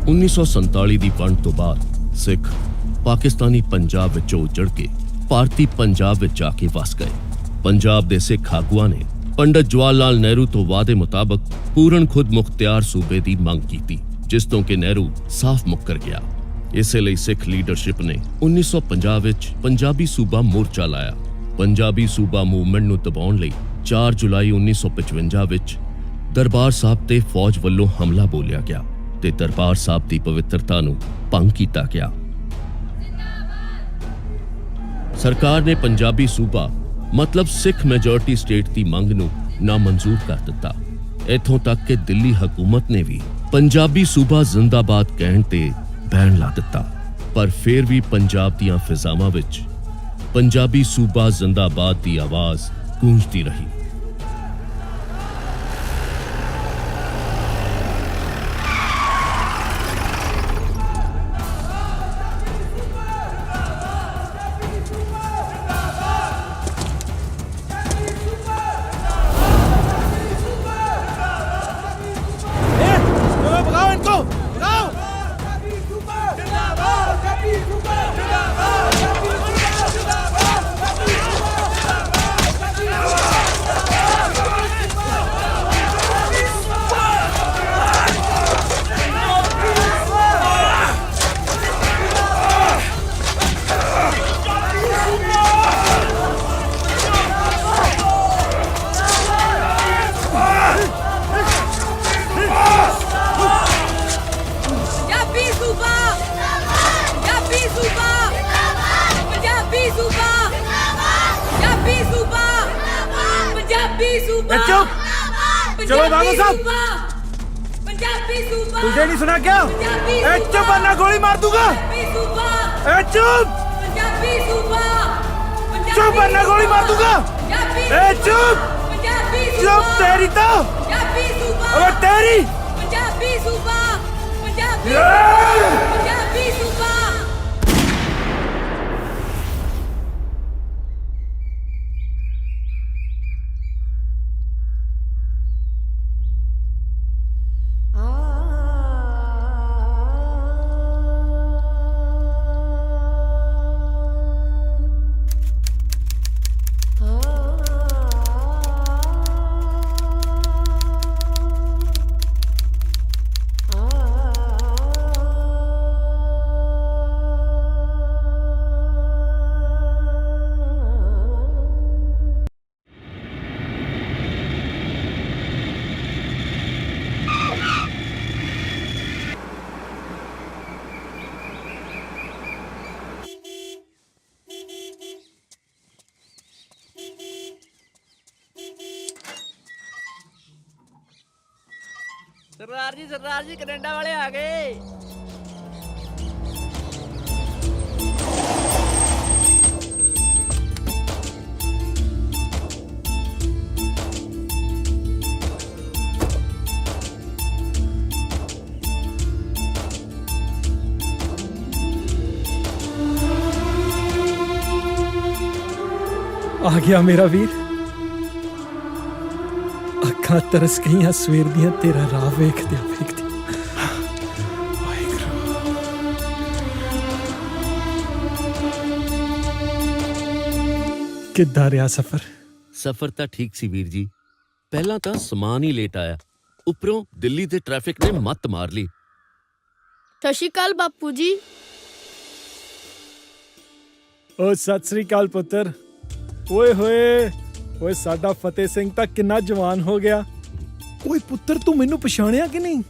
1947 ਦੀ ਵੰਡ ਤੋਂ ਬਾਅਦ ਸਿੱਖ ਪਾਕਿਸਤਾਨੀ ਪੰਜਾਬ ਵਿੱਚੋਂ ਉੱਜੜ ਕੇ ਭਾਰਤੀ ਪੰਜਾਬ ਵਿੱਚ ਜਾ ਕੇ ਵਸ ਗਏ। ਪੰਜਾਬ ਦੇ ਸਿੱਖ ਆਗੂਆਂ ਨੇ ਪੰਡਤ ਜਵਾਹਰ ਲਾਲ ਨਹਿਰੂ ਤੋਂ ਵਾਅਦੇ ਮੁਤਾਬਕ ਪੂਰਨ ਖੁਦ ਮੁਖਤਿਆਰ ਸੂਬੇ ਦੀ ਮੰਗ ਕੀਤੀ, ਜਿਸ ਤੋਂ ਕਿ ਨਹਿਰੂ ਸਾਫ਼ ਮੁੱਕਰ ਗਿਆ। ਇਸੇ ਲਈ ਸਿੱਖ ਲੀਡਰਸ਼ਿਪ ਨੇ 1950 ਵਿੱਚ ਪੰਜਾਬੀ ਸੂਬਾ ਮੋਰਚਾ ਲਾਇਆ। ਪੰਜਾਬੀ ਸੂਬਾ ਮੂਵਮੈਂਟ ਨੂੰ ਦਬਾਉਣ ਲਈ 4 ਜੁਲਾਈ 1955 ਵਿੱਚ ਦਰਬਾਰ ਸਾਹਿਬ ਤੇ ਫੌਜ ਵੱਲੋਂ ਹਮਲਾ ਬੋਲਿਆ ਗਿਆ ਤੇ ਦਰਬਾਰ ਸਾਹਿਬ ਦੀ ਪਵਿੱਤਰਤਾ ਨੂੰ ਭੰਗ ਕੀਤਾ ਗਿਆ। ਸਰਕਾਰ ਨੇ ਪੰਜਾਬੀ ਸੂਬਾ ਮਤਲਬ ਸਿੱਖ ਮੈਜੋਰਟੀ ਸਟੇਟ ਦੀ ਮੰਗ ਨੂੰ ਨਾਮਨਜ਼ੂਰ ਕਰ ਦਿੱਤਾ। ਇੱਥੋਂ ਤੱਕ ਕਿ ਦਿੱਲੀ ਹਕੂਮਤ ਨੇ ਵੀ ਪੰਜਾਬੀ ਸੂਬਾ ਜ਼ਿੰਦਾਬਾਦ ਕਹਿਣ ਤੇ ਬੈਨ ਲਾ ਦਿੱਤਾ। ਪਰ ਫਿਰ ਵੀ ਪੰਜਾਬ ਦੀਆਂ ਫਿਜ਼ਾਵਾਂ ਵਿੱਚ ਪੰਜਾਬੀ ਸੂਬਾ ਜ਼ਿੰਦਾਬਾਦ ਦੀ ਆਵਾਜ਼ ਗੂੰਜਦੀ ਰਹੀ। चलो बाबू साहब, तुझे नहीं सुना क्या? चुप वरना गोली मार दूंगा। चुप चुप वरना गोली मार दूंगा। चुप चुप तेरी तो अब तेरी सरदार जी कनाडा वाले आ गए। आ गया मेरा वीर। ਅੱਖਾਂ ਤਰਸ ਗਈਆਂ ਸਵੇਰ ਦੀਆਂ ਤੇਰਾ ਰਾਹ ਵੇਖਦਿਆਂ ਵੇਖਦਿਆਂ। ਕਿੱਦਾਂ ਰਿਹਾ ਸਫ਼ਰ? ਸਫ਼ਰ ਤਾਂ ਠੀਕ ਸੀ ਵੀਰ ਜੀ। ਪਹਿਲਾਂ ਤਾਂ ਸਮਾਨ ਹੀ ਲੇਟ ਆਇਆ, ਉੱਪਰੋਂ ਦਿੱਲੀ ਦੇ ਟ੍ਰੈਫਿਕ ਨੇ ਮੱਤ ਮਾਰ ਲਈ। ਸਤਿ ਸ਼੍ਰੀ ਅਕਾਲ ਬਾਪੂ ਜੀ। ਓ ਸਤਿ ਸ੍ਰੀ ਅਕਾਲ ਪੁੱਤਰ। ਓਏ ਹੋਏ ਓਏ, ਸਾਡਾ ਫਤਿਹ ਸਿੰਘ ਤਾਂ ਕਿੰਨਾ ਜਵਾਨ ਹੋ ਗਿਆ। ਓਏ ਪੁੱਤਰ, ਤੂੰ ਮੈਨੂੰ ਪਛਾਣਿਆ ਕਿ ਨਹੀਂ?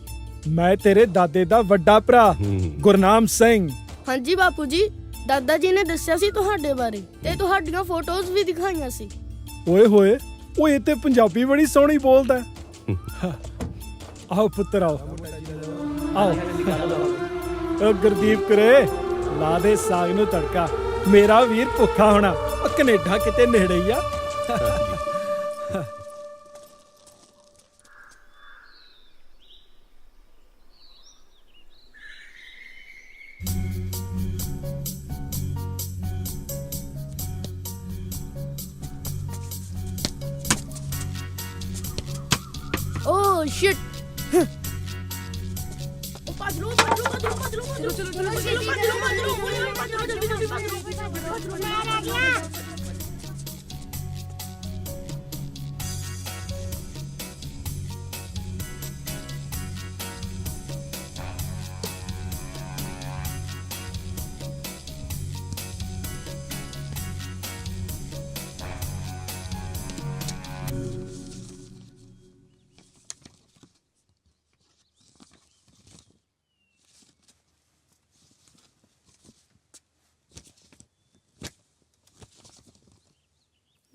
ਮੈਂ ਤੇਰੇ ਦਾਦੇ ਦਾ ਵੱਡਾ ਭਰਾ ਗੁਰਨਾਮ ਸਿੰਘ। ਹਾਂਜੀ ਬਾਪੂ ਜੀ, ਦਾਦਾ ਜੀ ਨੇ ਦੱਸਿਆ ਸੀ ਤੁਹਾਡੇ ਬਾਰੇ ਤੇ ਤੁਹਾਡੀਆਂ ਫੋਟੋਜ਼ ਵੀ ਦਿਖਾਈਆਂ ਸੀ। ਓਏ ਹੋਏ ਓਏ, ਤੇ ਪੰਜਾਬੀ ਬੜੀ ਸੋਹਣੀ ਬੋਲਦਾ। ਆਓ ਪੁੱਤਰ ਆਓ ਆਓ। ਓ ਗੁਰਦੀਪ ਕੁਰੇ, ਲਾ ਦੇ ਸਾਗ ਨੂੰ ਤੜਕਾ। ਮੇਰਾ ਵੀਰ ਭੁੱਖਾ ਹੋਣਾ। ਕੈਨੇਡਾ ਕਿਤੇ ਨੇੜੇ ਹੀ ਆ। Oh shit! Oh, Padlo!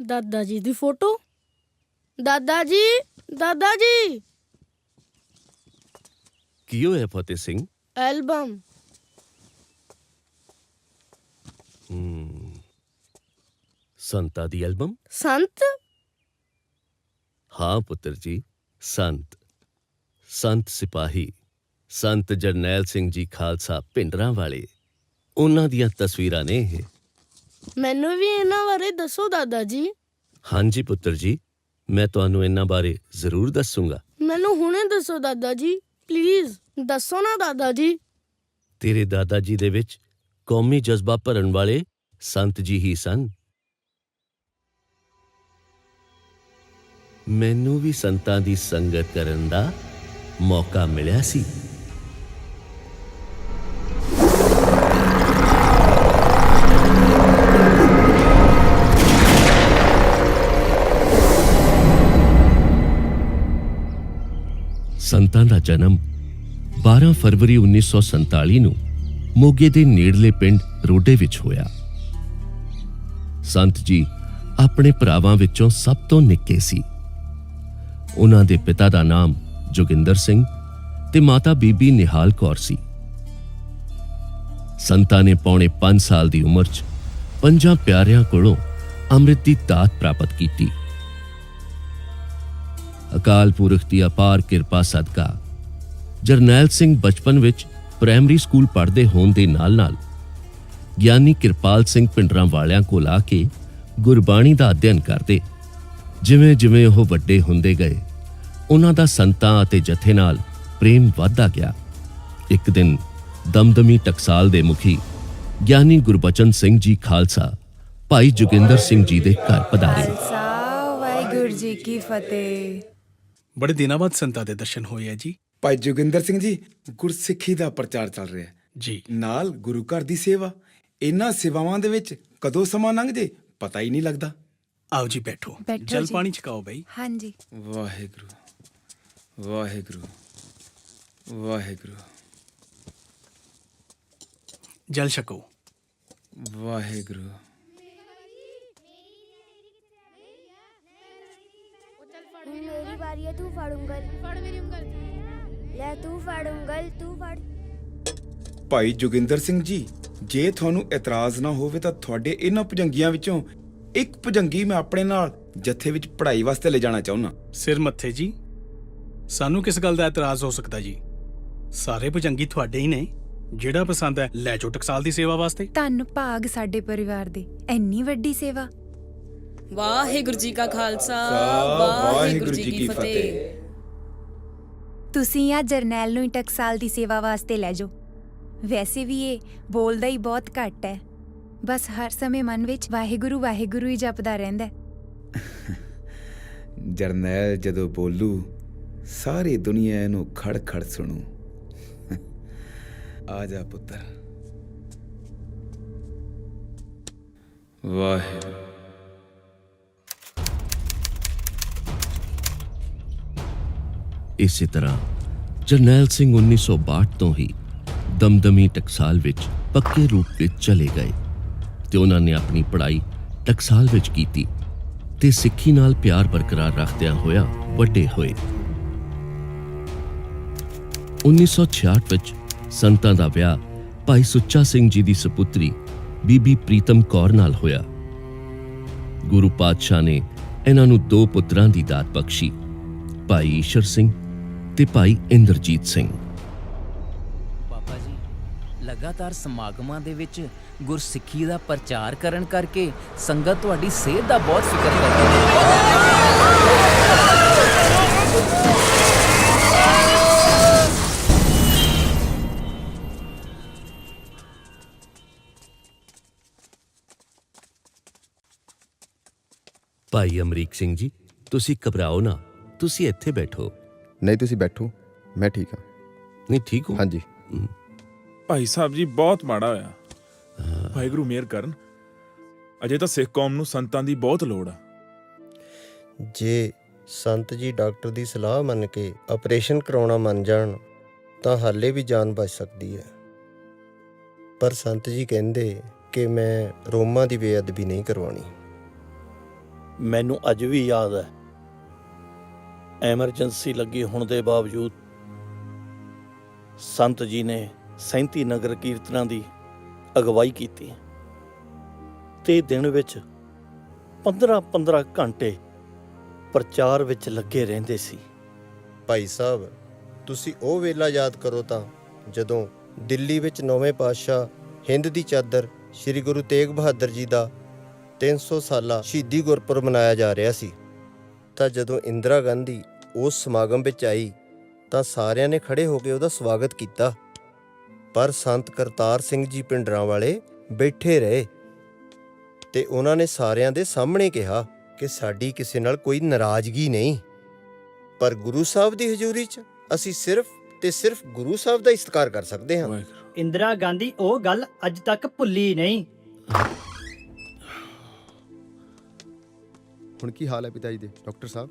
ਦਾਦਾ ਜੀ ਦੀ ਫੋਟੋ। ਦਾਦਾ ਜੀ, ਦਾਦਾ ਜੀ। ਕੀ ਹੋਇਆ ਫਤਿਹ ਸਿੰਘ? ਐਲਬਮ। ਸੰਤਾਂ ਦੀ ਐਲਬਮ? ਸੰਤ? ਹਾਂ ਪੁੱਤਰ ਜੀ, ਸੰਤ ਸਿਪਾਹੀ ਸੰਤ ਜਰਨੈਲ ਸਿੰਘ ਜੀ ਖਾਲਸਾ ਭਿੰਡਰਾਂ ਵਾਲੇ, ਉਹਨਾਂ ਦੀਆਂ ਤਸਵੀਰਾਂ ਨੇ ਇਹ। ਮੈਨੂੰ ਵੀ ਇਹਨਾਂ ਬਾਰੇ ਦੱਸੋ ਦਾਦਾ ਜੀ। ਹਾਂਜੀ ਪੁੱਤਰ ਜੀ, ਮੈਂ ਤੁਹਾਨੂੰ ਇਹਨਾਂ ਬਾਰੇ ਜ਼ਰੂਰ ਦੱਸੂਗਾ। ਮੈਨੂੰ ਹੁਣੇ ਦੱਸੋ ਦਾਦਾ ਜੀ, ਪਲੀਜ਼ ਦੱਸੋ ਨਾ ਦਾਦਾ ਜੀ। ਤੇਰੇ ਦਾਦਾ ਜੀ ਦੇ ਵਿੱਚ ਕੌਮੀ ਜਜ਼ਬਾ ਭਰਨ ਵਾਲੇ ਸੰਤ ਜੀ ਹੀ ਸਨ। ਮੈਨੂੰ ਵੀ ਸੰਤਾਂ ਦੀ ਸੰਗਤ ਕਰਨ ਦਾ ਮੌਕਾ ਮਿਲਿਆ ਸੀ। ਸੰਤਾਂ ਦਾ ਜਨਮ 12 ਫਰਵਰੀ 1947 ਨੂੰ ਮੋਗੇ ਦੇ ਨੇੜਲੇ ਪਿੰਡ ਰੋਡੇ ਵਿੱਚ ਹੋਇਆ। ਸੰਤ ਜੀ ਆਪਣੇ ਭਰਾਵਾਂ ਵਿੱਚੋਂ ਸਭ ਤੋਂ ਨਿੱਕੇ ਸੀ। ਉਹਨਾਂ ਦੇ ਪਿਤਾ ਦਾ ਨਾਮ ਜੋਗਿੰਦਰ ਸਿੰਘ ਤੇ ਮਾਤਾ ਬੀਬੀ ਨਿਹਾਲ ਕੌਰ ਸੀ। ਸੰਤਾਂ ਨੇ ਪੌਣੇ 5 ਸਾਲ ਦੀ ਉਮਰ 'ਚ 5 ਪਿਆਰਿਆਂ ਕੋਲੋਂ ਅੰਮ੍ਰਿਤ ਦੀ ਦਾਤ ਪ੍ਰਾਪਤ ਕੀਤੀ। ਅਕਾਲ ਪੁਰਖ ਦੀ ਅਪਾਰ ਕਿਰਪਾ ਸਦਕਾ ਜਰਨੈਲ ਸਿੰਘ ਬਚਪਨ ਵਿੱਚ ਪ੍ਰਾਇਮਰੀ ਸਕੂਲ ਪੜ੍ਹਦੇ ਹੋਣ ਦੇ ਨਾਲ-ਨਾਲ ਗਿਆਨੀ ਕਿਰਪਾਲ ਸਿੰਘ ਭਿੰਡਰਾਂ ਵਾਲਿਆਂ ਕੋਲ ਆ ਕੇ ਗੁਰਬਾਣੀ ਦਾ ਅਧਿਐਨ ਕਰਦੇ। ਜਿਵੇਂ-ਜਿਵੇਂ ਉਹ ਵੱਡੇ ਹੁੰਦੇ ਗਏ, ਉਹਨਾਂ ਦਾ ਸੰਤਾਂ ਅਤੇ ਜਥੇ ਨਾਲ ਪ੍ਰੇਮ ਵੱਧਦਾ ਗਿਆ। ਇੱਕ ਦਿਨ ਦਮਦਮੀ ਟਕਸਾਲ ਦੇ ਮੁਖੀ ਗਿਆਨੀ ਗੁਰਬਚਨ ਸਿੰਘ ਜੀ ਖਾਲਸਾ ਭਾਈ ਜੋਗਿੰਦਰ ਸਿੰਘ ਜੀ ਦੇ ਘਰ ਪਧਾਰੇ। ਖਾਲਸਾ ਵਾਹਿਗੁਰੂ ਜੀ ਕੀ ਫਤਿਹ। ਬੜੇ ਦਿਨਾਂ ਬਾਅਦ ਸੰਤਾਂ ਦੇ ਦਰਸ਼ਨ ਹੋਏ ਆ ਜੀ। ਭਾਈ ਜੋਗਿੰਦਰ ਸਿੰਘ ਜੀ, ਗੁਰਸਿੱਖੀ ਦਾ ਪ੍ਰਚਾਰ ਚੱਲ ਰਿਹਾ ਹੈ ਜੀ। ਨਾਲ ਗੁਰੂ ਘਰ ਦੀ ਸੇਵਾ। ਇਹਨਾਂ ਸੇਵਾਵਾਂ ਦੇ ਵਿੱਚ ਕਦੋਂ ਸਮਾਂ ਲੰਘ ਜੇ ਪਤਾ ਹੀ ਨਹੀਂ ਲੱਗਦਾ। ਆਓ ਜੀ ਬੈਠੋ, ਬੈਠੋ ਜਲ ਜੀ। ਪਾਣੀ ਛਕਾਓ ਬਈ। ਹਾਂਜੀ। ਵਾਹਿਗੁਰੂ ਵਾਹਿਗੁਰੂ ਵਾਹਿਗੁਰੂ ਜਲ ਛਕੋ। ਵਾਹਿਗੁਰੂ। मेरी बारी है, तू फाड़ ਉਂਗਲ। ਫੜ ਮੇਰੀ ਉਂਗਲ। ਲੈ ਤੂੰ ਫੜ ਉਂਗਲ, ਤੂੰ ਫੜ। ਭਾਈ ਜੋਗਿੰਦਰ ਸਿੰਘ ਜੀ, ਜੇ ਤੁਹਾਨੂੰ ਇਤਰਾਜ਼ ਨਾ ਹੋਵੇ ਤਾਂ ਤੁਹਾਡੇ ਇਹਨਾਂ ਭੁਜੰਗੀਆਂ ਵਿੱਚੋਂ ਇੱਕ ਭੁਜੰਗੀ ਮੈਂ ਆਪਣੇ ਨਾਲ ਜੱਥੇ ਵਿੱਚ ਪੜ੍ਹਾਈ ਵਾਸਤੇ ਲੈ ਜਾਣਾ ਚਾਹੁੰਦਾ। ਸਿਰ ਮੱਥੇ ਜੀ, ਸਾਨੂੰ ਕਿਸ ਗੱਲ ਦਾ ਇਤਰਾਜ਼ ਹੋ ਸਕਦਾ ਜੀ? ਸਾਰੇ ਭੁਜੰਗੀ ਤੁਹਾਡੇ ਹੀ ਨੇ। ਜਿਹੜਾ ਪਸੰਦ ਹੈ ਲੈ ਜਾਓ ਟਕਸਾਲ ਦੀ ਸੇਵਾ ਵਾਸਤੇ। ਧੰਨ ਭਾਗ ਸਾਡੇ ਪਰਿਵਾਰ ਦੇ, ਇੰਨੀ ਵੱਡੀ ਸੇਵਾ। ਵਾਹਿਗੁਰੂ ਜੀ ਕਾ ਖਾਲਸਾ, ਵਾਹਿਗੁਰੂ ਜੀ ਕੀ ਫਤਿਹ। ਤੁਸੀਂ ਆ ਜਰਨੈਲ ਨੂੰ ਹੀ ਟਕਸਾਲ ਦੀ ਸੇਵਾ ਵਾਸਤੇ ਲੈ ਜਾਓ। ਵੈਸੇ ਵੀ ਇਹ ਬੋਲਦਾ ਹੀ ਬਹੁਤ ਘੱਟ ਹੈ, ਬਸ ਹਰ ਸਮੇਂ ਮਨ ਵਿੱਚ ਵਾਹਿਗੁਰੂ ਵਾਹਿਗੁਰੂ ਹੀ ਜਪਦਾ ਰਹਿੰਦਾ ਹੈ। ਜਰਨੈਲ ਜਦੋਂ ਬੋਲੂ ਸਾਰੀ ਦੁਨੀਆ ਇਹਨੂੰ ਖੜ ਖੜ ਸੁਣੂ। ਆ ਜਾ ਪੁੱਤਰ। ਵਾਹਿਗੁਰੂ। ਇਸੇ ਤਰ੍ਹਾਂ ਜਰਨੈਲ ਸਿੰਘ 1962 ਤੋਂ ਹੀ ਦਮਦਮੀ ਟਕਸਾਲ ਵਿੱਚ ਪੱਕੇ ਰੂਪ ਵਿੱਚ ਚਲੇ ਗਏ ਤੇ ਉਹਨਾਂ ਨੇ ਆਪਣੀ ਪੜ੍ਹਾਈ ਟਕਸਾਲ ਵਿੱਚ ਕੀਤੀ ਤੇ ਸਿੱਖੀ ਨਾਲ ਪਿਆਰ ਬਰਕਰਾਰ ਰੱਖਦਿਆਂ ਹੋਇਆ ਵੱਡੇ ਹੋਏ। 1966 ਵਿੱਚ ਸੰਤਾਂ ਦਾ ਵਿਆਹ ਭਾਈ ਸੁੱਚਾ ਸਿੰਘ ਜੀ ਦੀ ਸੁਪੁੱਤਰੀ ਬੀਬੀ ਪ੍ਰੀਤਮ ਕੌਰ ਨਾਲ ਹੋਇਆ। ਗੁਰੂ ਪਾਤਸ਼ਾਹ ਨੇ ਇਹਨਾਂ ਨੂੰ 2 ਪੁੱਤਰਾਂ ਦੀ ਦਾਤ ਬਖਸ਼ੀ, ਭਾਈ ਈਸ਼ਰ ਸਿੰਘ ਤੇ ਭਾਈ ਇੰਦਰਜੀਤ ਸਿੰਘ। ਬਾਬਾ ਜੀ, ਲਗਾਤਾਰ ਸਮਾਗਮਾਂ ਦੇ ਵਿੱਚ ਗੁਰਸਿੱਖੀ ਦਾ ਪ੍ਰਚਾਰ ਕਰਨ ਕਰਕੇ ਸੰਗਤ ਤੁਹਾਡੀ ਸਿਹਤ ਦਾ ਬਹੁਤ ਫਿਕਰ ਕਰਦੀ ਹੈ। ਭਾਈ ਅਮਰੀਕ ਸਿੰਘ ਜੀ, ਤੁਸੀਂ ਘਬਰਾਓ ਨਾ, ਤੁਸੀਂ ਇੱਥੇ ਬੈਠੋ। ਨਹੀਂ ਤੁਸੀਂ ਬੈਠੋ, ਮੈਂ ਠੀਕ ਹਾਂ। ਨਹੀਂ ਠੀਕ ਹੋ? ਹਾਂਜੀ। ਭਾਈ ਸਾਹਿਬ ਜੀ, ਬਹੁਤ ਮਾੜਾ ਹੋਇਆ। ਵਾਹਿਗੁਰੂ ਮਿਹਰ ਕਰਨ। ਅਜੇ ਤਾਂ ਸਿੱਖ ਕੌਮ ਨੂੰ ਸੰਤਾਂ ਦੀ ਬਹੁਤ ਲੋੜ ਆ। ਜੇ ਸੰਤ ਜੀ ਡਾਕਟਰ ਦੀ ਸਲਾਹ ਮੰਨ ਕੇ ਆਪਰੇਸ਼ਨ ਕਰਾਉਣਾ ਮੰਨ ਜਾਣ ਤਾਂ ਹਾਲੇ ਵੀ ਜਾਨ ਬਚ ਸਕਦੀ ਹੈ, ਪਰ ਸੰਤ ਜੀ ਕਹਿੰਦੇ ਕਿ ਮੈਂ ਰੋਮਾਂ ਦੀ ਬੇਅਦਬੀ ਨਹੀਂ ਕਰਵਾਉਣੀ। ਮੈਨੂੰ ਅੱਜ ਵੀ ਯਾਦ ਹੈ, ਐਮਰਜੈਂਸੀ ਲੱਗੀ ਹੋਣ ਦੇ ਬਾਵਜੂਦ ਸੰਤ ਜੀ ਨੇ 37 ਨਗਰ ਕੀਰਤਨਾਂ ਦੀ ਅਗਵਾਈ ਕੀਤੀ ਤੇ ਦਿਨ ਵਿੱਚ 15-15 ਘੰਟੇ ਪ੍ਰਚਾਰ ਵਿੱਚ ਲੱਗੇ ਰਹਿੰਦੇ ਸੀ। ਭਾਈ ਸਾਹਿਬ, ਤੁਸੀਂ ਉਹ ਵੇਲਾ ਯਾਦ ਕਰੋ ਤਾਂ ਜਦੋਂ ਦਿੱਲੀ ਵਿੱਚ 9ਵੇਂ ਪਾਤਸ਼ਾਹ ਹਿੰਦ ਦੀ ਚਾਦਰ ਸ੍ਰੀ ਗੁਰੂ ਤੇਗ ਬਹਾਦਰ ਜੀ ਦਾ 300 ਸਾਲਾ ਸ਼ਹੀਦੀ ਗੁਰਪੁਰਬ ਮਨਾਇਆ ਜਾ ਰਿਹਾ ਸੀ, ਤਾਂ ਜਦੋਂ ਇੰਦਰਾ ਗਾਂਧੀ ਉਸ ਸਮਾਗਮ ਵਿੱਚ ਆਈ ਤਾਂ ਸਾਰਿਆਂ ਨੇ ਖੜੇ ਹੋ ਕੇ ਉਹਦਾ ਸਵਾਗਤ ਕੀਤਾ, ਪਰ ਸੰਤ ਕਰਤਾਰ ਸਿੰਘ ਜੀ ਭਿੰਡਰਾਂ ਵਾਲੇ ਬੈਠੇ ਰਹੇ ਤੇ ਉਹਨਾਂ ਨੇ ਸਾਰਿਆਂ ਦੇ ਸਾਹਮਣੇ ਕਿਹਾ ਕਿ ਸਾਡੀ ਕਿਸੇ ਨਾਲ ਕੋਈ ਨਾਰਾਜ਼ਗੀ ਨਹੀਂ, ਪਰ ਗੁਰੂ ਸਾਹਿਬ ਦੀ ਹਜ਼ੂਰੀ 'ਚ ਅਸੀਂ ਸਿਰਫ ਤੇ ਸਿਰਫ ਗੁਰੂ ਸਾਹਿਬ ਦਾ ਹੀ ਸਤਿਕਾਰ ਕਰ ਸਕਦੇ ਹਾਂ। ਇੰਦਰਾ ਗਾਂਧੀ ਉਹ ਗੱਲ ਅੱਜ ਤੱਕ ਭੁੱਲੀ ਨਹੀਂ। ਹੁਣ ਕੀ ਹਾਲ ਹੈ ਪਿਤਾ ਜੀ ਦੇ, ਡਾਕਟਰ ਸਾਹਿਬ?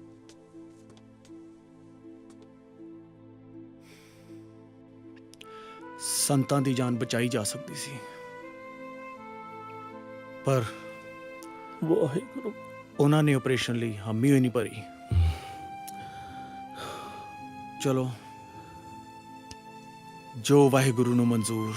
ਸੰਤਾਂ ਦੀ ਜਾਨ ਬਚਾਈ ਜਾ ਸਕਦੀ ਸੀ, ਪਰ ਵਾਹਿਗੁਰੂ ਉਹਨਾਂ ਨੇ ਆਪਰੇਸ਼ਨ ਲਈ ਹਾਮੀ ਹੋਈ ਨਹੀਂ ਭਰੀ। ਚਲੋ, ਜੋ ਵਾਹਿਗੁਰੂ ਨੂੰ ਮਨਜ਼ੂਰ।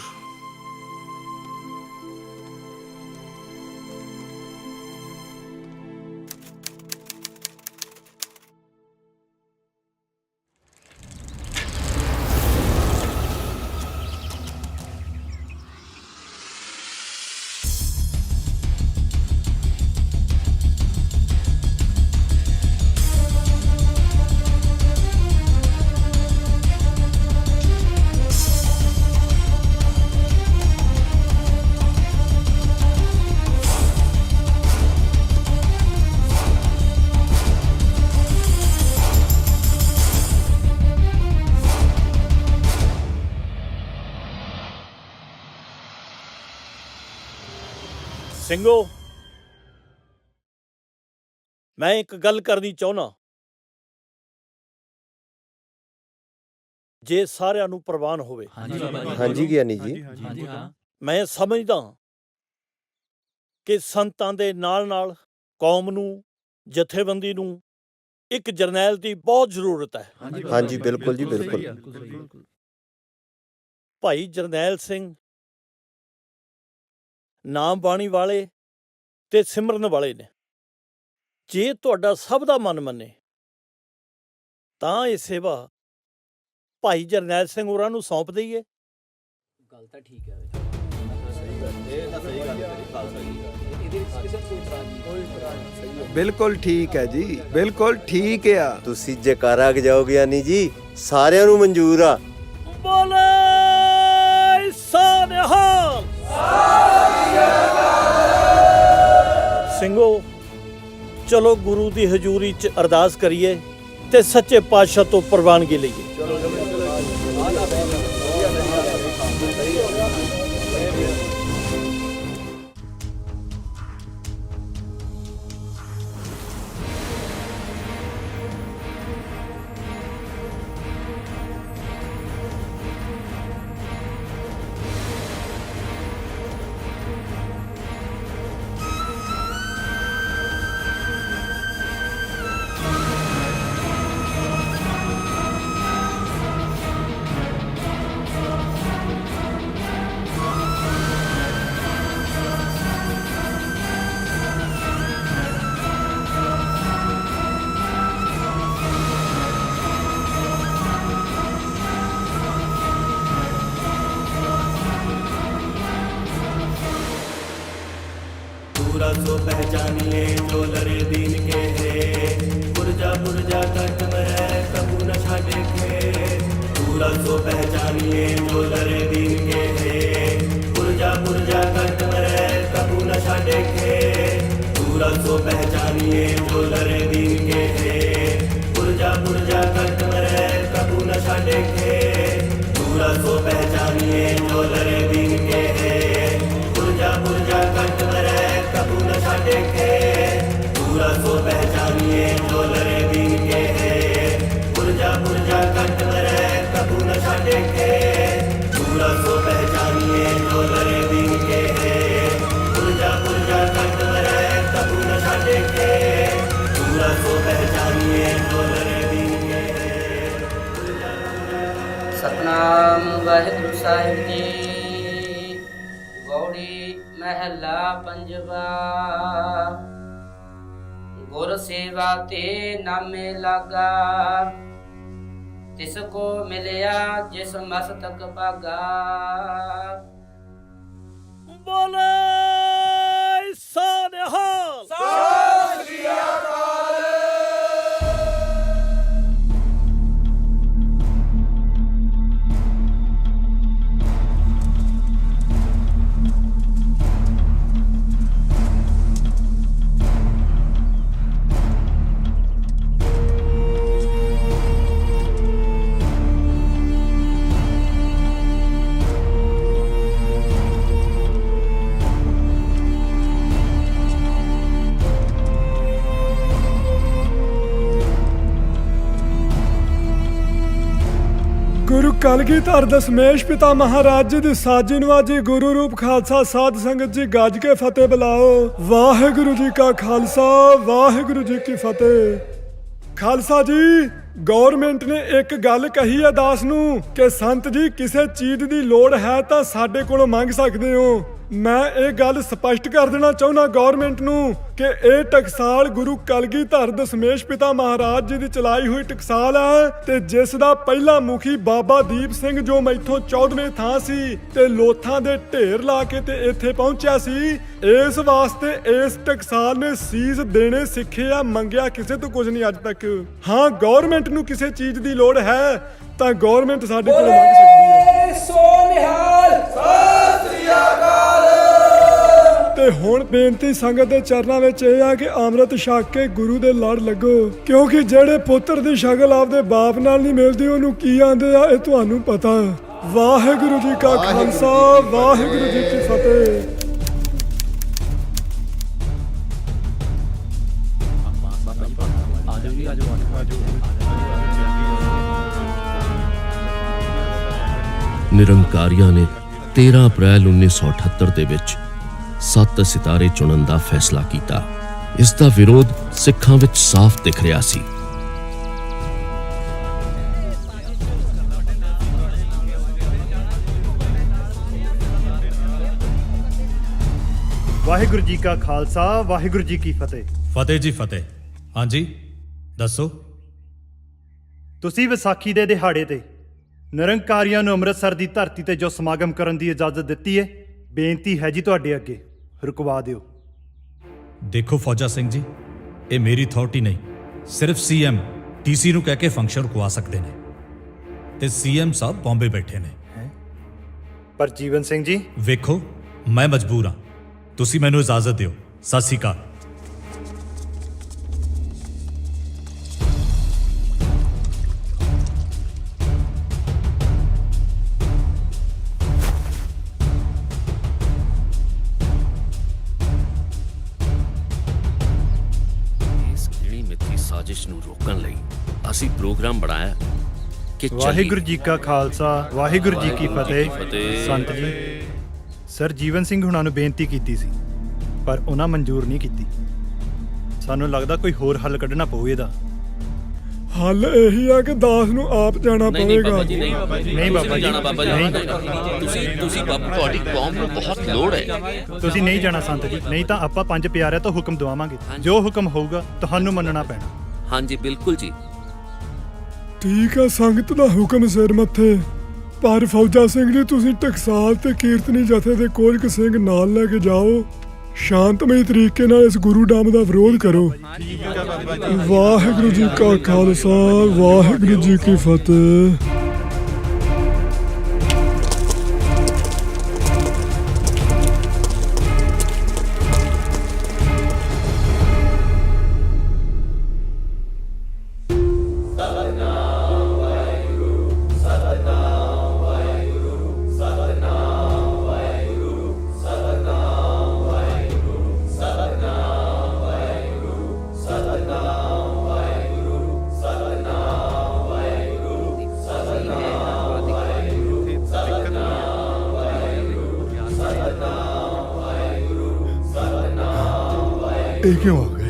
ਸਿੰਘੋ, ਮੈਂ ਇੱਕ ਗੱਲ ਕਰਨੀ ਚਾਹੁੰਦਾ। ਜੇ ਸਾਰਿਆਂ ਨੂੰ ਪ੍ਰਵਾਨ ਹੋਵੇ। ਹਾਂਜੀ ਗਿਆਨੀ ਜੀ। ਮੈਂ ਸਮਝਦਾ ਕਿ ਸੰਤਾਂ ਦੇ ਨਾਲ ਨਾਲ ਕੌਮ ਨੂੰ, ਜਥੇਬੰਦੀ ਨੂੰ ਇੱਕ ਜਰਨੈਲ ਦੀ ਬਹੁਤ ਜ਼ਰੂਰਤ ਹੈ। ਹਾਂਜੀ ਬਿਲਕੁਲ ਜੀ, ਬਿਲਕੁਲ। ਭਾਈ ਜਰਨੈਲ ਸਿੰਘ ਨਾਮ ਬਾਣੀ ਵਾਲੇ ਤੇ ਸਿਮਰਨ ਵਾਲੇ ਨੇ। ਜੇ ਤੁਹਾਡਾ ਸਭ ਦਾ ਮਨ ਮੰਨੇ ਤਾਂ ਇਹ ਸੇਵਾ ਭਾਈ ਜਰਨੈਲ ਸਿੰਘ ਹੋਰਾਂ ਨੂੰ ਸੌਂਪ ਦਈਏ। ਗੱਲ ਤਾਂ ਠੀਕ ਹੈ। ਬਿਲਕੁਲ ਠੀਕ ਹੈ ਜੀ, ਬਿਲਕੁਲ ਠੀਕ ਆ। ਤੁਸੀਂ ਜੈਕਾਰਾ ਗਜਾਓ ਗਿਆਨੀ ਜੀ, ਸਾਰਿਆਂ ਨੂੰ ਮਨਜ਼ੂਰ ਆ। ਬੋਲੇ ਸੋਨਿਹਾਲ। ਸਿੰਘੋ, ਚਲੋ ਗੁਰੂ ਦੀ ਹਜ਼ੂਰੀ 'ਚ ਅਰਦਾਸ ਕਰੀਏ ਤੇ ਸੱਚੇ ਪਾਤਸ਼ਾਹ ਤੋਂ ਪ੍ਰਵਾਨਗੀ ਲਈਏ। सो पहचानिए जो लरे दीन के है, पुरजा पुरजा कट में कबू न छाटे के। पूरा सो पहचानिए जो लरे दीन के है, पुरजा पुरजा कट में कबू न छाटे के। पूरा सो पहचानिए पहचानिए जो लरे दीन के है पुरजा पुरजा कट मरे कबू न छाड़े पूरा सो पहचानिए जो लरे दीन के है पुरजा पुरजा कट मरे कबू न छाड़े पूरा सो पहचानिए जो लरे दीन के है पुरजा पुरजा कट मरे कबू न छाड़े पूरा सो पहचानिए जो लरे दीन के है पुरजा पुरजा कट मरे कबू न छाड़े पूरा सो पहचानिए जो लरे दीन के है सतनाम वाहिगुरु साहिब जी गौड़ी महला पंजवा गुर सेवा ते नामे लागा तिसको मिलया जिस मस्तक भागा बोले सानिहाल सत श्री अकाल। ਗੁਰੂ ਕਲਗੀਧਰ ਦਸਮੇਸ਼ ਪਿਤਾ ਮਹਾਰਾਜ ਜੀ ਦੀ ਸਾਜੀ ਨਵਾਜੀ ਗੁਰੂ ਰੂਪ ਖਾਲਸਾ ਸਾਧ ਸੰਗਤ ਜੀ ਗੱਜ ਕੇ ਫਤਿਹ ਬੁਲਾਓ। ਵਾਹਿਗੁਰੂ ਜੀ ਕਾ ਖਾਲਸਾ ਵਾਹਿਗੁਰੂ ਜੀ ਕੀ ਫਤਿਹ। ਖਾਲਸਾ ਜੀ ਗਵਰਨਮੈਂਟ ਨੇ ਇੱਕ ਗੱਲ ਕਹੀ ਹੈ ਦਾਸ ਨੂੰ ਕਿ ਸੰਤ ਜੀ ਕਿਸੇ ਚੀਜ਼ ਦੀ ਲੋੜ ਹੈ ਤਾਂ ਸਾਡੇ ਕੋਲੋਂ ਮੰਗ ਸਕਦੇ ਹੋ। ਮੈਂ ਇਹ ਗੱਲ ਸਪਸ਼ਟ ਕਰ ਦੇਣਾ ਚਾਹੁੰਦਾ ਗਵਰਨਮੈਂਟ ਨੂੰ ਕਿ ਇਹ ਟਕਸਾਲ ਗੁਰੂ ਕਲਗੀਧਰ ਦਸਮੇਸ਼ ਪਿਤਾ ਮਹਾਰਾਜ ਜੀ ਦੀ ਚਲਾਈ ਹੋਈ ਟਕਸਾਲ ਹੈ ਤੇ ਜਿਸ ਦਾ ਪਹਿਲਾ ਮੁਖੀ ਬਾਬਾ ਦੀਪ ਸਿੰਘ ਜੋ ਮੈਥੋਂ 14ਵੇਂ ਥਾਂ ਸੀ ਤੇ ਲੋਥਾਂ ਦੇ ਢੇਰ ਲਾ ਕੇ ਤੇ ਇੱਥੇ ਪਹੁੰਚਿਆ ਸੀ। ਇਸ ਵਾਸਤੇ ਇਸ ਟਕਸਾਲ ਨੇ ਸੀਸ ਦੇਣੇ ਸਿੱਖੇ ਆ, ਮੰਗਿਆ ਕਿਸੇ ਤੋਂ ਕੁਝ ਨਹੀਂ ਅੱਜ ਤੱਕ। ਹਾਂ ਗਵਰਨਮੈਂਟ ਨੂੰ ਕਿਸੇ ਚੀਜ਼ ਦੀ ਲੋੜ ਹੈ ਤਾਂ ਗਵਰਨਮੈਂਟ ਸਾਡੇ ਕੋਲ ਮੰਗ ਸਕਦੀ ਹੈ। ਸੋਨਿਹਾਲ ਸਤਿ ਸ੍ਰੀ ਅਕਾਲ। ਤੇ ਹੁਣ ਬੇਨਤੀ ਸੰਗਤ ਦੇ ਚਰਨਾਂ ਵਿੱਚ ਇਹ ਆ ਕਿ ਅੰਮ੍ਰਿਤ ਛਕ ਕੇ ਗੁਰੂ ਦੇ ਲੜ ਲੱਗੋ, ਕਿਉਂਕਿ ਜਿਹੜੇ ਪੁੱਤਰ ਦੀ ਸ਼ਕਲ ਆਪਦੇ ਬਾਪ ਨਾਲ ਨਹੀਂ ਮਿਲਦੀ ਉਹਨੂੰ ਕੀ ਆਂਦੇ ਆ ਇਹ ਤੁਹਾਨੂੰ ਪਤਾ। ਵਾਹਿਗੁਰੂ ਜੀ ਕਾ ਖਾਲਸਾ ਵਾਹਿਗੁਰੂ ਜੀ ਕੀ ਫਤਿਹ। ਨਿਰੰਕਾਰੀਆਂ ਨੇ 13 ਅਪ੍ਰੈਲ 1978 ਦੇ ਵਿੱਚ 7 ਸਿਤਾਰੇ ਚੁਣਨ ਦਾ ਫੈਸਲਾ ਕੀਤਾ। ਇਸ ਦਾ ਵਿਰੋਧ ਸਿੱਖਾਂ ਵਿੱਚ ਸਾਫ਼ ਦਿਖ ਰਿਹਾ ਸੀ। ਵਾਹਿਗੁਰੂ ਜੀ ਕਾ ਖਾਲਸਾ ਵਾਹਿਗੁਰੂ ਜੀ ਕੀ ਫਤਿਹ। ਫਤਿਹ ਜੀ ਫਤਿਹ। ਹਾਂਜੀ ਦੱਸੋ। ਤੁਸੀਂ ਵਿਸਾਖੀ ਦੇ ਦਿਹਾੜੇ ਤੇ ਨਿਰੰਕਾਰੀਆਂ ਨੂੰ ਅੰਮ੍ਰਿਤਸਰ ਦੀ ਧਰਤੀ ਤੇ ਜੋ ਸਮਾਗਮ ਕਰਨ ਦੀ ਇਜਾਜ਼ਤ ਦਿੱਤੀ ਹੈ, ਬੇਨਤੀ ਹੈ ਜੀ ਤੁਹਾਡੇ ਅੱਗੇ ਰੁਕਵਾ ਦਿਓ। ਦੇਖੋ ਫੌਜਾ ਸਿੰਘ ਜੀ, ਇਹ ਮੇਰੀ ਅਥਾਰਟੀ ਨਹੀਂ, ਸਿਰਫ ਸੀਐਮ ਡੀਸੀ ਨੂੰ ਕਹਿ ਕੇ ਫੰਕਸ਼ਨ ਰੁਕਵਾ ਸਕਦੇ ਨੇ ਤੇ ਸੀਐਮ ਸਾਹਿਬ ਬੰਬੇ ਬੈਠੇ ਨੇ। ਪਰ ਜੀਵਨ ਸਿੰਘ ਜੀ ਵੇਖੋ ਮੈਂ ਮਜਬੂਰ ਹਾਂ, ਤੁਸੀਂ ਮੈਨੂੰ ਇਜਾਜ਼ਤ ਦਿਓ। ਸਤਿ ਸ਼੍ਰੀ ਅਕਾਲ। ਸਾਜ਼ਿਸ਼ ਨੂੰ ਰੋਕਣ ਲਈ ਅਸੀਂ ਪ੍ਰੋਗਰਾਮ ਬਣਾਇਆ ਕਿ ਵਾਹਿਗੁਰੂ ਜੀ ਕਾ ਖਾਲਸਾ ਵਾਹਿਗੁਰੂ ਜੀ ਕੀ ਫਤਿਹ। ਸੰਤ ਜੀ ਸਰ ਜੀਵਨ ਸਿੰਘ ਹੁਣਾਂ ਨੂੰ ਬੇਨਤੀ ਕੀਤੀ ਸੀ ਪਰ ਉਹਨਾਂ ਮਨਜ਼ੂਰ ਨਹੀਂ ਕੀਤੀ। ਸਾਨੂੰ ਲੱਗਦਾ ਕੋਈ ਹੋਰ ਹੱਲ ਕੱਢਣਾ ਪਊ ਇਹਦਾ। ਹੱਲ ਇਹੀ ਆ ਕਿ ਦਾਸ ਨੂੰ ਆਪ ਜਾਣਾ ਪਵੇਗਾ। ਨਹੀਂ ਬਾਬਾ ਜੀ ਤੁਸੀਂ ਤੁਹਾਡੀ ਕੌਮ ਨੂੰ ਬਹੁਤ ਲੋੜ ਹੈ। ਤੁਸੀਂ ਨਹੀਂ ਜਾਣਾ ਸੰਤ ਜੀ, ਨਹੀਂ ਤਾਂ ਆਪਾਂ 5 ਪਿਆਰਿਆਂ ਤੋਂ ਹੁਕਮ ਦਵਾਵਾਂਗੇ। ਜੋ ਹੁਕਮ ਹੋਊਗਾ ਤੁਹਾਨੂੰ ਮੰਨਣਾ ਪੈਣਾ। ਹਾਂਜੀ ਬਿਲਕੁਲ ਜੀ। ਠੀਕ ਆ, ਸੰਗਤ ਦਾ ਹੁਕਮ ਸਿਰ ਮੱਥੇ। ਪਰ ਫੌਜਾ ਸਿੰਘ ਜੀ ਤੁਸੀਂ ਟਕਸਾਲ ਤੇ ਕੀਰਤਨੀ ਜਥੇ ਦੇ ਕੁਝ ਕੁ ਸਿੰਘ ਨਾਲ ਲੈ ਕੇ ਜਾਓ, ਸ਼ਾਂਤਮਈ ਤਰੀਕੇ ਨਾਲ ਇਸ ਗੁਰੂ ਡੰਮ ਦਾ ਵਿਰੋਧ ਕਰੋ। ਵਾਹਿਗੁਰੂ ਜੀ ਕਾ ਖਾਲਸਾ ਵਾਹਿਗੁਰੂ ਜੀ ਕੀ ਫਤਿਹ। ਇਹ ਕਿਉਂ ਆ ਗਏ?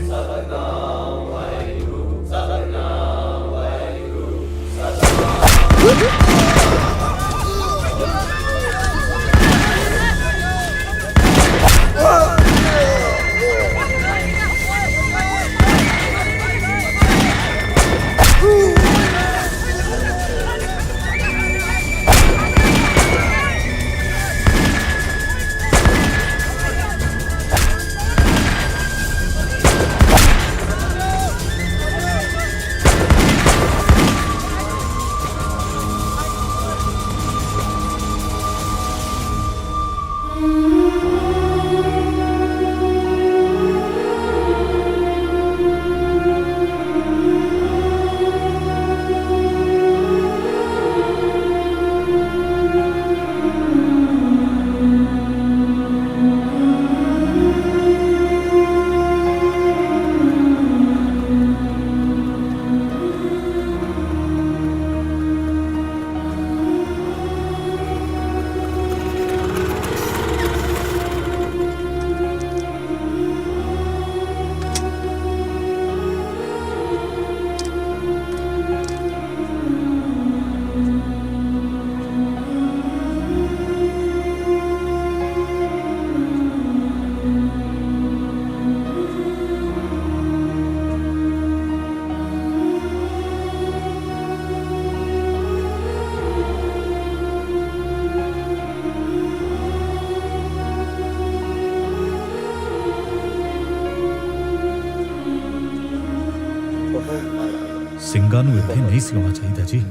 ਸਿੰਘਾਂ ਨੂੰ ਇੱਥੇ ਨਹੀਂ ਸੀ ਆਉਣਾ ਚਾਹੀਦਾ ਜੀ।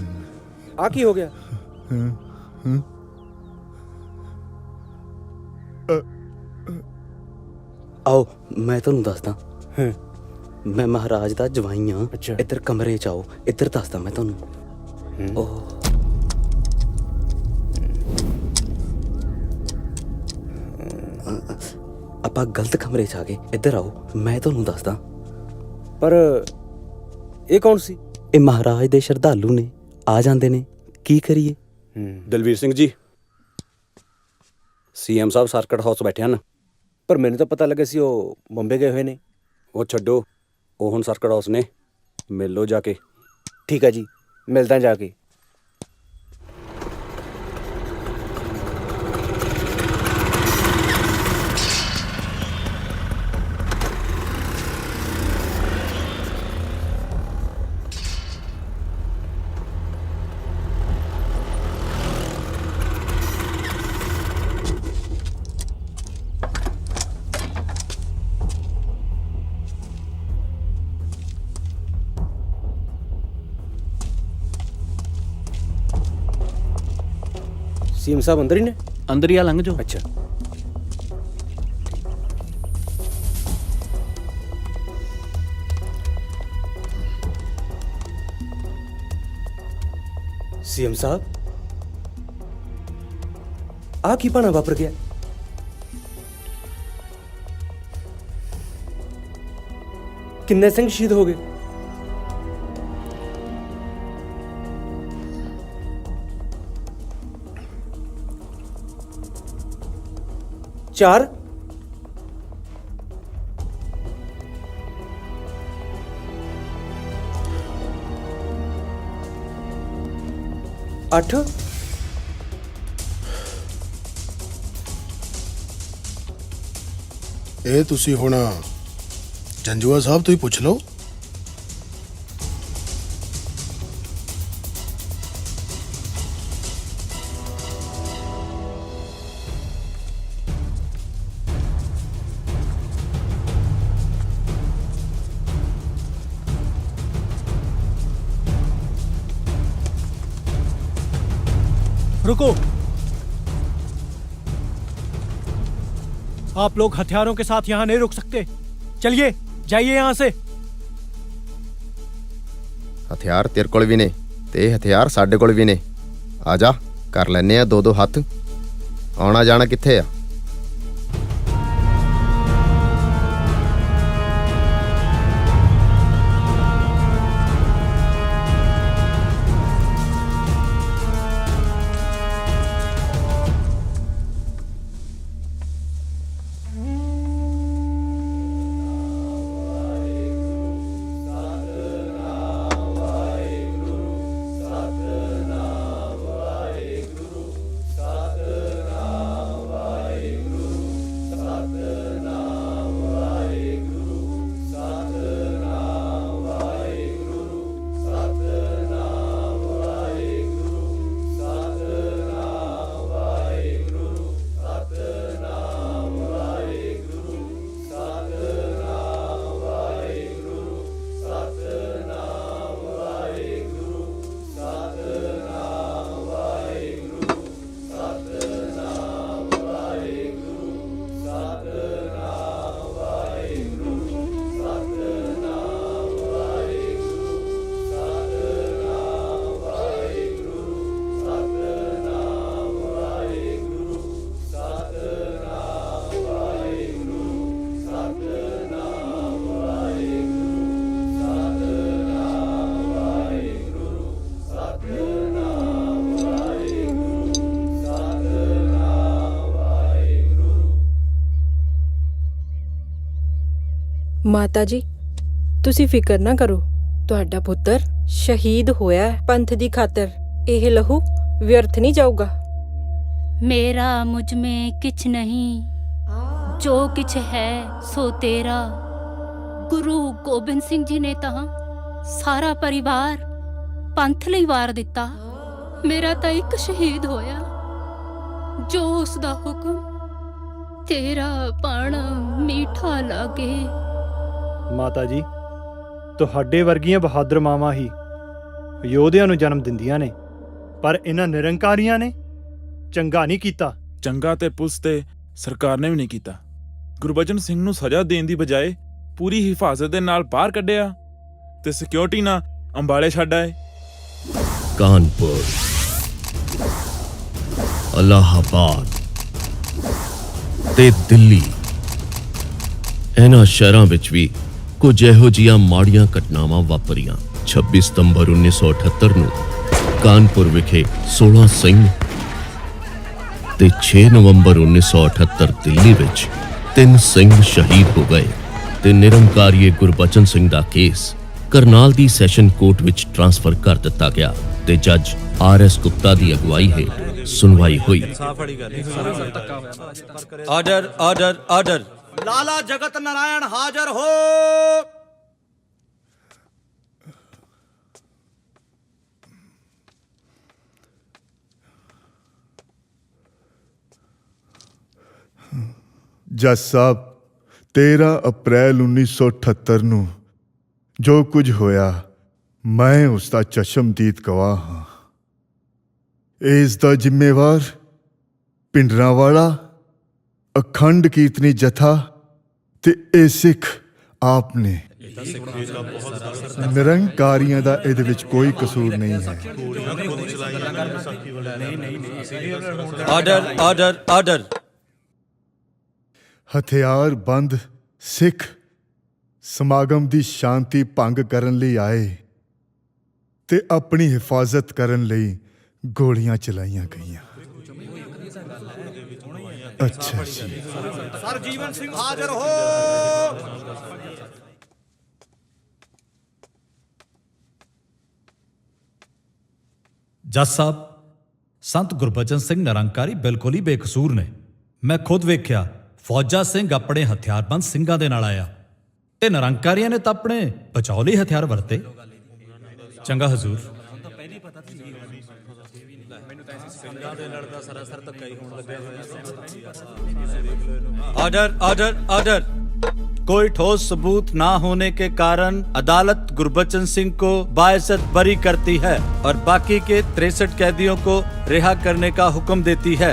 ਆ ਕੀ ਹੋ ਗਿਆ? ਆਓ ਮੈਂ ਤੁਹਾਨੂੰ ਦੱਸਦਾ। ਮੈਂ ਮਹਾਰਾਜ ਦਾ ਜਵਾਈ ਹਾਂ। ਇੱਧਰ ਕਮਰੇ ਚ ਆਓ, ਇੱਧਰ ਦੱਸਦਾ ਮੈਂ ਤੁਹਾਨੂੰ। ਓਹ ਆਪਾਂ ਗਲਤ ਕਮਰੇ ਚ ਆ ਗਏ, ਇੱਧਰ ਆਓ ਮੈਂ ਤੁਹਾਨੂੰ ਦੱਸਦਾ। ਪਰ ਇਹ ਕੌਣ ਸੀ? ਇਹ ਮਹਾਰਾਜ ਦੇ ਸ਼ਰਧਾਲੂ ਨੇ, ਆ ਜਾਂਦੇ ਨੇ, ਕੀ ਕਰੀਏ? ਦਲਵੀਰ ਸਿੰਘ ਜੀ, ਸੀਐਮ ਸਾਹਿਬ ਸਰਕਟ ਹਾਊਸ ਬੈਠੇ ਹਨ। ਪਰ ਮੈਨੂੰ ਤਾਂ ਪਤਾ ਲੱਗਾ ਸੀ ਉਹ ਬੰਬੇ ਗਏ ਹੋਏ ਨੇ। ਉਹ ਛੱਡੋ, ਉਹ ਹੁਣ ਸਰਕਟ ਹਾਊਸ ਨੇ, ਮਿਲ ਲਓ ਜਾ ਕੇ। ਠੀਕ ਹੈ ਜੀ, ਮਿਲਦਾ ਜਾ ਕੇ। ਸੀਐਮ ਸਾਹਿਬ ਅੰਦਰ ਹੀ ਨੇ? ਅੰਦਰ ਹੀ ਆ, ਲੰਘ ਜਾਓ। ਅੱਛਾ। ਸੀਐਮ ਸਾਹਿਬ, ਆ ਕੀ ਭਾਣਾ ਵਾਪਰ ਗਿਆ? ਕਿੰਨੇ ਸਿੰਘ ਸ਼ਹੀਦ ਹੋ ਗਏ? ਚਾਰ? 8? ਇਹ ਤੁਸੀਂ ਹੁਣ ਜੰਜੂਆ ਸਾਹਿਬ ਤੋਂ ਹੀ ਪੁੱਛ ਲਓ। रुको, आप लोग हथियारों के साथ यहां नहीं रुक सकते। चलिए, जाइए यहां से। ਹਥਿਆਰ ਤੇਰੇ ਕੋਲ ਵੀ ਨੇ ਤੇ ਇਹ ਹਥਿਆਰ ਸਾਡੇ ਕੋਲ ਵੀ ਨੇ। ਆ ਜਾ, ਕਰ ਲੈਨੇ ਆ ਦੋ ਦੋ ਹੱਥ। ਆਉਣਾ ਜਾਣਾ ਕਿੱਥੇ ਆ? ਮਾਤਾ ਜੀ ਤੁਸੀਂ ਫਿਕਰ ਨਾ ਕਰੋ, ਤੁਹਾਡਾ ਪੁੱਤਰ ਸ਼ਹੀਦ ਹੋਇਆ ਹੈ ਪੰਥ ਦੀ ਖਾਤਰ। ਇਹ ਲਹੂ ਵਿਅਰਥ ਨਹੀਂ ਜਾਊਗਾ। मेरा मुझ में किछ नहीं, जो किछ है सो तेरा। गुरु गोबिंद सिंह जी ने ਤਾਂ ਸਾਰਾ ਪਰਿਵਾਰ ਪੰਥ ਲਈ ਵਾਰ ਦਿੱਤਾ। ਮੇਰਾ ਤਾਂ ਇੱਕ ਸ਼ਹੀਦ ਹੋਇਆ, ਜੋ ਉਸ ਦਾ ਹੁਕਮ ਤੇਰਾ ਪਣ ਮੀਠਾ ਲਾਗੇ। ਮਾਤਾ ਜੀ ਤੁਹਾਡੇ ਵਰਗੀਆਂ ਬਹਾਦਰ ਮਾਵਾਂ ਹੀ ਯੋਧਿਆਂ ਨੂੰ ਜਨਮ ਦਿੰਦੀਆਂ ਨੇ, ਪਰ ਇਹਨਾਂ ਨਿਰੰਕਾਰੀਆਂ ਨੇ ਚੰਗਾ ਨਹੀਂ ਕੀਤਾ। ਚੰਗਾ ਤੇ ਪੁਲਿਸ ਤੇ ਸਰਕਾਰ ਨੇ ਵੀ ਨਹੀਂ ਕੀਤਾ। ਗੁਰਬਚਨ ਸਿੰਘ ਨੂੰ ਸਜ਼ਾ ਦੇਣ ਦੀ ਬਜਾਏ ਪੂਰੀ ਹਿਫਾਜ਼ਤ ਦੇ ਨਾਲ ਬਾਹਰ ਕੱਢਿਆ ਤੇ ਸਿਕਿਉਰਿਟੀ ਨਾਲ ਅੰਬਾਲੇ ਛੱਡ ਆਏ। ਕਾਨਪੁਰ, ਅਲਾਹਾਬਾਦ ਤੇ ਦਿੱਲੀ, ਇਹਨਾਂ ਸ਼ਹਿਰਾਂ ਵਿੱਚ ਵੀ ਕੁਝ ਇਹੋ ਜਿਹੀਆਂ ਮਾੜੀਆਂ ਘਟਨਾਵਾਂ ਵਾਪਰੀਆਂ। 26 ਸਤੰਬਰ 1978 ਨੂੰ ਕਾਨਪੁਰ ਵਿਖੇ 16 ਸਿੰਘ ਤੇ 6 ਨਵੰਬਰ 1978 ਦਿੱਲੀ ਵਿੱਚ 3 ਸਿੰਘ ਸ਼ਹੀਦ ਹੋ ਗਏ ਤੇ ਨਿਰੰਕਾਰੀ ਗੁਰਬਚਨ ਸਿੰਘ ਦਾ ਕੇਸ ਕਰਨਾਲ ਦੀ ਸੈਸ਼ਨ ਕੋਰਟ ਵਿੱਚ ਟ੍ਰਾਂਸਫਰ ਕਰ ਦਿੱਤਾ ਗਿਆ ਤੇ ਜੱਜ ਆਰ.ਐਸ. ਗੁਪਤਾ ਦੀ ਅਗਵਾਈ ਹੇਠ ਸੁਣਵਾਈ ਹੋਈ। Order order order. ਲਾਲਾ ਜਗਤ ਨਾਰਾਇਣ ਹਾਜ਼ਰ ਹੋ। ਜੱਜ ਸਾਹਿਬ, 13 ਅਪ੍ਰੈਲ 1978 ਨੂੰ ਜੋ ਕੁਝ ਹੋਇਆ, ਮੈਂ ਉਸ ਦਾ ਚਸ਼ਮਦੀਦ ਗਵਾਹ ਹਾਂ। ਇਸ ਦਾ ਜ਼ਿੰਮੇਵਾਰ ਪਿੰਡਰਾਂਵਾਲਾ, ਅਖੰਡ ਕੀਰਤਨੀ ਜਥਾ ਤੇ ਇਹ ਸਿੱਖ ਆਪ ਨੇ। ਨਿਰੰਕਾਰੀਆਂ ਦਾ ਇਹਦੇ ਵਿੱਚ ਕੋਈ ਕਸੂਰ ਨਹੀਂ ਹੈ। Order order order. ਹਥਿਆਰਬੰਦ ਸਿੱਖ ਸਮਾਗਮ ਦੀ ਸ਼ਾਂਤੀ ਭੰਗ ਕਰਨ ਲਈ ਆਏ ਤੇ ਆਪਣੀ ਹਿਫਾਜ਼ਤ ਕਰਨ ਲਈ ਗੋਲੀਆਂ ਚਲਾਈਆਂ ਗਈਆਂ। ਅੱਛਾ ਜੀ। ਸਰ ਜੀਵਨ ਸਿੰਘ ਹਾਜ਼ਰ ਹੋ। ਜੱਜ ਸਾਹਿਬ, ਸੰਤ ਗੁਰਬਚਨ ਸਿੰਘ ਨਿਰੰਕਾਰੀ ਬਿਲਕੁਲ ਹੀ ਬੇਕਸੂਰ ਨੇ। ਮੈਂ ਖੁਦ ਵੇਖਿਆ, ਫੌਜਾ ਸਿੰਘ ਆਪਣੇ ਹਥਿਆਰਬੰਦ ਸਿੰਘਾਂ ਦੇ ਨਾਲ ਆਇਆ ਤੇ ਨਿਰੰਕਾਰੀਆਂ ਨੇ ਤਾਂ ਆਪਣੇ ਬਚਾਓ ਲਈ ਹਥਿਆਰ ਵਰਤੇ। ਚੰਗਾ ਹਜ਼ੂਰ। Order order order. कोई ठोस सबूत ना होने के कारण अदालत गुरबचन सिंह को बाइज्जत बरी करती है और बाकी के 63 कैदियों को रिहा करने का हुक्म देती है।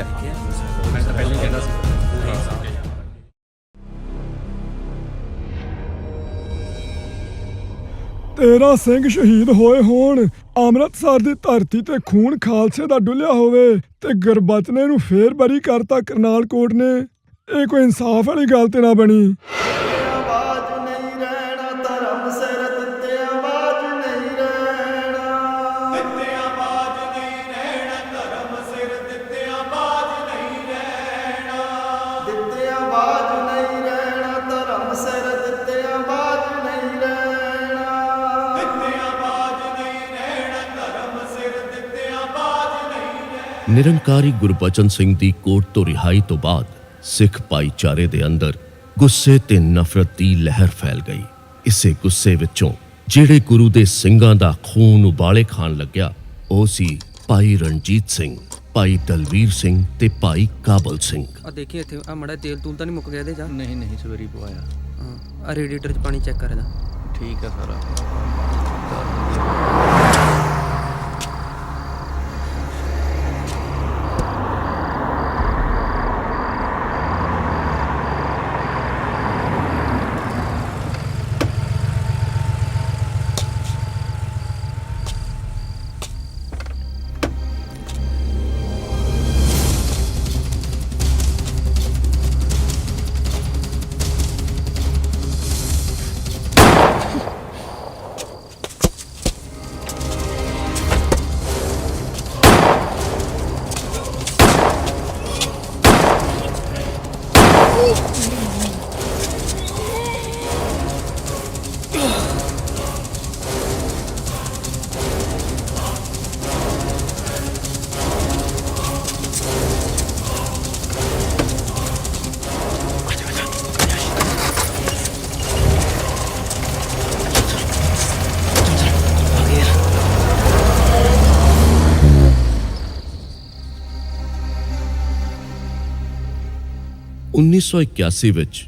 13 ਸਿੰਘ ਸ਼ਹੀਦ ਹੋਏ ਹੋਣ, ਅੰਮ੍ਰਿਤਸਰ ਦੀ ਧਰਤੀ ਤੇ ਖੂਨ ਖਾਲਸੇ ਦਾ ਡੁੱਲਿਆ ਹੋਵੇ ਤੇ ਗੁਰਬਚਨ ਨੂੰ ਫੇਰ ਬਰੀ ਕਰਤਾ ਕਰਨਾਲ ਕੋਰਟ ਨੇ। ਇਹ ਕੋਈ ਇਨਸਾਫ ਵਾਲੀ ਗੱਲ ਤੇ ਨਾ ਬਣੀ। ਨਿਰੰਕਾਰੀ ਗੁਰਬਚਨ ਸਿੰਘ ਦੀ ਕੋਰਟ ਤੋਂ ਰਿਹਾਈ ਤੋਂ ਬਾਅਦ ਸਿੱਖ ਭਾਈਚਾਰੇ ਦੇ ਅੰਦਰ ਗੁੱਸੇ ਤੇ ਨਫ਼ਰਤ ਦੀ ਲਹਿਰ ਫੈਲ ਗਈ। ਇਸੇ ਗੁੱਸੇ ਵਿੱਚੋਂ ਜਿਹੜੇ ਗੁਰੂ ਦੇ ਸਿੰਘਾਂ ਦਾ ਖੂਨ ਉਬਾਲੇ ਖਾਣ ਲੱਗਿਆ, ਉਹ ਸੀ ਭਾਈ ਰਣਜੀਤ ਸਿੰਘ, ਭਾਈ ਦਲਵੀਰ ਸਿੰਘ ਤੇ ਭਾਈ ਕਾਬਲ ਸਿੰਘ। ਆ ਦੇਖੀ ਇੱਥੇ ਆ ਮੜਾ ਤੇਲ ਤੂਲ ਤਾਂ ਨਹੀਂ ਮੁੱਕ ਗਿਆ ਇਹਦੇ ਜਾਂ? ਨਹੀਂ ਨਹੀਂ, ਸਵੇਰੀ ਪਵਾਇਆ। ਹਾਂ, ਆ ਰੇਡੀਏਟਰ 'ਚ ਪਾਣੀ ਚੈੱਕ ਕਰ ਇਹਦਾ। ਠੀਕ ਆ ਸਾਰਾ। 1981 ਵਿੱਚ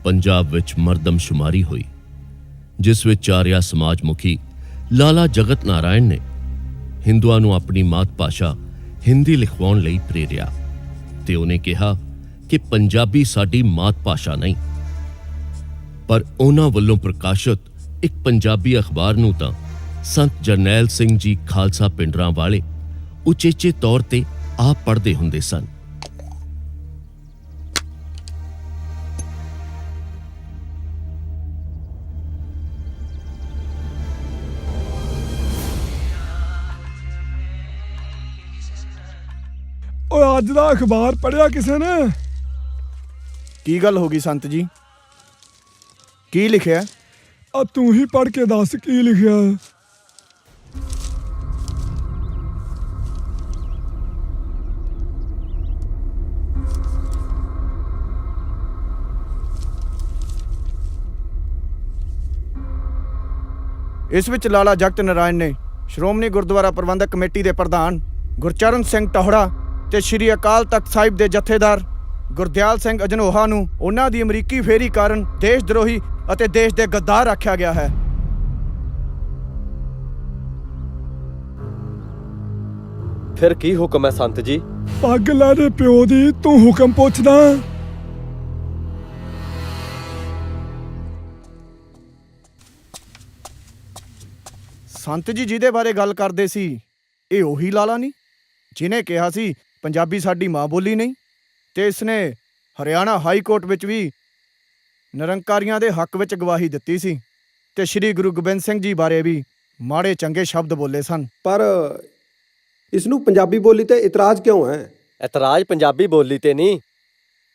ਪੰਜਾਬ ਵਿੱਚ ਮਰਦਮਸ਼ੁਮਾਰੀ ਹੋਈ, ਜਿਸ ਵਿੱਚ ਆਰਿਆ ਸਮਾਜ ਮੁਖੀ ਲਾਲਾ ਜਗਤ ਨਾਰਾਇਣ ਨੇ ਹਿੰਦੂਆਂ ਨੂੰ ਆਪਣੀ ਮਾਤ ਭਾਸ਼ਾ ਹਿੰਦੀ ਲਿਖਵਾਉਣ ਲਈ ਪ੍ਰੇਰਿਆ ਤੇ ਉਹਨੇ ਕਿਹਾ ਕਿ ਪੰਜਾਬੀ ਸਾਡੀ ਮਾਤ ਭਾਸ਼ਾ ਨਹੀਂ। ਪਰ ਉਹਨਾਂ ਵੱਲੋਂ ਪ੍ਰਕਾਸ਼ਿਤ ਇੱਕ ਪੰਜਾਬੀ ਅਖਬਾਰ ਨੂੰ ਤਾਂ ਸੰਤ ਜਰਨੈਲ ਸਿੰਘ ਜੀ ਖਾਲਸਾ ਪਿੰਡਰਾਂ ਵਾਲੇ ਉਚੇਚੇ ਤੌਰ ਤੇ ਆਪ ਪੜ੍ਹਦੇ ਹੁੰਦੇ ਸਨ। ਓਏ ਅੱਜ ਦਾ ਅਖਬਾਰ ਪੜ੍ਹਿਆ ਕਿਸੇ ਨੇ? ਕੀ ਗੱਲ ਹੋ ਗਈ ਸੰਤ ਜੀ? ਕੀ ਲਿਖਿਆ? ਆ ਤੂੰ ਹੀ ਪੜ੍ਹ ਕੇ ਦੱਸ ਕੀ ਲਿਖਿਆ। ਇਸ ਵਿੱਚ ਲਾਲਾ ਜਗਤ ਨਾਰਾਇਣ ਨੇ ਸ਼੍ਰੋਮਣੀ ਗੁਰਦੁਆਰਾ ਪ੍ਰਬੰਧਕ ਕਮੇਟੀ ਦੇ ਪ੍ਰਧਾਨ ਗੁਰਚਰਨ ਸਿੰਘ ਟੌਹੜਾ ਤੇ ਸ਼੍ਰੀ ਅਕਾਲ ਤਖਤ ਸਾਹਿਬ ਦੇ ਜਥੇਦਾਰ ਗੁਰਦਿਆਲ ਸਿੰਘ ਅਜਨੋਹਾ ਨੂੰ ਉਹਨਾਂ ਦੀ ਅਮਰੀਕੀ ਫੇਰੀ ਕਾਰਨ ਦੇਸ਼ ਦਰੋਹੀ ਅਤੇ ਦੇਸ਼ ਦੇ ਗੱਦਾਰ ਆਖਿਆ ਗਿਆ ਹੈ। ਫਿਰ ਕੀ ਹੁਕਮ ਹੈ ਸੰਤ ਜੀ? ਪੱਗ ਲੈ ਦੇ ਪਿਓ ਦੀ, ਤੂੰ ਹੁਕਮ ਪੁੱਛਦਾ? ਸੰਤ ਜੀ ਜਿਹਦੇ ਬਾਰੇ ਗੱਲ ਕਰਦੇ ਸੀ, ਇਹ ਉਹੀ ਲਾਲਾ ਨਹੀਂ ਜਿਨੇ ਕਿਹਾ ਸੀ ਪੰਜਾਬੀ ਸਾਡੀ ਮਾਂ ਬੋਲੀ ਨਹੀਂ, ਤੇ ਇਸਨੇ ਹਰਿਆਣਾ ਹਾਈ ਕੋਰਟ ਵਿੱਚ ਵੀ ਨਿਰੰਕਾਰੀਆਂ ਦੇ ਹੱਕ ਵਿੱਚ ਗਵਾਹੀ ਦਿੱਤੀ ਸੀ ਤੇ ਸ੍ਰੀ ਗੁਰੂ ਗੋਬਿੰਦ ਸਿੰਘ ਜੀ ਬਾਰੇ ਵੀ ਮਾੜੇ ਚੰਗੇ ਸ਼ਬਦ ਬੋਲੇ ਸਨ। ਪਰ ਇਸ ਨੂੰ ਪੰਜਾਬੀ ਬੋਲੀ ਤੇ ਇਤਰਾਜ਼ ਕਿਉਂ ਹੈ? ਇਤਰਾਜ਼ ਪੰਜਾਬੀ ਬੋਲੀ ਤੇ ਨਹੀਂ,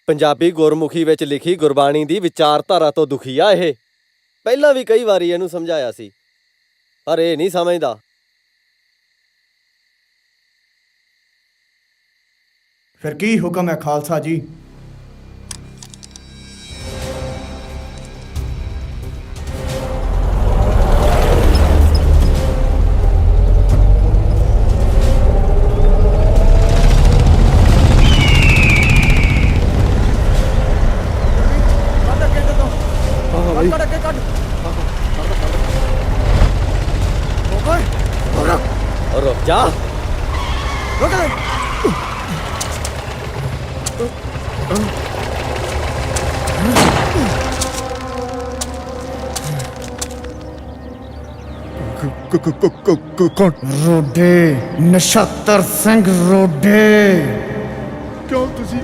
ਪੰਜਾਬੀ ਗੁਰਮੁਖੀ ਵਿੱਚ ਲਿਖੀ ਗੁਰਬਾਣੀ ਦੀ ਵਿਚਾਰਧਾਰਾ ਤੋਂ ਦੁਖੀ ਆ ਇਹ। ਪਹਿਲਾਂ ਵੀ ਕਈ ਵਾਰੀ ਇਹਨੂੰ ਸਮਝਾਇਆ ਸੀ, ਪਰ ਇਹ ਨਹੀਂ ਸਮਝਦਾ। ਫਿਰ ਕੀ ਹੁਕਮ ਹੈ ਖਾਲਸਾ ਜੀ? रुक जा। ਰੋਡੇ ਨਛੱਤਰ ਸਿੰਘ ਰੋਡੇ, ਕਿਉਂ ਤੁਸੀਂ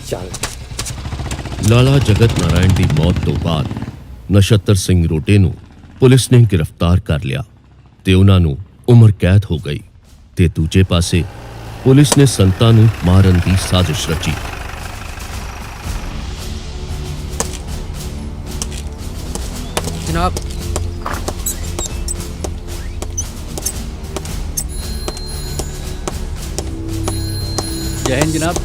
ਚੱਲ। ਲਾਲਾ ਜਗਤ ਨਾਰਾਇਣ ਦੀ ਮੌਤ ਤੋਂ ਬਾਅਦ ਨਛੱਤਰ ਸਿੰਘ ਰੋਡੇ ਨੂੰ ਪੁਲਿਸ ਨੇ ਗ੍ਰਿਫਤਾਰ ਕਰ ਲਿਆ ਤੇ ਉਹਨਾਂ ਨੂੰ ਉਮਰ ਕੈਦ ਹੋ ਗਈ ਤੇ ਦੂਜੇ ਪਾਸੇ ਪੁਲਿਸ ਨੇ ਸੰਤਾਂ ਨੂੰ ਮਾਰਨ ਦੀ ਸਾਜ਼ਿਸ਼ ਰਚੀ। ਜਨਾਬ, जय हिंद जनाब।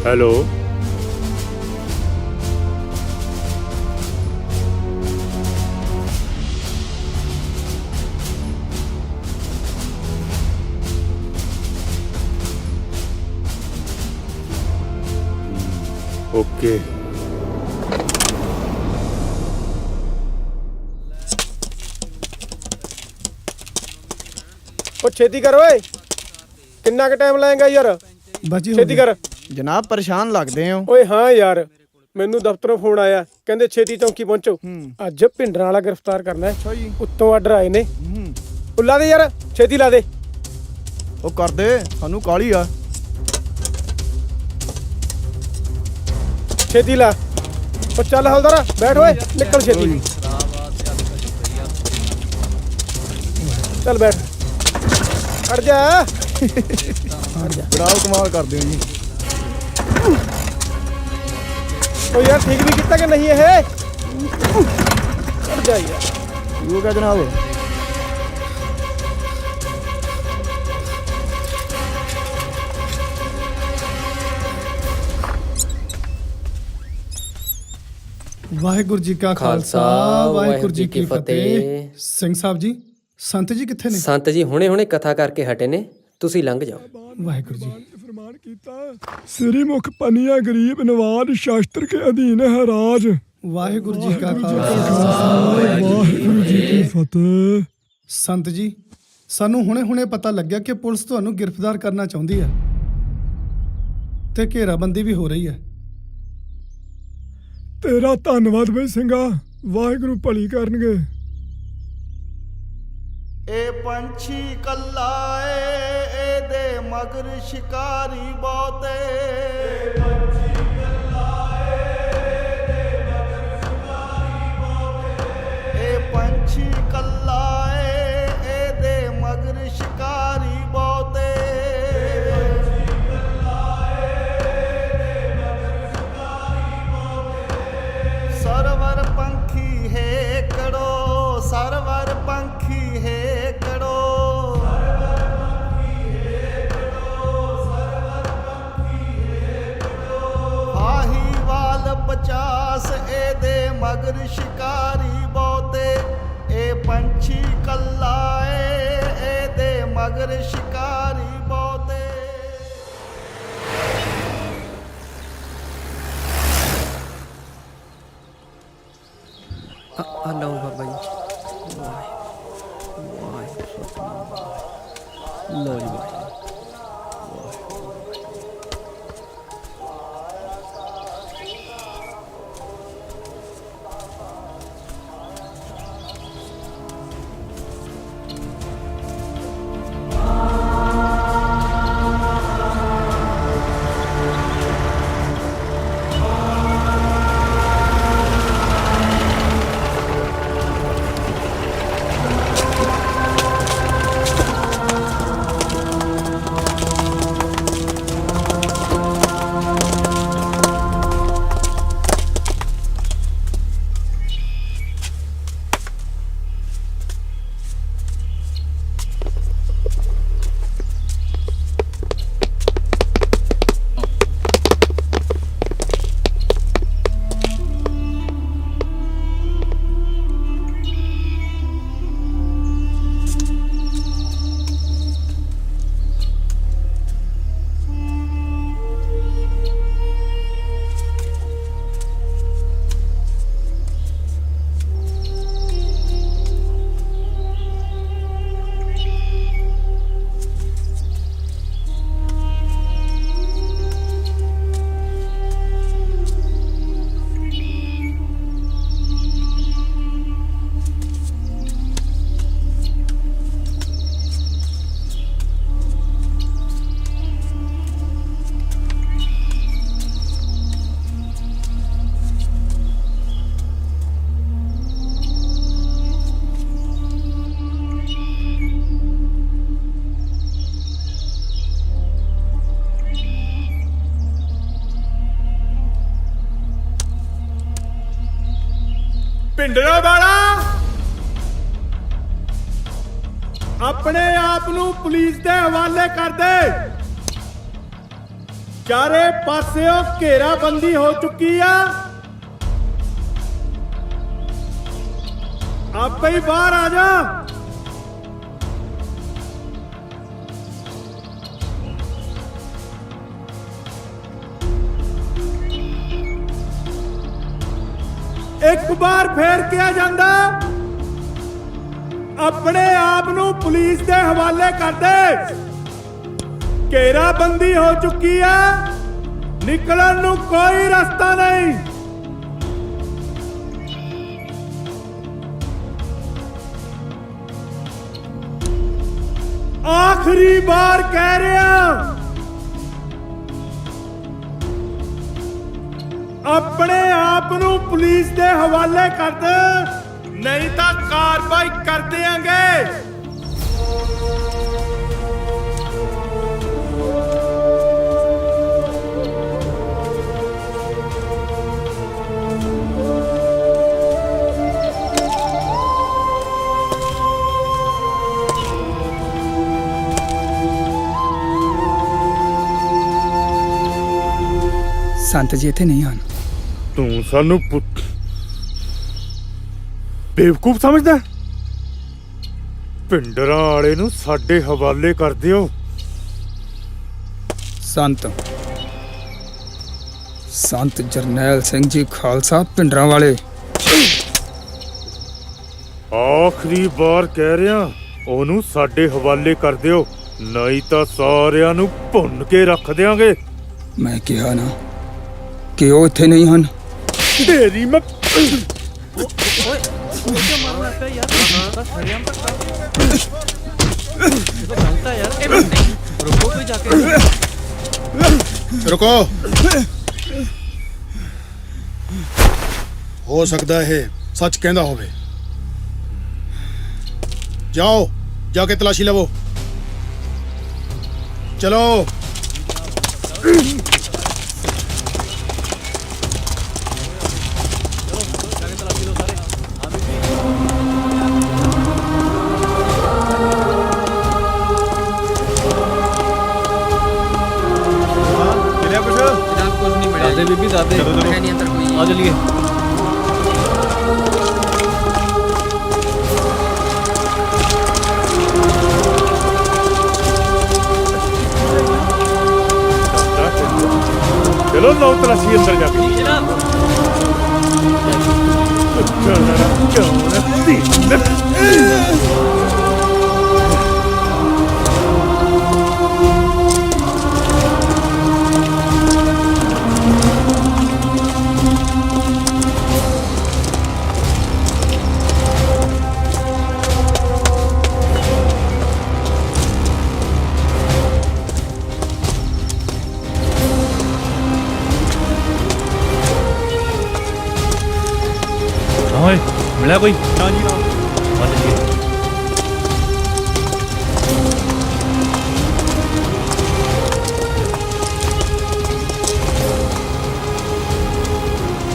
Hello, okay. ਉਹ ਛੇਤੀ ਕਰ ਓਏ, ਕਿੰਨਾ ਕੁ ਟਾਈਮ ਲਾਏਗਾ ਯਾਰ? ਛੇਤੀ ਕਰ ਜਨਾਬ, ਪਰੇਸ਼ਾਨ ਲੱਗਦੇ ਹੋ। ਓਏ ਹਾਂ ਯਾਰ, ਮੈਨੂੰ ਦਫ਼ਤਰੋਂ ਫੋਨ ਆਇਆ, ਕਹਿੰਦੇ ਛੇਤੀ ਚੌਂਕੀ ਪਹੁੰਚੋ, ਅੱਜ ਭਿੰਡਰਾਂ ਵਾਲਾ ਗ੍ਰਿਫਤਾਰ ਕਰਨਾ ਹੈ। ਉੱਤੋਂ ਆਰਡਰ ਆਏ ਨੇ। ਉਹ ਲਾ ਦੇ ਯਾਰ, ਛੇਤੀ ਲਾ ਦੇ। ਉਹ ਕਰ ਦੇ, ਸਾਨੂੰ ਕਾਹਲੀ ਆ। ਛੇਤੀ ਲਾ। ਉਹ ਚੱਲ ਹਲਦਾਰਾ, ਬੈਠ ਓਏ, ਨਿਕਲ ਛੇਤੀ। ਚੱਲ ਬੈਠ, ਹਟ ਜਾ। ਬੜਾ ਕਮਾਲ ਕਰਦੇ ਹੋ ਜੀ। ओ यार ठीक भी कितना कि नहीं है उठ जाइए वो क्या जनाब ਵਾਹਿਗੁਰੂ ਜੀ ਕਾ ਖਾਲਸਾ ਵਾਹਿਗੁਰੂ ਜੀ ਕੀ ਫਤਿਹ। ਸਿੰਘ ਸਾਹਿਬ ਜੀ ਸੰਤ ਜੀ ਕਿੱਥੇ ਨੇ? ਸੰਤ ਜੀ ਹੁਣੇ ਕਥਾ ਕਰਕੇ ਹਟੇ ਨੇ, ਤੁਸੀਂ ਲੰਘ ਜਾਓ। ਵਾਹਿਗੁਰੂ ਜੀ। फरमान कीता श्री मुख पनिया गरीब नवाज शास्त्र के अधीन है राज। ਵਾਹਿਗੁਰੂ ਜੀ ਕਾ ਖਾਲਸਾ ਵਾਹਿਗੁਰੂ ਜੀ ਕੀ ਫਤਿਹ। ਸੰਤ ਜੀ ਸਾਨੂੰ ਹੁਣੇ ਪਤਾ ਲੱਗਿਆ ਕਿ ਪੁਲਿਸ ਤੁਹਾਨੂੰ ਗ੍ਰਿਫਤਾਰ ਕਰਨਾ ਚਾਹੁੰਦੀ ਹੈ ਤੇ ਘੇਰਾਬੰਦੀ ਵੀ ਹੋ ਰਹੀ ਹੈ। तेरा धन्नवाद बई सिंगा वाहिगुरु भली करनगे। ए पंछी कल्ला एदे मगर शिकारी बहुते ए पंछी कल्ला एदे मगर शिकारी बहुते सरवर पंखी है कड़ो सरवर पंखी है कड़ो हाही वाल 50 एदे मगर शिकारी बहुते ए पंछी कल्ला एदे मगर शिकारी बहुते। ਆ ਲਓ ਬਾਬਾ ਜੀ। ਲਓ ਜੀ ਬਾਬਾ। ਪਿੰਡਰਾ ਵਾਲਾ ਆਪਣੇ ਆਪ ਨੂੰ ਪੁਲਿਸ ਦੇ ਹਵਾਲੇ ਕਰ ਦੇ। ਚਾਰੇ ਪਾਸਿਓਂ ਘੇਰਾਬੰਦੀ ਹੋ ਚੁੱਕੀ ਆ। ਆਪੇ ਹੀ ਬਾਹਰ ਆ ਜਾ। ਇੱਕ ਵਾਰ ਫੇਰ ਕਿਹਾ ਜਾਂਦਾ ਆਪਣੇ ਆਪ ਨੂੰ ਪੁਲਿਸ ਦੇ ਹਵਾਲੇ ਕਰ ਦੇ। ਘੇਰਾਬੰਦੀ ਹੋ ਚੁੱਕੀ ਹੈ, ਨਿਕਲਣ ਨੂੰ ਕੋਈ ਰਸਤਾ ਨਹੀਂ। ਆਖਰੀ ਵਾਰ ਕਹਿ ਰਿਹਾ ਆਪਣੇ ਆਪ ਨੂੰ ਪੁਲਿਸ ਦੇ ਹਵਾਲੇ ਕਰ ਦੇ, ਨਹੀਂ ਤਾਂ ਕਾਰਵਾਈ ਕਰ ਦੇਵਾਂਗੇ। ਸੰਤ ਜੀ ਇੱਥੇ ਨਹੀਂ ਹਨ। ਤੂੰ ਸਾਨੂੰ ਬੇਵਕੂਫ ਸਮਝਦਾ? ਪਿੰਡਰਾਂ ਵਾਲੇ ਨੂੰ ਸਾਡੇ ਹਵਾਲੇ ਕਰ ਦਿਓ। ਸੰਤ ਜਰਨੈਲ ਸਿੰਘ ਜੀ ਖਾਲਸਾ ਪਿੰਡਰਾਂ ਵਾਲੇ। ਆਖਰੀ ਵਾਰ ਕਹਿ ਰਿਹਾ, ਉਹਨੂੰ ਸਾਡੇ ਹਵਾਲੇ ਕਰ ਦਿਓ, ਨਹੀਂ ਤਾਂ ਸਾਰਿਆਂ ਨੂੰ ਭੁੰਨ ਕੇ ਰੱਖ ਦਿਆਂਗੇ। ਮੈਂ ਕਿਹਾ ਨਾ ਕਿ ਉਹ ਇੱਥੇ ਨਹੀਂ ਹਨ। ਤੇਰੀ ਮੈਂ रुको। हो सकता है सच कहना होवे। जाओ जाके तलाशी लवो। चलो। दादे बीबी दादे है नहीं अंदर कोई। आ चलिए। चलो लो तलाशी अंदर जाके। ਓਏ ਮਿਲਿਆ ਕੋਈ? ਨਾ ਜੀ ਨਾ।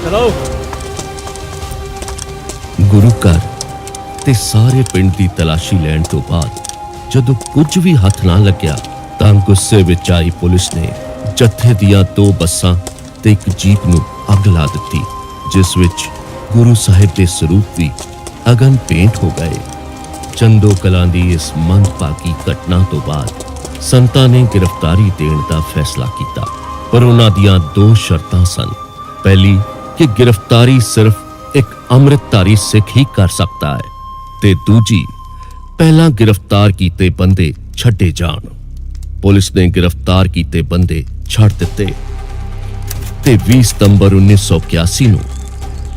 ਚਲੋ। ਗੁਰੂ ਘਰ ਤੇ ਸਾਰੇ ਪਿੰਡ ਦੀ ਤਲਾਸ਼ੀ ਲੈਣ ਤੋਂ ਬਾਅਦ ਜਦੋਂ ਕੁਝ ਵੀ ਹੱਥ ਨਾ ਲੱਗਿਆ ਤਾਂ ਗੁੱਸੇ ਵਿੱਚ ਆਈ ਪੁਲਿਸ ਨੇ ਜੱਥੇ ਦੀਆਂ 2 ਬੱਸਾਂ ਤੇ ਇੱਕ ਜੀਪ ਨੂੰ ਅੱਗ ਲਾ ਦਿੱਤੀ, ਜਿਸ ਵਿੱਚ ਗੁਰੂ ਸਾਹਿਬ ਦੇ ਸਰੂਪ ਵੀ ਅਗਨ ਭੇਂਟ ਹੋ ਗਏ। ਚੰਦੋ ਕਲਾਂ ਦੀ ਇਸ ਮੰਦਭਾਗੀ ਘਟਨਾ ਤੋਂ ਬਾਅਦ ਸੰਤਾਂ ਨੇ ਗ੍ਰਿਫਤਾਰੀ ਦੇਣ ਦਾ ਫੈਸਲਾ ਕੀਤਾ, ਪਰ ਉਹਨਾਂ ਦੀਆਂ 2 ਸ਼ਰਤਾਂ ਸਨ। ਪਹਿਲੀ ਕਿ ਗ੍ਰਿਫਤਾਰੀ ਸਿਰਫ ਇੱਕ ਅੰਮ੍ਰਿਤਧਾਰੀ ਸਿੱਖ ਹੀ ਕਰ ਸਕਦਾ ਹੈ, ਤੇ ਦੂਜੀ ਪਹਿਲਾਂ ਗ੍ਰਿਫਤਾਰ ਕੀਤੇ ਬੰਦੇ ਛੱਡੇ ਜਾਣ। ਪੁਲਿਸ ਨੇ ਗ੍ਰਿਫਤਾਰ ਕੀਤੇ ਬੰਦੇ ਛੱਡ ਦਿੱਤੇ ਤੇ 20 ਸਤੰਬਰ 1981 ਨੂੰ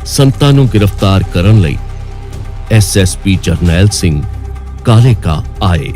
ਸੰਤਾਂ ਨੂੰ ਗ੍ਰਿਫਤਾਰ ਕਰਨ ਲਈ ਐਸਐਸਪੀ ਜਰਨੈਲ ਸਿੰਘ ਕਾਲੇਕਾ ਆਏ।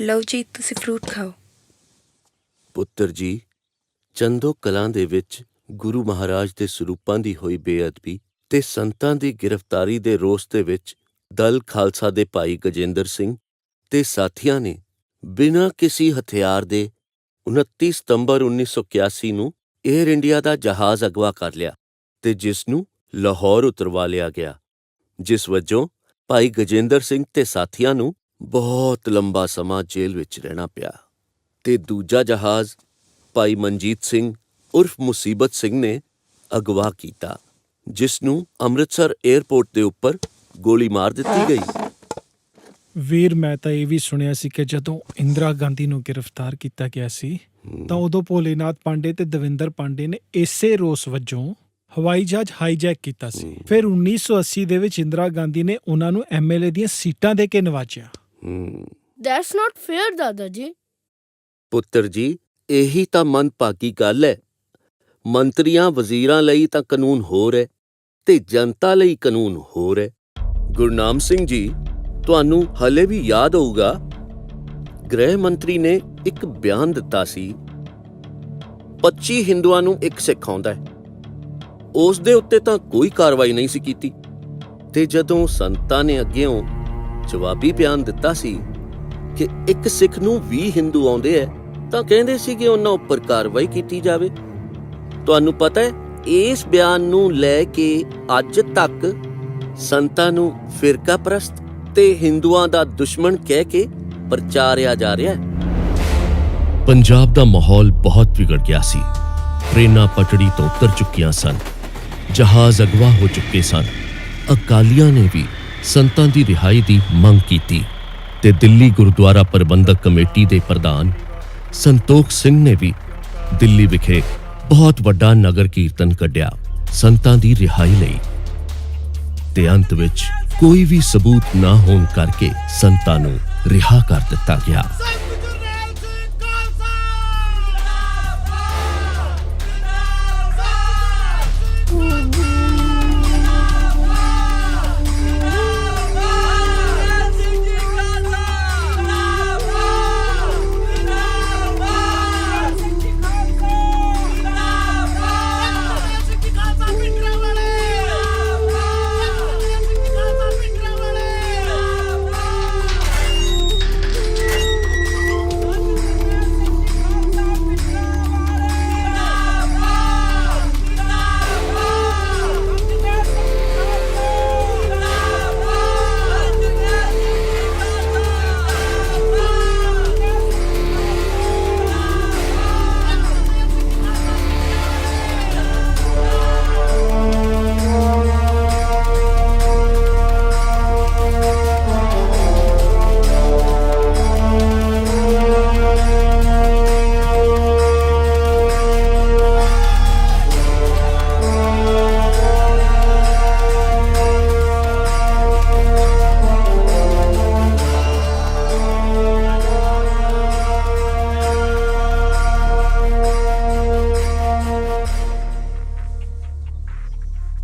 ਲਓ ਜੀ ਤੁਸੀਂ ਫਰੂਟ ਖਾਓ। ਪੁੱਤਰ ਜੀ, ਚੰਦੋ ਕਲਾਂ ਦੇ ਵਿੱਚ ਗੁਰੂ ਮਹਾਰਾਜ ਦੇ ਸਰੂਪਾਂ ਦੀ ਹੋਈ ਬੇਅਦਬੀ ਤੇ ਸੰਤਾਂ ਦੀ ਗ੍ਰਿਫਤਾਰੀ ਦੇ ਰੋਸ ਦੇ ਵਿੱਚ ਦਲ ਖਾਲਸਾ ਦੇ ਭਾਈ ਗਜੇਂਦਰ ਸਿੰਘ ਤੇ ਸਾਥੀਆਂ ਨੇ ਬਿਨਾਂ ਕਿਸੇ ਹਥਿਆਰ ਦੇ 29 ਸਤੰਬਰ 1981 ਨੂੰ ਏਅਰ ਇੰਡੀਆ ਦਾ ਜਹਾਜ਼ ਅਗਵਾ ਕਰ ਲਿਆ ਤੇ ਜਿਸ ਨੂੰ ਲਾਹੌਰ ਉਤਰਵਾ ਲਿਆ ਗਿਆ, ਜਿਸ ਵਜੋਂ ਭਾਈ ਗਜੇਂਦਰ ਸਿੰਘ ਤੇ ਸਾਥੀਆਂ ਨੂੰ ਬਹੁਤ ਲੰਬਾ ਸਮਾਂ ਜੇਲ੍ਹ ਵਿੱਚ ਰਹਿਣਾ ਪਿਆ ਤੇ ਦੂਜਾ ਜਹਾਜ਼ ਭਾਈ ਮਨਜੀਤ ਸਿੰਘ ਉਰਫ ਮੁਸੀਬਤ ਸਿੰਘ ਨੇ ਅਗਵਾ ਕੀਤਾ, ਜਿਸ ਨੂੰ ਅੰਮ੍ਰਿਤਸਰ ਏਅਰਪੋਰਟ ਦੇ ਉੱਪਰ ਗੋਲੀ ਮਾਰ ਦਿੱਤੀ ਗਈ। ਵੀਰ, ਮੈਂ ਤਾਂ ਇਹ ਵੀ ਸੁਣਿਆ ਸੀ ਕਿ ਜਦੋਂ ਇੰਦਰਾ ਗਾਂਧੀ ਨੂੰ ਗ੍ਰਿਫਤਾਰ ਕੀਤਾ ਗਿਆ ਸੀ ਤਾਂ ਉਦੋਂ ਭੋਲੇਨਾਥ ਪਾਂਡੇ ਤੇ ਦਵਿੰਦਰ ਪਾਂਡੇ ਨੇ ਇਸੇ ਰੋਸ ਵਜੋਂ ਹਵਾਈ ਜਹਾਜ਼ ਹਾਈਜੈਕ ਕੀਤਾ ਸੀ। ਫਿਰ 1980 ਦੇ ਵਿੱਚ ਇੰਦਰਾ ਗਾਂਧੀ ਨੇ ਉਹਨਾਂ ਨੂੰ ਐਮਐਲਏ ਦੀਆਂ ਸੀਟਾਂ ਦੇ ਕੇ ਨਵਾਜਿਆ। ਦੈਟਸ ਨਾਟ ਫੇਅਰ ਦਾਦਾ ਜੀ। ਪੁੱਤਰ ਜੀ, ਇਹੀ ਤਾਂ ਮੰਦਭਾਗੀ ਗੱਲ ਹੈ। ਮੰਤਰੀਆਂ ਵਜ਼ੀਰਾਂ ਲਈ ਤਾਂ ਕਾਨੂੰਨ ਹੋਰ ਹੈ ਤੇ ਜਨਤਾ ਲਈ ਕਾਨੂੰਨ ਹੋਰ ਹੈ। ਗੁਰਨਾਮ ਸਿੰਘ ਜੀ, ਤੁਹਾਨੂੰ ਹਲੇ ਵੀ ਯਾਦ ਹੋਊਗਾ, ਗ੍ਰਹਿ ਮੰਤਰੀ ਨੇ ਇੱਕ ਬਿਆਨ ਦਿੱਤਾ ਸੀ, 25 ਹਿੰਦੂਆਂ ਨੂੰ ਇੱਕ ਸਿੱਖ ਆਉਂਦਾ ਹੈ। ਉਸ ਦੇ ਉੱਤੇ ਤਾਂ ਕੋਈ ਕਾਰਵਾਈ ਨਹੀਂ ਸੀ ਕੀਤੀ ਤੇ ਜਦੋਂ ਸੰਤਾਂ ਨੇ ਅੱਗਿਓਂ ਜਵਾਬੀ ਬਿਆਨ ਦਿੱਤਾ ਸੀ ਕਿ ਇੱਕ ਸਿੱਖ ਨੂੰ 20 ਹਿੰਦੂ ਆਉਂਦੇ ਹੈ ਤਾਂ ਕਹਿੰਦੇ ਸੀ ਕਿ ਉਹਨਾਂ ਉੱਪਰ ਕਾਰਵਾਈ ਕੀਤੀ ਜਾਵੇ। ਤੁਹਾਨੂੰ ਪਤਾ ਹੈ, ਇਸ ਬਿਆਨ ਨੂੰ ਲੈ ਕੇ ਅੱਜ ਤੱਕ ਸੰਤਾਂ ਨੂੰ ਫਿਰਕਾ ਪ੍ਰਸਤ ਤੇ ਹਿੰਦੂਆਂ ਦਾ ਦੁਸ਼ਮਣ ਕਹਿ ਕੇ ਪ੍ਰਚਾਰਿਆ ਜਾ ਰਿਹਾ ਹੈ। ਪੰਜਾਬ ਦਾ ਮਾਹੌਲ ਬਹੁਤ ਵਿਗੜ ਗਿਆ ਸੀ। ਟ੍ਰੇਨਾਂ ਪਟੜੀ ਤੋਂ ਉਤਰ ਚੁੱਕੀਆਂ ਸਨ, ਜਹਾਜ਼ ਅਗਵਾ ਹੋ ਚੁੱਕੇ ਸਨ। ਅਕਾਲੀਆਂ ਨੇ ਵੀ ਸੰਤਾਂ ਦੀ ਰਿਹਾਈ ਦੀ ਮੰਗ ਕੀਤੀ ਤੇ ਦਿੱਲੀ ਗੁਰਦੁਆਰਾ ਪ੍ਰਬੰਧਕ ਕਮੇਟੀ ਦੇ ਪ੍ਰਧਾਨ ਸੰਤੋਖ ਸਿੰਘ ਨੇ ਵੀ ਦਿੱਲੀ ਵਿਖੇ ਬਹੁਤ ਵੱਡਾ ਨਗਰ ਕੀਰਤਨ ਕੱਢਿਆ ਸੰਤਾਂ ਦੀ ਰਿਹਾਈ ਲਈ ਤੇ ਅੰਤ ਵਿੱਚ ਕੋਈ ਵੀ ਸਬੂਤ ਨਾ ਹੋਣ ਕਰਕੇ ਸੰਤਾਂ ਨੂੰ ਰਿਹਾ ਕਰ ਦਿੱਤਾ ਗਿਆ।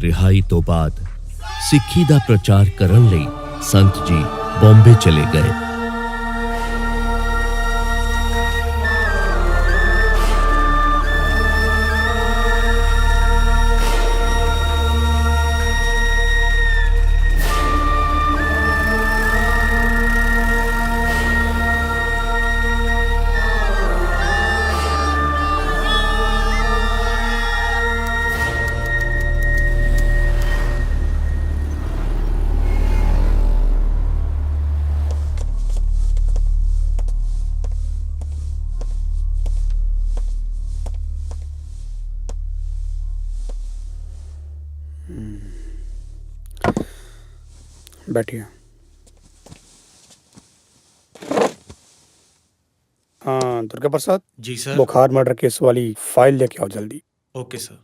ਰਿਹਾਈ ਤੋਂ ਬਾਅਦ ਸਿੱਖੀ ਦਾ ਪ੍ਰਚਾਰ ਕਰਨ ਲਈ ਸੰਤ ਜੀ ਬੰਬੇ ਚਲੇ ਗਏ। बैठिए। हाँ दुर्गा प्रसाद जी सर। बुखार मर्डर केस वाली फाइल लेके आओ जल्दी। Okay sir.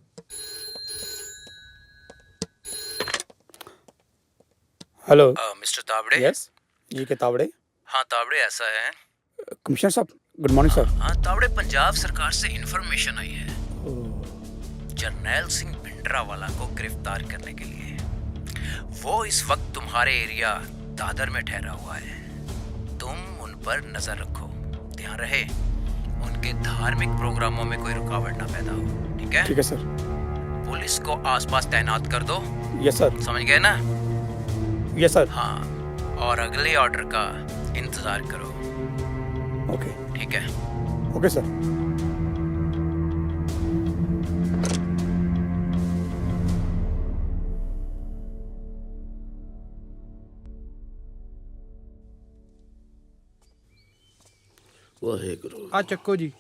Hello mister Tawde. Yes G K Tawde. हाँ तावड़े, ऐसा है। कमिश्नर साहब गुड मॉर्निंग सर। हाँ तावड़े, पंजाब सरकार से इंफॉर्मेशन आई है जर्नैल सिंह भिंडरावाला को गिरफ्तार करने के लिए। वो इस वक्त तुम्हारे एरिया दादर में ठहरा हुआ है। तुम उन पर नजर रखो। ध्यान रहे उनके धार्मिक प्रोग्रामों में कोई रुकावट ना पैदा हो। ठीक है? ठीक है सर। पुलिस को आसपास तैनात कर दो। Yes sir. समझ गए ना? Yes sir. हाँ, और अगले ऑर्डर का इंतजार करो। ओके। ठीक है? Okay sir. ਵਾਹਿਗੁਰੂ ਆ ਚੱਕੋ ਜੀ।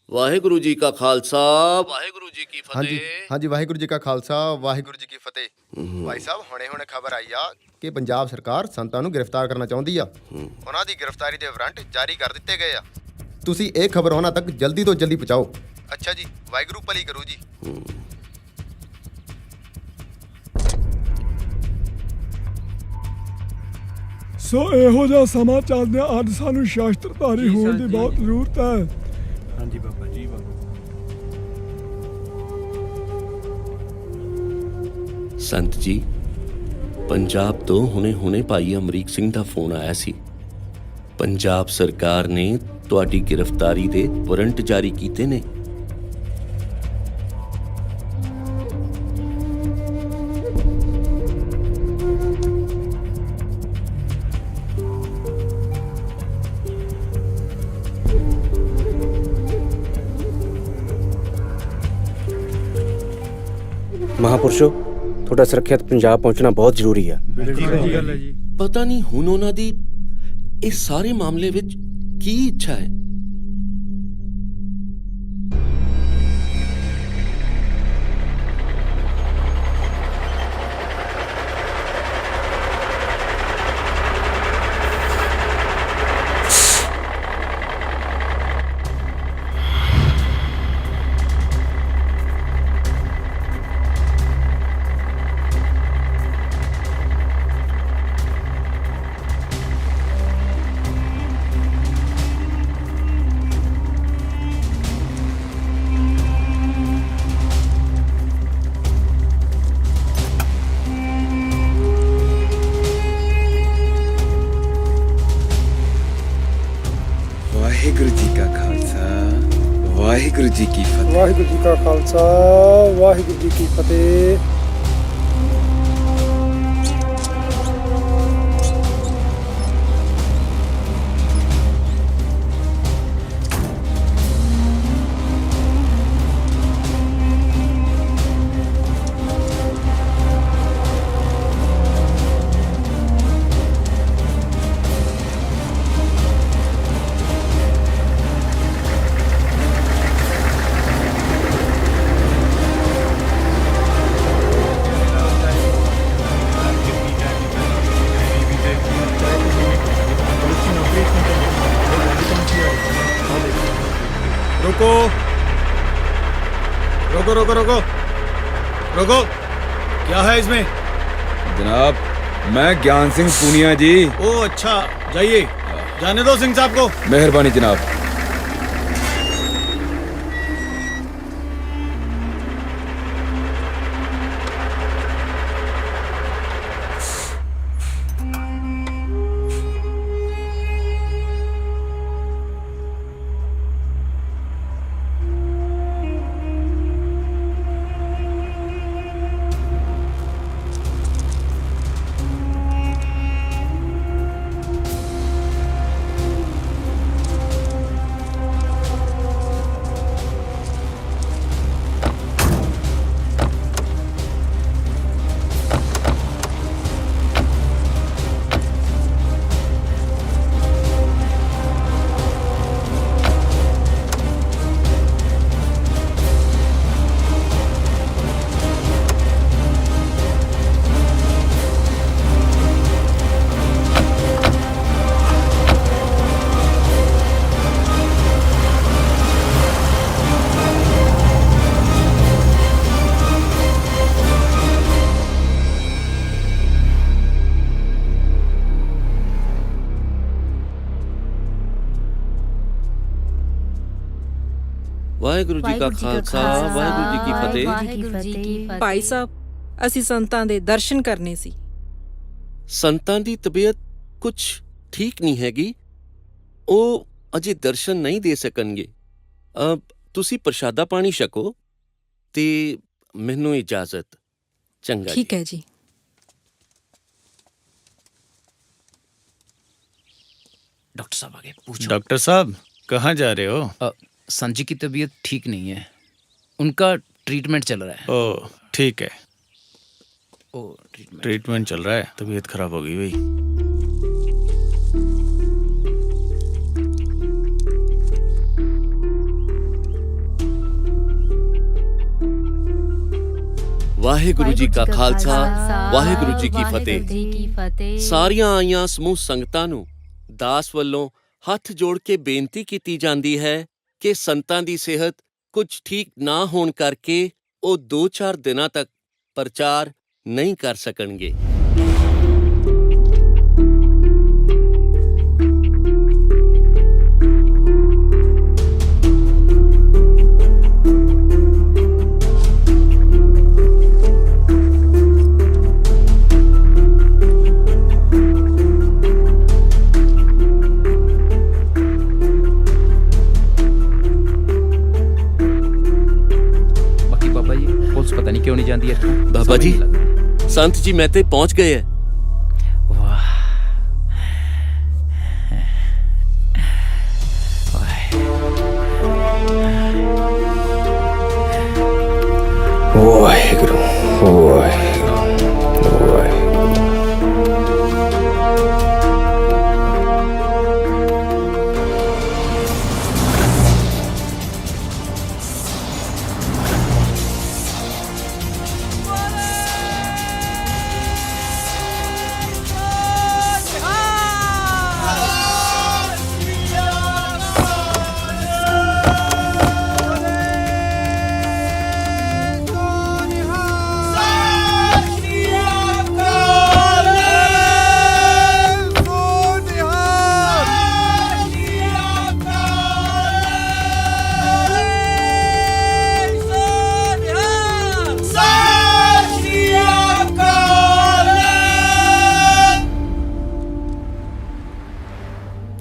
ਵਾਹਿਗੁਰੂ ਜੀ ਕਾ ਖਾਲਸਾ ਵਾਹਿਗੁਰੂ ਜੀ ਕੀ ਹਾਂਜੀ ਫਤਿਹ। ਹਾਂਜੀ ਵਾਹਿਗੁਰੂ ਜੀ ਕਾ ਖਾਲਸਾ ਵਾਹਿਗੁਰੂ ਜੀ ਕੀ ਫਤਿਹ। ਭਾਈ ਸਾਹਿਬ ਹੁਣੇ ਖਬਰ ਆਈ ਆ ਕਿ ਪੰਜਾਬ ਸਰਕਾਰ ਸੰਤਾਂ ਨੂੰ ਗ੍ਰਿਫਤਾਰ ਕਰਨਾ ਚਾਹੁੰਦੀ ਆ। ਉਹਨਾਂ ਦੀ ਗ੍ਰਿਫਤਾਰੀ ਦੇ ਵਾਰੰਟ ਜਾਰੀ ਕਰ ਦਿੱਤੇ ਗਏ ਆ। ਤੁਸੀਂ ਇਹ ਖਬਰ ਉਹਨਾਂ ਤੱਕ ਜਲਦੀ ਤੋਂ ਜਲਦੀ ਪਹੁੰਚਾਓ। ਅੱਛਾ ਜੀ, ਵਾਹਿਗੁਰੂ ਭਲੀ ਕਰੂ ਜੀ। ਸੋ ਇਹੋ ਜਿਹਾ ਸਮਾਂ ਚੱਲਦਿਆਂ ਅੱਜ ਸਾਨੂੰ ਸ਼ਾਸਤਰਧਾਰੀ ਹੋਣ ਦੀ ਬਹੁਤ ਜ਼ਰੂਰਤ ਹੈ। ਹਾਂਜੀ ਬਾਬਾ ਜੀ। ਸੰਤ ਜੀ, ਪੰਜਾਬ ਤੋਂ ਹੁਣੇ ਭਾਈ ਅਮਰੀਕ ਸਿੰਘ ਦਾ ਫੋਨ ਆਇਆ ਸੀ। ਪੰਜਾਬ ਸਰਕਾਰ ਨੇ ਤੁਹਾਡੀ ਗ੍ਰਿਫਤਾਰੀ ਦੇ ਵਾਰੰਟ ਜਾਰੀ ਕੀਤੇ ਨੇ। ਮਹਾਪੁਰਸ਼ੋ, ਤੁਹਾਡਾ ਸੁਰੱਖਿਅਤ ਪੰਜਾਬ ਪਹੁੰਚਣਾ ਬਹੁਤ ਜ਼ਰੂਰੀ ਹੈ। ਗੱਲ ਹੈ ਜੀ। ਪਤਾ ਨਹੀਂ ਹੁਣ ਉਹਨਾਂ ਦੀ ਇਸ ਸਾਰੇ ਮਾਮਲੇ ਵਿੱਚ ਕੀ ਇੱਛਾ ਹੈ। ਵਾਹਿਗੁਰੂ ਜੀ ਕਾ ਖਾਲਸਾ ਵਾਹਿਗੁਰੂ ਜੀ ਕੀ ਫਤਿਹ। ਵਾਹਿਗੁਰੂ ਜੀ ਕਾ ਖਾਲਸਾ ਵਾਹਿਗੁਰੂ ਜੀ ਕੀ ਫਤਿਹ। रुको रुको रुको रुको रुको, क्या है इसमें? जनाब, मैं ज्ञान सिंह पूनिया जी। ओ अच्छा, जाइए, जाने दो सिंह साहब को। मेहरबानी जनाब। ਵਾਹਿਗੁਰੂ ਜੀ ਕਾ ਖਾਲਸਾ ਵਾਹਿਗੁਰੂ ਜੀ ਕੀ ਫਤਿਹ। ਵਾਹਿਗੁਰੂ ਜੀ ਕੀ ਫਤਿਹ। ਭਾਈ ਸਾਹਿਬ, ਅਸੀਂ ਸੰਤਾਂ ਦੇ ਦਰਸ਼ਨ ਕਰਨੇ ਸੀ। ਸੰਤਾਂ ਦੀ ਤਬੀਅਤ ਕੁਝ ਠੀਕ ਨਹੀਂ ਹੈਗੀ। ਉਹ ਅਜੇ ਦਰਸ਼ਨ ਨਹੀਂ ਦੇ ਸਕਣਗੇ। ਤੁਸੀਂ ਪ੍ਰਸ਼ਾਦਾ ਪਾਣੀ ਛਕੋ ਤੇ ਮੈਨੂੰ ਇਜਾਜ਼ਤ। ਚੰਗਾ ਠੀਕ ਹੈ ਜੀ। डॉक्टर साहब आगे पूछो। डॉक्टर साहब कहाँ जा रहे हो? संजय की तबीयत ठीक नहीं है, उनका ट्रीटमेंट चल रहा है। ओह ठीक है, ओ ट्रीटमेंट ट्रीटमेंट चल रहा है, तबीयत खराब हो गई भाई। ਵਾਹਿਗੁਰੂ ਜੀ ਕਾ ਖਾਲਸਾ, ਵਾਹਿਗੁਰੂ ਜੀ ਕੀ ਫਤਿਹ। ਸਾਰੀਆਂ ਆਈਆਂ ਸਮੂਹ ਸੰਗਤਾਂ ਨੂੰ ਦਾਸ ਵੱਲੋਂ ਹੱਥ ਜੋੜ ਕੇ ਬੇਨਤੀ ਕੀਤੀ ਜਾਂਦੀ ਹੈ ਕਿ ਸੰਤਾਂ ਦੀ ਸਿਹਤ ਕੁਝ ਠੀਕ ਨਾ ਹੋਣ ਕਰਕੇ ਉਹ 2-4 ਦਿਨਾਂ ਤੱਕ ਪ੍ਰਚਾਰ ਨਹੀਂ ਕਰ ਸਕਣਗੇ। पता नहीं क्यों नहीं जाती है। बाबा जी, संत जी मैं ते पहुंच गए हैं। वाहिगुरु वाहिगुरु वाहिगुरु।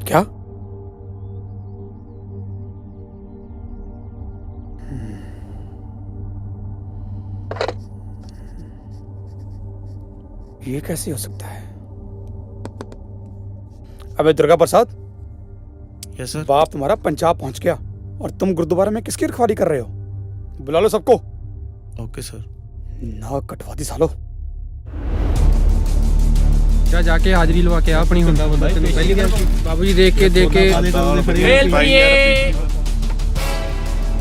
क्या? ये कैसे हो सकता है? अबे दुर्गा प्रसाद, यस सर। बाप तुम्हारा पंजाब पहुंच गया और तुम गुरुद्वारे में किसकी रखवाली कर रहे हो? बुला लो सबको। Okay sir. ना कटवा दी सालो। जा जाके हाजिरी लवा के अपनी हुंदा बंदा तेन पहली बार बाबू जी देख के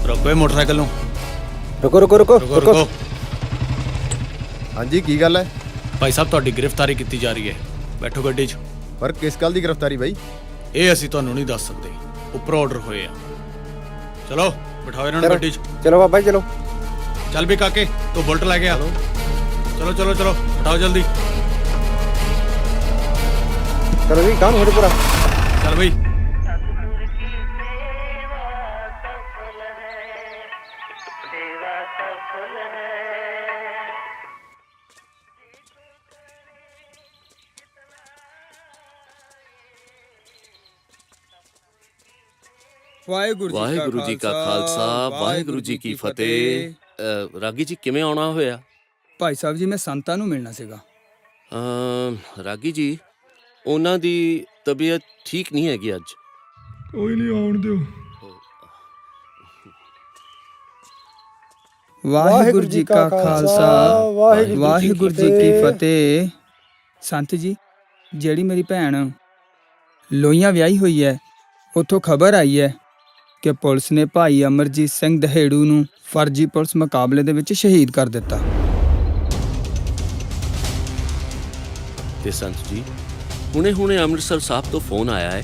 रोको मोटरसाइकिल नु। रुको रुको रुको रुको। ਹਾਂਜੀ ਕੀ ਗੱਲ ਹੈ ਭਾਈ ਸਾਹਿਬ ਤੁਹਾਡੀ ਗ੍ਰਿਫਤਾਰੀ ਕੀਤੀ ਜਾ ਰਹੀ ਹੈ, ਬੈਠੋ ਗੱਡੀ 'ਚ। ਪਰ ਕਿਸ ਗੱਲ ਦੀ ਗ੍ਰਿਫਤਾਰੀ ਬਾਈ? ਇਹ ਅਸੀਂ ਤੁਹਾਨੂੰ ਨਹੀਂ ਦੱਸ ਸਕਦੇ, ਉੱਪਰ ਆਰਡਰ ਹੋਏ ਆ। ਚਲੋ ਬਿਠਾਓ ਇਹਨਾਂ ਨੂੰ ਗੱਡੀ 'ਚ। ਚਲੋ ਬਾਬਾ ਜੀ ਚਲੋ। ਚੱਲ ਵੀ ਕਾਕੇ ਤੂੰ ਬੁਲਟ ਲੈ ਕੇ ਆ। ਚਲੋ ਚਲੋ ਚਲੋ ਬਿਠਾਓ ਜਲਦੀ। चलो भी काम हो पूरा। चल भाई। ਵਾਹਿਗੁਰੂ ਜੀ ਕਾ ਖਾਲਸਾ, ਵਾਹਿਗੁਰੂ ਜੀ ਕੀ ਫਤਿਹ। ਰਾਗੀ ਜੀ ਕਿਵੇਂ ਆਉਣਾ ਹੋਇਆ? ਭਾਈ ਸਾਹਿਬ ਜੀ ਮੈਂ ਸੰਤਾਂ ਨੂੰ ਮਿਲਣਾ ਸੀਗਾ। ਰਾਗੀ ਜੀ ਉਹਨਾਂ ਦੀ ਤਬੀਅਤ ਠੀਕ ਨਹੀਂ ਹੈਗੀ ਅੱਜ। ਕੋਈ ਨਹੀਂ, ਆਉਣ ਦਿਓ। ਵਾਹਿਗੁਰੂ ਜੀ ਕਾ ਖਾਲਸਾ, ਵਾਹਿਗੁਰੂ ਜੀ ਕੀ ਫਤਿਹ। ਸੰਤ ਜੀ, ਜਿਹੜੀ ਮੇਰੀ ਭੈਣ ਲੋਹੀਆਂ ਵਿਆਹੀ ਹੋਈ ਹੈ, ਉੱਥੋਂ ਖਬਰ ਆਈ ਹੈ ਕਿ ਪੁਲਿਸ ਨੇ ਭਾਈ ਅਮਰਜੀਤ ਸਿੰਘ ਦਹੇੜੂ ਨੂੰ ਫਰਜ਼ੀ ਪੁਲਿਸ ਮੁਕਾਬਲੇ ਦੇ ਵਿੱਚ ਸ਼ਹੀਦ ਕਰ ਦਿੱਤਾ। ਤੇ ਸੰਤ ਜੀ, ਹੁਣੇ ਅੰਮ੍ਰਿਤਸਰ ਸਾਹਿਬ ਤੋਂ ਫੋਨ ਆਇਆ ਹੈ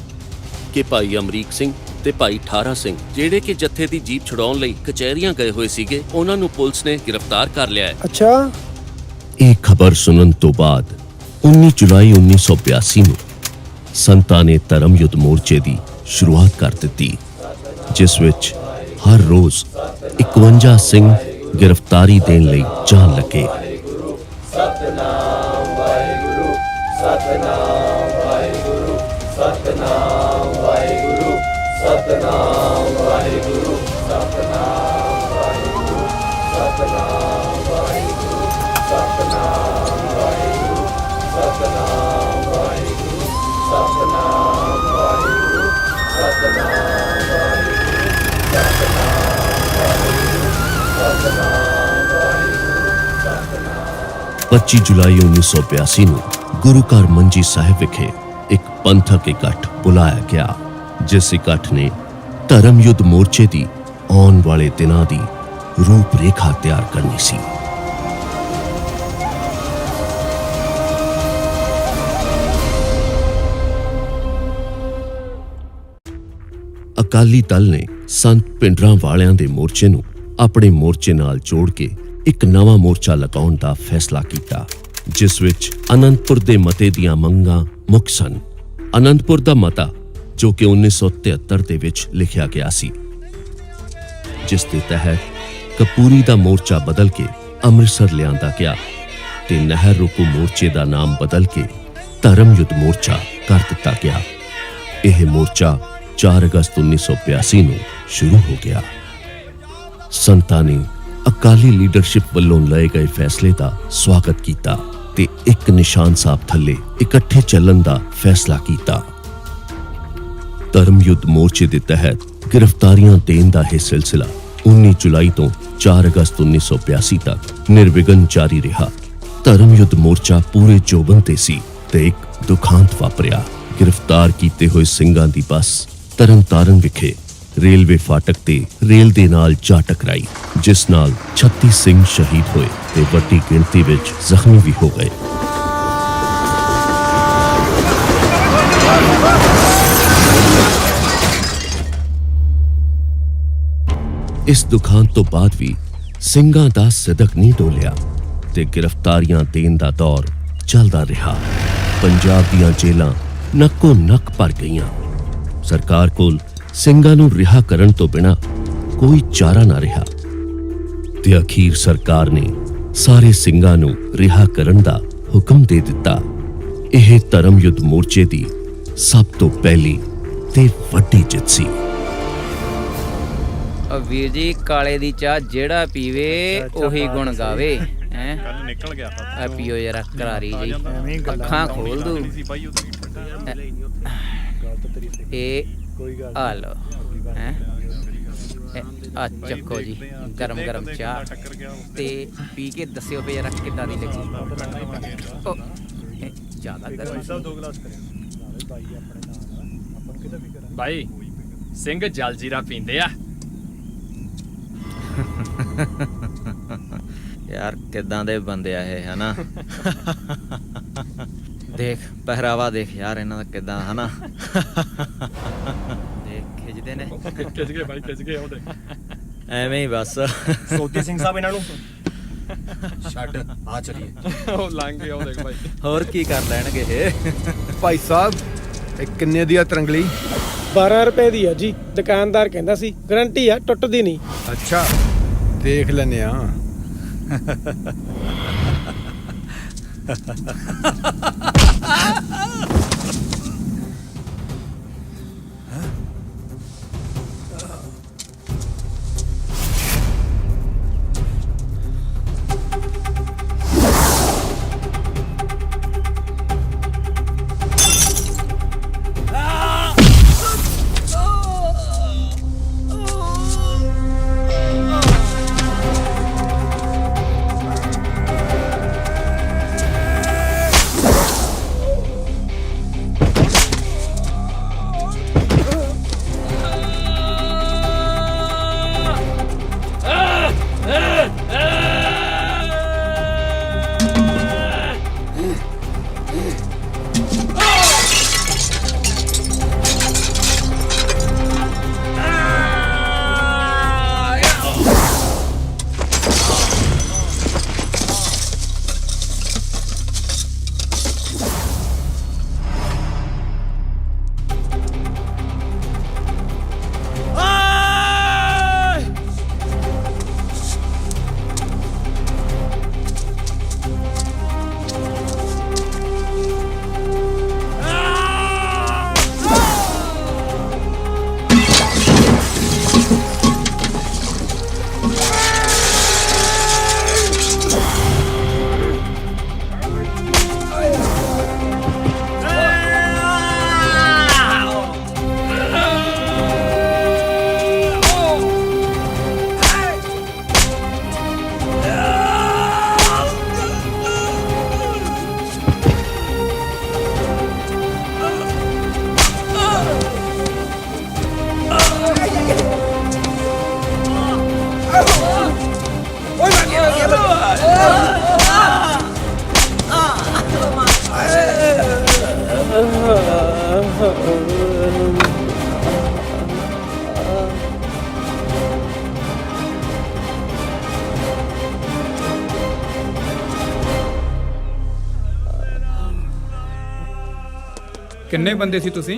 ਕਿ ਭਾਈ ਅਮਰੀਕ ਸਿੰਘ ਤੇ ਭਾਈ ਠਾਰਾ ਸਿੰਘ, ਜਿਹੜੇ ਕਿ ਜੱਥੇ ਦੀ ਜੀਪ ਛੁਡਾਉਣ ਲਈ ਕਚਹਿਰੀਆਂ ਗਏ ਹੋਏ ਸੀਗੇ, ਉਹਨਾਂ ਨੂੰ ਪੁਲਿਸ ਨੇ ਗ੍ਰਿਫਤਾਰ ਕਰ ਲਿਆ ਹੈ। ਅੱਛਾ। ਇਹ ਖਬਰ ਸੁਣਨ ਤੋਂ ਬਾਅਦ 19 ਜੁਲਾਈ 1982 ਨੂੰ ਸੰਤਾਂ ਨੇ ਧਰਮ ਯੁੱਧ ਮੋਰਚੇ ਦੀ ਸ਼ੁਰੂਆਤ ਕਰ ਦਿੱਤੀ, ਜਿਸ ਵਿੱਚ ਹਰ ਰੋਜ਼ 51 ਸਿੰਘ ਗ੍ਰਿਫਤਾਰੀ ਦੇਣ ਲਈ ਜਾਣ ਲੱਗੇ। ਸਤਨਾਮ ਵਾਹਿਗੁਰੂ, ਸਤਨਾਮ ਵਾਹਿਗੁਰੂ, ਸਤਨਾਮ ਵਾਹਿਗੁਰੂ। 25 ਜੁਲਾਈ 1982 ਨੂੰ ਗੁਰੂ ਘਰ ਮੰਜੀ ਸਾਹਿਬ ਵਿਖੇ ਇੱਕ ਪੰਥਕ ਇਕੱਠ ਬੁਲਾਇਆ ਗਿਆ, ਜਿਸ ਇਕੱਠ ਨੇ ਧਰਮ ਯੁੱਧ ਮੋਰਚੇ ਦੀ ਆਉਣ ਵਾਲੇ ਦਿਨਾਂ ਦੀ ਰੂਪ ਰੇਖਾ ਤਿਆਰ ਕਰਨੀ ਸੀ। ਅਕਾਲੀ ਦਲ ਨੇ ਸੰਤ ਭਿੰਡਰਾਂ ਵਾਲਿਆਂ ਦੇ ਮੋਰਚੇ ਨੂੰ ਆਪਣੇ ਮੋਰਚੇ ਨਾਲ ਜੋੜ ਕੇ ਇੱਕ ਨਵਾਂ ਮੋਰਚਾ ਲਗਾਉਣ ਦਾ ਫੈਸਲਾ ਕੀਤਾ, ਜਿਸ ਵਿੱਚ ਅਨੰਦਪੁਰ ਦੇ ਮਤੇ ਦੀਆਂ ਮੰਗਾਂ ਮੁੱਖ ਸਨ। ਅਨੰਦਪੁਰ ਦਾ ਮਤਾ ਜੋ ਕਿ 1973 ਦੇ ਵਿੱਚ ਲਿਖਿਆ ਗਿਆ ਸੀ, ਜਿਸ ਦੇ ਤਹਿਤ ਕਪੂਰੀ ਦਾ ਮੋਰਚਾ ਬਦਲ ਕੇ ਅੰਮ੍ਰਿਤਸਰ ਲਿਆਂਦਾ ਗਿਆ ਤੇ ਨਹਿਰ ਰੋਕੂ ਮੋਰਚੇ ਦਾ ਨਾਮ ਬਦਲ ਕੇ ਧਰਮ ਯੁੱਧ ਮੋਰਚਾ ਕਰ ਦਿੱਤਾ ਗਿਆ। ਇਹ ਮੋਰਚਾ 4 ਅਗਸਤ 1982 ਨੂੰ ਸ਼ੁਰੂ ਹੋ ਗਿਆ। ਸੰਤਾਂ ਨੇ ਅਕਾਲੀ ਲੀਡਰਸ਼ਿਪ ਵੱਲੋਂ ਲਏ ਗਏ ਫੈਸਲੇ ਦਾ ਸਵਾਗਤ ਕੀਤਾ ਤੇ ਇੱਕ ਨਿਸ਼ਾਨ ਸਾਹਿਬ ਥੱਲੇ ਇਕੱਠੇ ਚੱਲਣ ਦਾ ਫੈਸਲਾ ਕੀਤਾ। ਧਰਮ ਯੁੱਧ ਮੋਰਚੇ ਦੇ ਤਹਿਤ ਗ੍ਰਿਫਤਾਰੀਆਂ ਦੇਣ ਦਾ ਇਹ ਸਿਲਸਿਲਾ 19 ਜੁਲਾਈ ਤੋਂ 4 ਅਗਸਤ 1982 ਤੱਕ ਨਿਰਵਿਘਨ ਜਾਰੀ ਰਿਹਾ। ਧਰਮ ਯੁੱਧ ਮੋਰਚਾ ਪੂਰੇ ਜੋਬਨ ਤੇ ਸੀ ਤੇ ਇੱਕ ਦੁਖਾਂਤ ਵਾਪਰਿਆ। ਗ੍ਰਿਫਤਾਰ ਕੀਤੇ ਹੋਏ ਸਿੰਘਾਂ ਦੀ ਬੱਸ ਤਰਨਤਾਰਨ ਵਿਖੇ ਰੇਲਵੇ ਫਾਟਕ ਤੇ ਰੇਲ ਦੇ ਨਾਲ ਜਾ ਟਕਰਾਈ, ਜਿਸ ਨਾਲ 36 ਸਿੰਘ ਸ਼ਹੀਦ ਹੋਏ ਤੇ ਵੱਡੀ ਗਿਣਤੀ ਵਿੱਚ ਜ਼ਖਮੀ ਵੀ ਹੋ ਗਏ। ਇਸ ਦੁਖਾਂਤ ਤੋਂ ਬਾਅਦ ਵੀ ਸਿੰਘਾਂ ਦਾ ਸਦਕ ਨਹੀਂ ਡੋਲਿਆ ਤੇ ਗ੍ਰਿਫਤਾਰੀਆਂ ਦੇਣ ਦਾ ਦੌਰ ਚੱਲਦਾ ਰਿਹਾ। ਪੰਜਾਬ ਦੀਆਂ ਜੇਲ੍ਹਾਂ ਨੱਕੋ ਨੱਕ ਭਰ ਗਈਆਂ। ਸਰਕਾਰ ਕੋਲ ਸਿੰਘਾਂ ਨੂੰ ਰਿਹਾ ਕਰਨ ਤੋਂ ਬਿਨਾਂ ਕੋਈ ਚਾਰਾ ਨਾ ਰਿਹਾ ਤੇ ਅਖੀਰ ਸਰਕਾਰ ਨੇ ਸਾਰੇ ਸਿੰਘਾਂ ਨੂੰ ਰਿਹਾ ਕਰਨ ਦਾ ਹੁਕਮ ਦੇ ਦਿੱਤਾ। ਇਹ ਧਰਮ ਯੁੱਧ ਮੋਰਚੇ ਦੀ ਸਭ ਤੋਂ ਪਹਿਲੀ ਤੇ ਵੱਡੀ ਜਿੱਤ ਸੀ। ਵੀਰ ਜੀ, ਕਾਲੇ ਦੀ ਚਾਹ ਜਿਹੜਾ ਪੀਵੇ ਉਹੀ ਗੁਣ ਗਾਵੇ। ਕੱਲ ਨਿਕਲ ਗਿਆ ਆ ਪੀਓ ਜਰਾ ਕਰਾਰੀ ਜੀ, ਅੱਖਾਂ ਖੋਲ ਦੂ। ਇਹ ਆ ਲੋ ਆ ਚੱਕੋ ਜੀ ਗਰਮ ਗਰਮ ਚਾਹ ਤੇ ਪੀ ਕੇ ਦੱਸਿਓ ਵੀ ਜਰਾ ਕਿੱਦਾਂ ਦੀ ਲੱਗੀ। ਜ਼ਿਆਦਾ ਗਰਮ ਭਾਈ ਸਿੰਘ ਜਲ ਜੀਰਾ ਪੀਂਦੇ ਆ। ਯਾਰ ਕਿੱਦਾਂ ਦੇ ਬੰਦੇ ਆ ਇਹ, ਹਨਾ? ਦੇਖ ਪਹਿਰਾਵਾ ਦੇਖ ਯਾਰ ਇਹਨਾਂ ਦਾ ਕਿੱਦਾਂ, ਹਨਾ? ਦੇਖ ਖਿੱਚਦੇ ਨੇ, ਖਿੱਚ ਗਏ ਭਾਈ, ਖਿੱਚ ਗਏ ਉਹਦੇ। ਐਵੇਂ ਹੀ ਬਸ। ਸੋਦੀ ਸਿੰਘ ਸਾਹਿਬ ਇਹਨਾਂ ਨੂੰ ਛੱਡ ਆ ਚਲੀਏ। ਉਹ ਲੰਘ ਗਏ ਉਹ ਦੇਖ ਭਾਈ। ਹੋਰ ਕੀ ਕਰ ਲੈਣਗੇ ਇਹ? ਭਾਈ ਸਾਹਿਬ ਇਹ ਕਿੰਨੇ ਦੀ ਆ ਤਰੰਗਲੀ? 12 ਰੁਪਏ ਦੀ ਆ ਜੀ, ਦੁਕਾਨਦਾਰ ਕਹਿੰਦਾ ਸੀ ਗਰੰਟੀ ਆ, ਟੁੱਟਦੀ ਨਹੀਂ। ਅੱਛਾ ਦੇਖ ਲੈਨੇ ਆ। ਕਿੰਨੇ ਬੰਦੇ ਸੀ ਤੁਸੀਂ?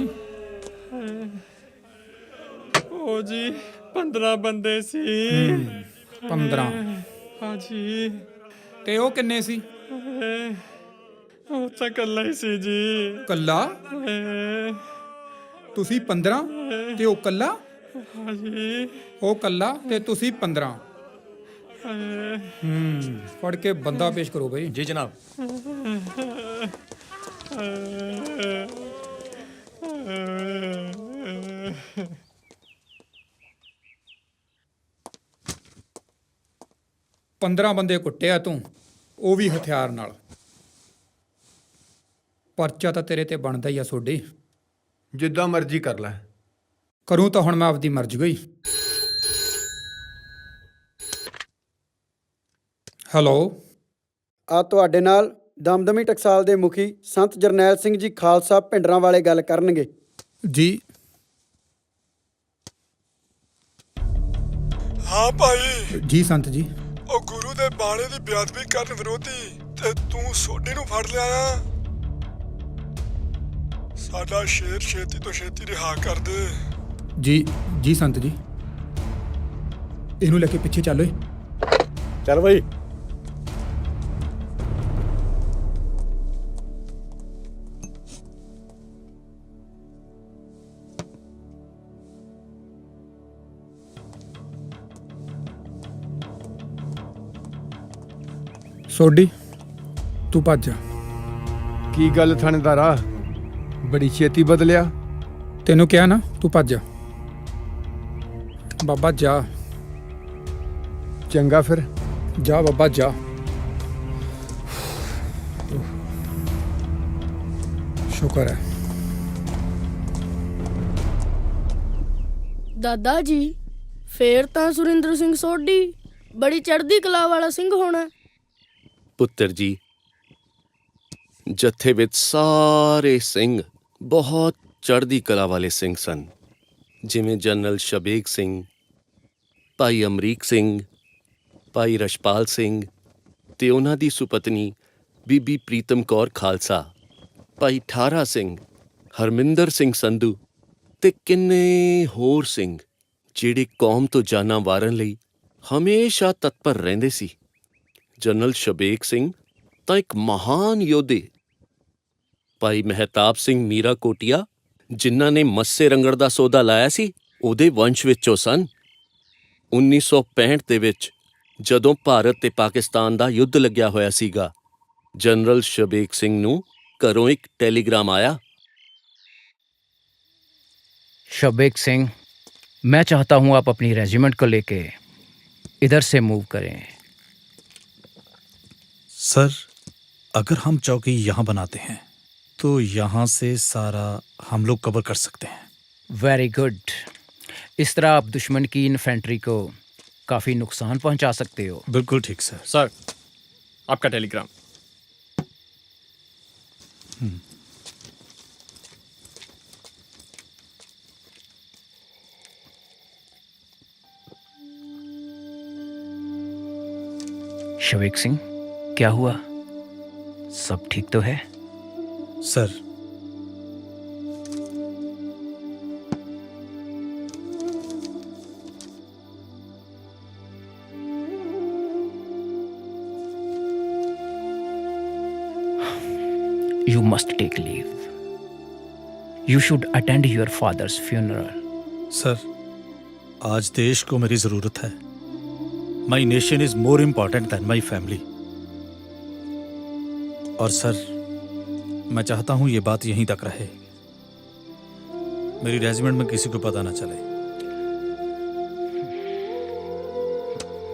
ਉਹ ਜੀ 15 ਬੰਦੇ ਸੀ। 15। ਹਾਂਜੀ। ਤੇ ਉਹ ਕਿੰਨੇ ਸੀ? ਉਹ ਤਾਂ ਇਕੱਲਾ ਹੀ ਸੀ ਜੀ। ਕੱਲਾ? ਤੁਸੀਂ 15 ਤੇ ਉਹ ਕੱਲਾ? ਹਾਂਜੀ। ਉਹ ਕੱਲਾ ਤੇ ਤੁਸੀਂ 15। ਫੜ ਕੇ ਬੰਦਾ ਪੇਸ਼ ਕਰੋ ਬਈ। ਜੀ ਜਨਾਬ। ਪੰਦਰਾਂ ਬੰਦੇ ਕੁੱਟਿਆ ਤੂੰ, ਉਹ ਵੀ ਹਥਿਆਰ ਨਾਲ। ਪਰਚਾ ਤਾਂ ਤੇਰੇ ਤੇ ਬਣਦਾ ਹੀ ਆ ਸੋਢੀ। ਜਿੱਦਾਂ ਮਰਜ਼ੀ ਕਰ ਲੈ। ਕਰੂੰ ਤਾਂ ਹੁਣ ਮੈਂ ਆਪਦੀ ਮਰਜ਼ੀ ਗਈ। ਹੈਲੋ। ਆ ਤੁਹਾਡੇ ਨਾਲ ਦਮਦਮੀ ਟਕਸਾਲ ਦੇ ਮੁਖੀ ਸੰਤ ਜਰਨੈਲ ਸਿੰਘ ਜੀ ਖਾਲਸਾ ਭਿੰਡਰਾਂ ਵਾਲੇ ਗੱਲ ਕਰਨਗੇ। ਜੀ। ਹਾਂ ਭਾਈ। ਜੀ ਸੰਤ ਜੀ। ਉਹ ਗੁਰੂ ਦੇ ਬਾਣੇ ਦੀ ਬੇਅਦਬੀ ਕਰਨ ਵਿਰੋਧੀ ਤੇ ਤੂੰ ਸੋਢੀ ਨੂੰ ਫੜ ਲਿਆ ਆ। ਸਾਡਾ ਸ਼ੇਰ ਛੇਤੀ ਤੋਂ ਛੇਤੀ ਰਿਹਾ ਕਰ ਦੇ। ਜੀ ਜੀ ਸੰਤ ਜੀ। ਇਹਨੂੰ ਲੈ ਕੇ ਪਿੱਛੇ ਚੱਲ ਓਏ। ਚੱਲ ਬਈ। ਸੋਢੀ ਤੂੰ ਭੱਜ ਜਾ। ਕੀ ਗੱਲ ਥਾਣੇਦਾਰਾ, ਬੜੀ ਛੇਤੀ ਬਦਲਿਆ। ਤੈਨੂੰ ਕਿਹਾ ਨਾ ਤੂੰ ਭੱਜ ਜਾ। ਬਾਬਾ ਜਾ। ਚੰਗਾ ਫਿਰ ਜਾ ਬਾਬਾ ਜਾ। ਸ਼ੁਕਰ ਹੈ। ਦਾਦਾ ਜੀ ਫੇਰ ਤਾਂ ਸੁਰਿੰਦਰ ਸਿੰਘ ਸੋਢੀ ਬੜੀ ਚੜ੍ਹਦੀ ਕਲਾ ਵਾਲਾ ਸਿੰਘ ਹੋਣਾ। ਪੁੱਤਰ ਜੀ, ਜੱਥੇ ਵਿੱਚ ਸਾਰੇ ਸਿੰਘ ਬਹੁਤ ਚੜ੍ਹਦੀ ਕਲਾ ਵਾਲੇ ਸਿੰਘ ਸਨ, ਜਿਵੇਂ ਜਨਰਲ ਸ਼ਬੇਗ ਸਿੰਘ, ਭਾਈ ਅਮਰੀਕ ਸਿੰਘ, ਭਾਈ ਰਸ਼ਪਾਲ ਸਿੰਘ ਤੇ ਉਹਨਾਂ ਦੀ ਸੁਪਤਨੀ ਬੀਬੀ ਪ੍ਰੀਤਮ ਕੌਰ ਖਾਲਸਾ, ਭਾਈ ਠਾਰਾ ਸਿੰਘ, ਹਰਮਿੰਦਰ ਸਿੰਘ ਸੰਧੂ ਤੇ ਕਿੰਨੇ ਹੋਰ ਸਿੰਘ ਜਿਹੜੇ ਕੌਮ ਤੋਂ ਜਾਨਾਂ ਵਾਰਨ ਲਈ ਹਮੇਸ਼ਾ ਤਤਪਰ ਰਹਿੰਦੇ ਸੀ। ਜਨਰਲ ਸ਼ਬੇਗ ਸਿੰਘ ਤਾਂ ਇੱਕ ਮਹਾਨ ਯੋਧੇ, ਭਾਈ ਮਹਿਤਾਬ ਸਿੰਘ ਮੀਰਾ ਕੋਟੀਆ ਜਿਨ੍ਹਾਂ ਨੇ ਮੱਸੇ ਰੰਗੜ ਦਾ ਸੌਦਾ ਲਾਇਆ ਸੀ, ਉਹਦੇ ਵੰਸ਼ ਵਿੱਚੋਂ ਸਨ। 1965 ਦੇ ਵਿੱਚ ਜਦੋਂ ਭਾਰਤ ਤੇ ਪਾਕਿਸਤਾਨ ਦਾ ਯੁੱਧ ਲੱਗਿਆ ਹੋਇਆ ਸੀਗਾ, ਜਨਰਲ ਸ਼ਬੇਗ ਸਿੰਘ ਨੂੰ ਘਰੋਂ ਇੱਕ ਟੈਲੀਗ੍ਰਾਮ ਆਇਆ। शबेग सिंह, मैं चाहता हूं आप अपनी रेजिमेंट को लेके इधर से मूव करें। सर, अगर हम चौकी यहाँ बनाते हैं तो यहाँ से सारा हम लोग कवर कर सकते हैं। Very good. इस तरह आप दुश्मन की इन्फेंट्री को काफी नुकसान पहुंचा सकते हो। बिल्कुल ठीक सर। सर, आपका टेलीग्राम। शबेग सिंह, क्या हुआ? सब ठीक तो है? Sir, You must take leave. You should attend your father's funeral. Sir, आज देश को मेरी जरूरत है। My nation is more important than my family. और सर, मैं चाहता हूं ये बात यहीं तक रहे, मेरी रेजिमेंट में किसी को पता ना चले।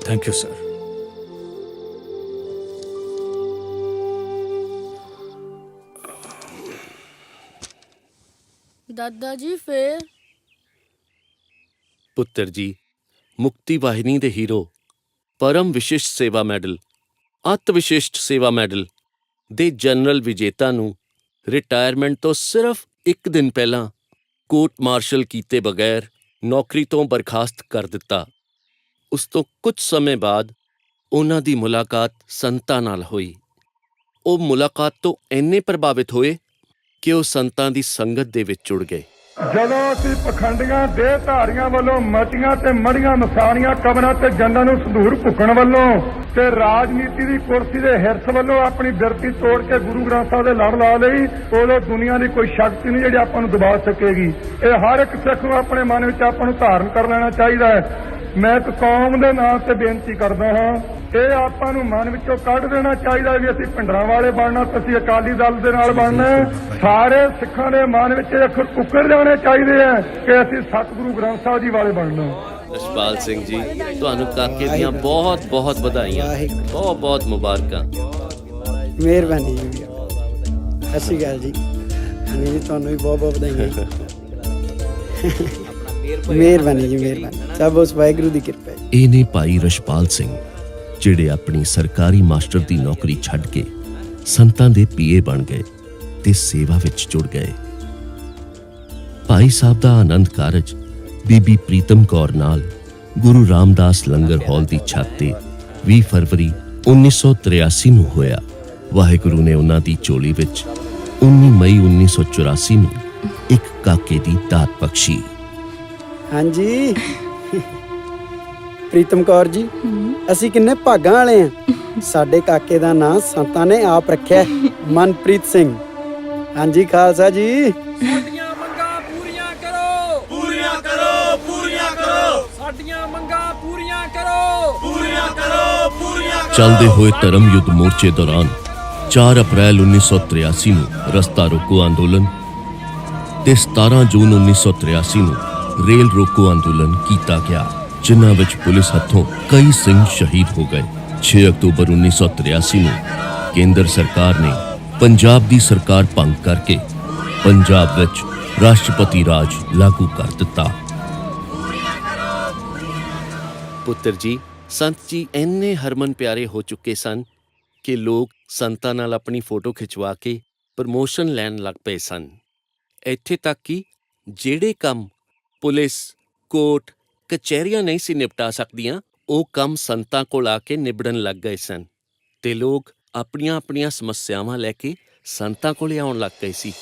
Thank you sir. ਦਾਦਾ ਜੀ ਫੇਰ? ਪੁੱਤਰ ਜੀ, ਮੁਕਤੀ ਵਾਹਿਨੀ ਦੇ ਹੀਰੋ, ਪਰਮ ਵਿਸ਼ਿਸ਼ਟ ਸੇਵਾ ਮੈਡਲ, ਅਤ ਵਿਸ਼ਿਸ਼ਟ ਸੇਵਾ ਮੈਡਲ ਦੇ ਜਨਰਲ ਵਿਜੇਤਾ ਨੂੰ ਰਿਟਾਇਰਮੈਂਟ ਤੋਂ ਸਿਰਫ ਇੱਕ ਦਿਨ ਪਹਿਲਾਂ ਕੋਰਟ ਮਾਰਸ਼ਲ ਕੀਤੇ ਬਗੈਰ ਨੌਕਰੀ ਤੋਂ ਬਰਖਾਸਤ ਕਰ ਦਿੱਤਾ। ਉਸ ਤੋਂ ਕੁਝ ਸਮੇਂ ਬਾਅਦ ਉਹਨਾਂ ਦੀ ਮੁਲਾਕਾਤ ਸੰਤਾਂ ਨਾਲ ਹੋਈ। ਉਹ ਮੁਲਾਕਾਤ ਤੋਂ ਇੰਨੇ ਪ੍ਰਭਾਵਿਤ ਹੋਏ ਕਿ ਉਹ ਸੰਤਾਂ ਦੀ ਸੰਗਤ ਦੇ ਵਿੱਚ ਜੁੜ ਗਏ। ਜਦੋਂ ਅਸੀਂ ਪਖੰਡੀਆਂ ਦੇਹ ਧਾਰੀਆਂ ਵੱਲੋਂ ਮਤੀਆਂ ਤੇ ਮੜੀਆਂ ਮਸਾਣੀਆਂ ਕਬਰਾਂ ਤੇ ਜੰਨਾਂ ਨੂੰ ਸੰਧੂਰ ਭੁੱਕਣ ਵੱਲੋਂ ਤੇ ਰਾਜਨੀਤੀ ਦੀ ਕੁਰਸੀ ਦੇ ਹਿਰਸ ਵੱਲੋਂ ਆਪਣੀ ਬਿਰਤੀ ਤੋੜ ਕੇ ਗੁਰੂ ਗ੍ਰੰਥ ਸਾਹਿਬ ਦੇ ਲੜ ਲਾ ਲਈ, ਉਦੋਂ ਦੁਨੀਆ ਦੀ ਕੋਈ ਸ਼ਕਤੀ ਨਹੀਂ ਜਿਹੜੀ ਆਪਾਂ ਨੂੰ ਦਬਾ ਸਕੇਗੀ। ਇਹ ਹਰ ਇੱਕ ਸਿੱਖ ਨੂੰ ਆਪਣੇ ਮਨ ਵਿੱਚ ਆਪਾਂ ਨੂੰ ਧਾਰਨ ਕਰ ਲੈਣਾ ਚਾਹੀਦਾ ਹੈ। ਮੈਂ ਇੱਕ ਕੌਮ ਦੇ ਨਾਂ ਤੇ ਬੇਨਤੀ ਕਰਦਾ ਹਾਂ, ਇਹ ਆਪਾਂ ਨੂੰ ਮਨ ਵਿੱਚੋਂ ਕੱਢ ਦੇਣਾ ਚਾਹੀਦਾ ਵੀ ਅਸੀਂ ਭਿੰਡਰਾਂ ਵਾਲੇ ਬਣਨਾ ਤੇ ਅਸੀਂ ਅਕਾਲੀ ਦਲ ਦੇ ਨਾਲ ਬਣਨਾ। ਸਾਰੇ ਸਿੱਖਾਂ ਦੇ ਮਨ ਵਿੱਚ ਇਹ ਅੱਖਰ ਉੱਕਰ ਜਾਣੇ ਚਾਹੀਦੇ ਆ ਕਿ ਅਸੀਂ ਸਤਿਗੁਰੂ ਗ੍ਰੰਥ ਸਾਹਿਬ ਜੀ ਵਾਲੇ ਬਣਨਾ। ਰਛਪਾਲ ਸਿੰਘ ਜੀ, ਤੁਹਾਨੂੰ ਕਾਕੇ ਦੀਆਂ ਬਹੁਤ ਬਹੁਤ ਵਧਾਈਆਂ, ਬਹੁਤ ਬਹੁਤ ਮੁਬਾਰਕਾਂ। ਮਿਹਰਬਾਨੀ ਜੀ, ਸਤਿ ਸ਼੍ਰੀ ਅਕਾਲ ਜੀ। ਜੀ ਤੁਹਾਨੂੰ ਵੀ ਬਹੁਤ ਬਹੁਤ ਵਧਾਈਆਂ। ਮਿਹਰਬਾਨੀ ਜੀ, ਮਿਹਰਬਾਨੀ। ਸਭ ਉਸ ਵਾਹਿਗੁਰੂ ਦੀ ਕਿਰਪਾ ਹੈ। ਇਹ ਨੇ ਭਾਈ ਰਛਪਾਲ ਸਿੰਘ, ਜਿਹੜੇ ਆਪਣੀ ਸਰਕਾਰੀ ਮਾਸਟਰ ਦੀ ਨੌਕਰੀ ਛੱਡ ਕੇ ਸੰਤਾਂ ਦੇ ਪੀਏ ਬਣ ਗਏ ਤੇ ਸੇਵਾ ਵਿੱਚ ਜੁੜ ਗਏ। ਭਾਈ ਸਾਹਿਬ ਦਾ ਆਨੰਦ ਕਾਰਜ ਬੀਬੀ ਪ੍ਰੀਤਮ ਕੌਰ ਨਾਲ ਗੁਰੂ ਰਾਮਦਾਸ ਲੰਗਰ ਹਾਲ ਦੀ ਛੱਤ ਤੇ 20 ਫਰਵਰੀ 1983 ਨੂੰ ਹੋਇਆ। ਵਾਹਿਗੁਰੂ ਨੇ ਉਹਨਾਂ ਦੀ ਝੋਲੀ ਵਿੱਚ 19 ਮਈ 1984 ਨੂੰ ਇੱਕ ਕਾਕੇ ਦੀ ਦਾਤ ਬਖਸ਼ੀ। ਹਾਂਜੀ ਪ੍ਰੀਤਮ ਕੌਰ ਜੀ, ਅਸੀਂ ਕਿੰਨੇ ਭਾਗਾਂ ਵਾਲੇ ਆ। ਸਾਡੇ ਕਾਕੇ ਦਾ ਨਾਂ ਸੰਤਾਂ ਨੇ ਆਪ ਰੱਖਿਆ, ਮਨਪ੍ਰੀਤ ਸਿੰਘ। ਹਾਂਜੀ ਖਾਲਸਾ ਜੀ। ਸਾਡੀਆਂ ਮੰਗਾਂ ਪੂਰੀਆਂ ਕਰੋ, ਪੂਰੀਆਂ ਕਰੋ, ਪੂਰੀਆਂ ਕਰੋ। ਸਾਡੀਆਂ ਮੰਗਾਂ ਪੂਰੀਆਂ ਕਰੋ, ਪੂਰੀਆਂ ਕਰੋ, ਪੂਰੀਆਂ ਕਰੋ। ਚੱਲਦੇ ਹੋਏ ਧਰਮ ਯੁੱਧ ਮੋਰਚੇ ਦੌਰਾਨ 4 ਅਪ੍ਰੈਲ 1983 ਨੂੰ ਰਸਤਾ ਰੋਕੋ ਅੰਦੋਲਨ ਤੇ 17 ਜੂਨ 1983 ਨੂੰ ਰੇਲ ਰੋਕੋ ਅੰਦੋਲਨ ਕੀਤਾ ਗਿਆ, ਜਿਨ੍ਹਾਂ ਵਿੱਚ ਪੁਲਿਸ ਹੱਥੋਂ ਕਈ ਸਿੰਘ ਸ਼ਹੀਦ ਹੋ ਗਏ। 6 ਅਕਤੂਬਰ 1983 ਨੂੰ ਕੇਂਦਰ ਸਰਕਾਰ ਨੇ ਪੰਜਾਬ ਦੀ ਸਰਕਾਰ ਭੰਗ ਕਰਕੇ ਪੰਜਾਬ ਵਿੱਚ ਰਾਸ਼ਟਰਪਤੀ ਰਾਜ ਲਾਗੂ ਕਰ ਦਿੱਤਾ। ਪੁੱਤਰ ਜੀ, ਸੰਤ ਜੀ ਇੰਨੇ ਹਰਮਨ ਪਿਆਰੇ ਹੋ ਚੁੱਕੇ ਸਨ ਕਿ ਲੋਕ ਸੰਤਾਂ ਨਾਲ ਆਪਣੀ ਫੋਟੋ ਖਿਚਵਾ ਕੇ ਪ੍ਰਮੋਸ਼ਨ ਲੈਣ ਲੱਗ ਪਏ ਸਨ। ਇੱਥੇ ਤੱਕ ਕਿ ਜਿਹੜੇ ਕੰਮ ਪੁਲਿਸ, ਕੋਰਟ, ਕਚਹਿਰੀਆਂ ਨਹੀਂ ਸੀ ਨਿਪਟਾ ਸਕਦੀਆਂ, ਉਹ ਕੰਮ ਸੰਤਾਂ ਕੋਲ ਆ ਕੇ ਨਿਬੜਨ ਲੱਗ ਗਏ ਸਨ ਤੇ ਲੋਕ ਆਪਣੀਆਂ ਆਪਣੀਆਂ ਸਮੱਸਿਆਵਾਂ ਲੈ ਕੇ ਸੰਤਾਂ ਕੋਲੇ ਆਉਣ ਲੱਗ ਗਏ ਸੀ।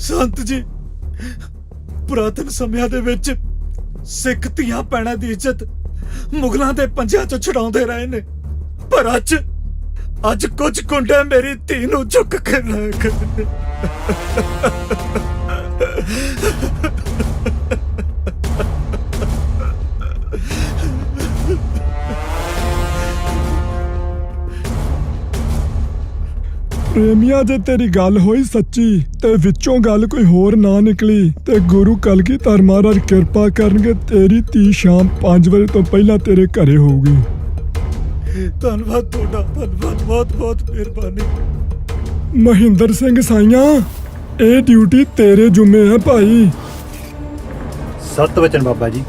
ਸੰਤ ਜੀ, ਪੁਰਾਤਨ ਸਮਿਆਂ ਦੇ ਵਿੱਚ ਸਿੱਖ ਧੀਆਂ ਭੈਣਾਂ ਦੀ ਇੱਜ਼ਤ ਮੁਗਲਾਂ ਦੇ ਪੰਜਿਆਂ ਚੋਂ ਛਡਾਉਂਦੇ ਰਹੇ ਨੇ, ਪਰ ਅੱਜ ਕੁਝ ਗੁੰਡੇ ਮੇਰੀ ਧੀ ਨੂੰ ਚੁੱਕ ਕੇ ਲੈ ਗਏ। ਪ੍ਰੇਮੀਆਂ, ਜੇ ਤੇਰੀ ਗੱਲ ਹੋਈ ਸੱਚੀ ਤੇ ਵਿੱਚੋਂ ਗੱਲ ਕੋਈ ਹੋਰ ਨਾ ਨਿਕਲੀ ਤੇ ਗੁਰੂ ਕਲਗੀਧਰ ਮਹਾਰਾਜ ਕਿਰਪਾ ਕਰਨਗੇ, ਤੇਰੀ ਧੀ ਸ਼ਾਮ 5 ਵਜੇ ਤੋਂ ਪਹਿਲਾਂ ਤੇਰੇ ਘਰੇ ਹੋਊਗੀ। ਧੰਨਵਾਦ ਤੁਹਾਡਾ, ਧੰਨਵਾਦ, ਬਹੁਤ ਬਹੁਤ ਮਿਹਰਬਾਨੀ। ਮਹਿੰਦਰ ਸਿੰਘ ਸਾਈਆਂ, ਇਹ ਡਿਊਟੀ ਤੇਰੇ ਜੁਮੇ ਹੈ ਭਾਈ। ਸਤ ਵਚਨ ਬਾਬਾ ਜੀ।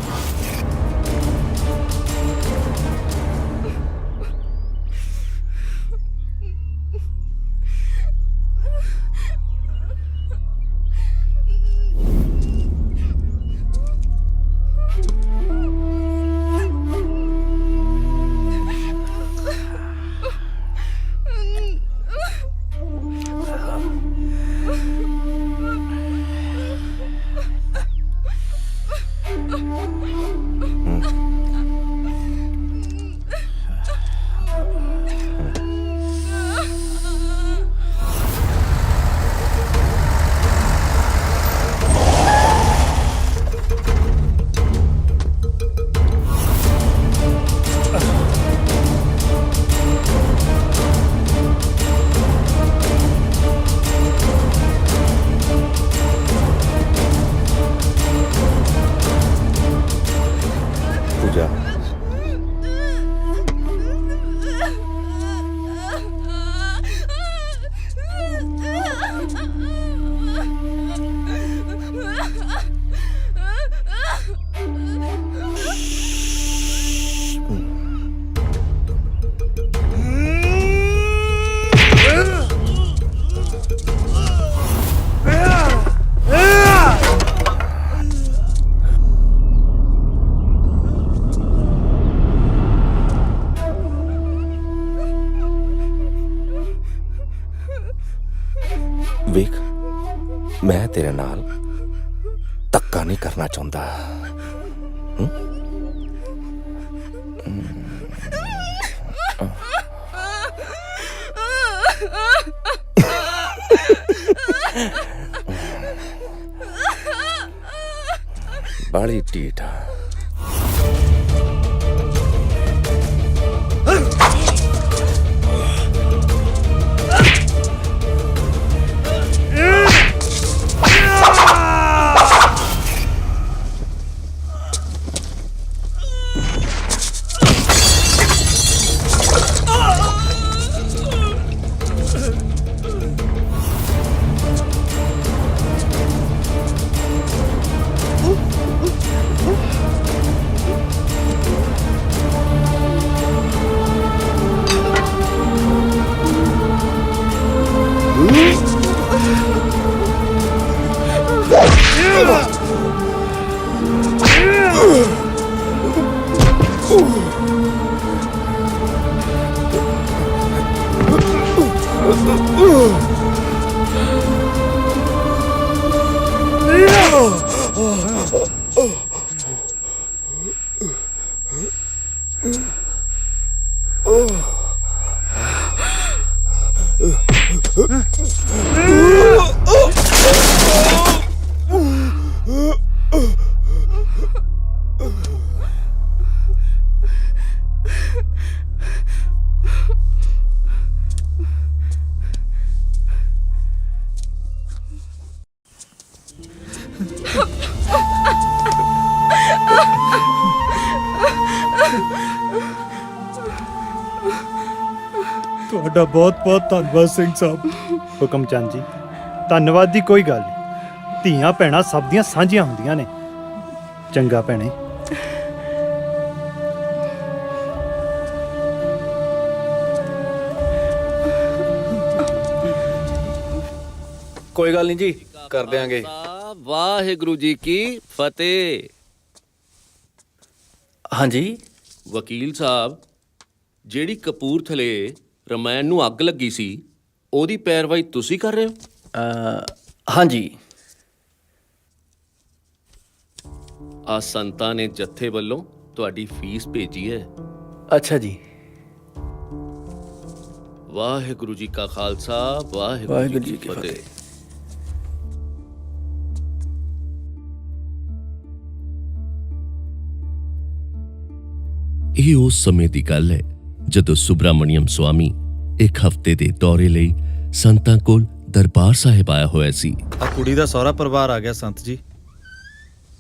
ਵੇਖ ਮੈਂ ਤੇਰੇ ਨਾਲ ਧੱਕਾ ਨਹੀਂ ਕਰਨਾ ਚਾਹੁੰਦਾ। बड़ी टीठ ਤੁਹਾਡਾ ਬਹੁਤ-ਬਹੁਤ ਧੰਨਵਾਦ ਸਿੰਘ ਸਾਹਿਬ। ਹੁਕਮ ਚੰਦ ਜੀ, ਧੰਨਵਾਦ ਦੀ ਕੋਈ ਗੱਲ ਨਹੀਂ। ਧੀਆਂ ਭੈਣਾਂ ਸਭ ਦੀਆਂ ਸਾਂਝੀਆਂ ਹੁੰਦੀਆਂ ਨੇ। ਚੰਗਾ ਭੈਣੇ। ਕੋਈ ਗੱਲ ਨਹੀਂ ਜੀ, ਕਰ ਦਿਆਂਗੇ। ਵਾਹਿਗੁਰੂ ਜੀ ਕੀ ਫਤਿਹ। ਹਾਂਜੀ ਵਕੀਲ ਸਾਹਿਬ, ਜਿਹੜੀ ਕਪੂਰਥਲੇ ਰਮਾਇਣ ਨੂੰ ਅੱਗ ਲੱਗੀ ਸੀ, ਉਹਦੀ ਪੈਰਵਾਈ ਤੁਸੀਂ ਕਰ ਰਹੇ ਹੋ? ਹਾਂਜੀ। ਆ ਸੰਤਾਂ ਨੇ ਜੱਥੇ ਵੱਲੋਂ ਤੁਹਾਡੀ ਫੀਸ ਭੇਜੀ ਹੈ। ਅੱਛਾ ਜੀ। ਵਾਹਿਗੁਰੂ ਜੀ ਕਾ ਖਾਲਸਾ, ਵਾਹਿਗੁਰੂ ਜੀ ਕੀ ਫਤਿਹ। ਇਹ ਉਸ ਸਮੇਂ ਦੀ ਗੱਲ ਹੈ ਜਦੋਂ ਸੁਬਰਾਮਣੀਅਮ ਸਵਾਮੀ ਇੱਕ ਹਫ਼ਤੇ ਦੇ ਦੌਰੇ ਲਈ ਸੰਤਾਂ ਕੋਲ ਦਰਬਾਰ ਸਾਹਿਬ ਆਇਆ ਹੋਇਆ ਸੀ। ਆ ਕੁੜੀ ਦਾ ਸਹੁਰਾ ਪਰਿਵਾਰ ਆ ਗਿਆ ਸੰਤ ਜੀ।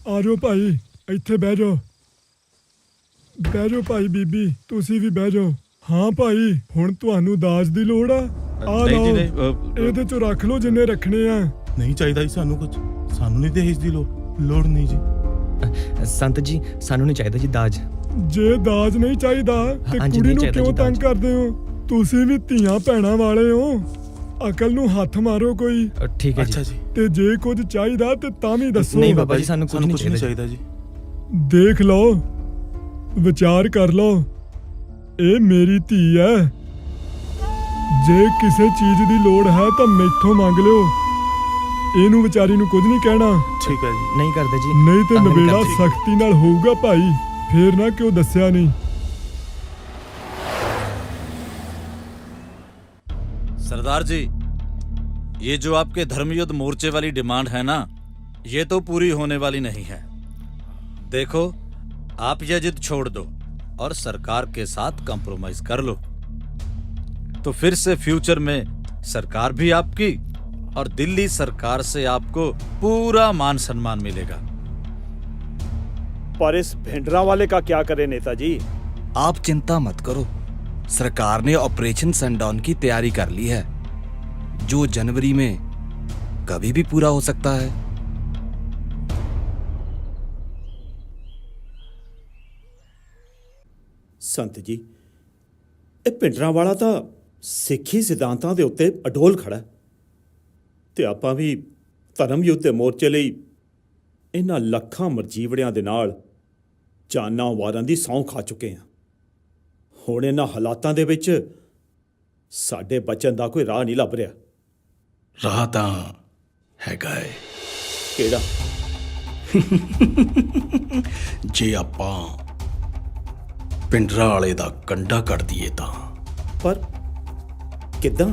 ਆ ਜਾਓ ਭਾਈ, ਇੱਥੇ ਬਹਿ ਜਾਓ। ਬਹਿ ਜਾਓ ਭਾਈ, ਬੀਬੀ ਤੁਸੀਂ ਵੀ ਬਹਿ ਜਾਓ। ਹਾਂ ਭਾਈ, ਹੁਣ ਤੁਹਾਨੂੰ ਦਾਜ ਦੀ ਲੋੜ ਆ? ਆ ਲਓ, ਇਹਦੇ ਚੋਂ ਰੱਖ ਲਓ ਜਿੰਨੇ ਰੱਖਣੇ ਆ। ਨਹੀਂ ਚਾਹੀਦਾ ਜੀ ਸਾਨੂੰ ਕੁਝ। ਸਾਨੂੰ ਨਹੀਂ ਦਹੇਜ ਦੀ ਲੋੜ ਨਹੀਂ ਜੀ। ਸੰਤ ਜੀ, ਸਾਨੂੰ ਨਹੀਂ ਚਾਹੀਦਾ ਜੀ ਦਾਜ। ਜੇ ਦਾਜ ਨਹੀਂ ਚਾਹੀਦਾ ਤੇ ਕੁੜੀ ਨੂੰ ਕਿਉਂ ਤੰਗ ਕਰਦੇ ਹੋ? ਤੁਸੀਂ ਵੀ ਧੀਆਂ ਭੈਣਾਂ ਵਾਲੇ ਹੋ, ਅਕਲ ਨੂੰ ਹੱਥ ਮਾਰੋ ਕੋਈ। ਠੀਕ ਹੈ ਜੀ। ਤੇ ਜੇ ਕੁਝ ਚਾਹੀਦਾ ਤੇ ਤਾਂ ਵੀ ਦੱਸੋ। ਨਹੀਂ ਬਾਬਾ ਜੀ, ਸਾਨੂੰ ਕੁਝ ਨਹੀਂ ਚਾਹੀਦਾ ਜੀ। ਦੇਖ ਲਓ, ਵਿਚਾਰ ਕਰ ਲਓ, ਇਹ ਮੇਰੀ ਧੀ ਹੈ। ਜੇ ਕਿਸੇ ਚੀਜ਼ ਦੀ ਲੋੜ ਹੈ ਤਾਂ ਮੈਥੋਂ ਮੰਗ ਲਿਓ। ਇਹਨੂੰ ਵਿਚਾਰੀ ਨੂੰ ਕੁਝ ਨਹੀਂ ਕਹਿਣਾ। ਠੀਕ ਹੈ ਜੀ। ਨਹੀਂ ਕਰਦੇ ਜੀ। ਨਹੀਂ ਤੇ ਨਵੇੜਾ ਸਖਤੀ ਨਾਲ ਹੋਊਗਾ ਭਾਈ। ਫੇਰ ਨਾ ਕਿਉਂ ਦੱਸਿਆ ਨਹੀਂ। सरदार जी, ये जो आपके धर्मयुद्ध मोर्चे वाली डिमांड है ना, ये तो पूरी होने वाली नहीं है। देखो, आप यह जिद छोड़ दो और सरकार के साथ कॉम्प्रोमाइज कर लो, तो फिर से फ्यूचर में सरकार भी आपकी और दिल्ली सरकार से आपको पूरा मान सम्मान मिलेगा। पर इस भिंडरा वाले का क्या करें नेताजी? आप चिंता मत करो, सरकार ने ऑपरेशन सनडाउन की तैयारी कर ली है, जो जनवरी में कभी भी पूरा हो सकता है। संत जी, ਇਹ ਭਿੰਡਰਾਂ ਵਾਲਾ ਤਾਂ ਸਿੱਖੀ ਸਿਧਾਂਤਾਂ ਦੇ ਉੱਤੇ ਅਡੋਲ ਖੜਾ ਹੈ ਤੇ ਆਪਾਂ ਵੀ ਧਰਮ ਯੁੱਧ ਦੇ ਮੋਰਚੇ ਲਈ ਇਹਨਾਂ ਲੱਖਾਂ ਮਰਜੀਵੜਿਆਂ ਦੇ ਨਾਲ ਜਾਨਾਂ ਵਾਰਾਂ ਦੀ ਸਹੁੰ ਖਾ ਚੁੱਕੇ ਹਾਂ। ਹੁਣ ਇਹਨਾਂ ਹਾਲਾਤਾਂ ਦੇ ਵਿੱਚ ਸਾਡੇ ਬਚਣ ਦਾ ਕੋਈ ਰਾਹ ਨਹੀਂ ਲੱਭ ਰਿਹਾ। ਰਾਹ ਤਾਂ ਹੈਗਾ ਏ। ਕਿਹੜਾ? ਜੇ ਆਪਾਂ ਪਿੰਡਰਾ ਵਾਲੇ ਦਾ ਕੰਡਾ ਕੱਢ ਦਈਏ ਤਾਂ। ਪਰ ਕਿੱਦਾਂ?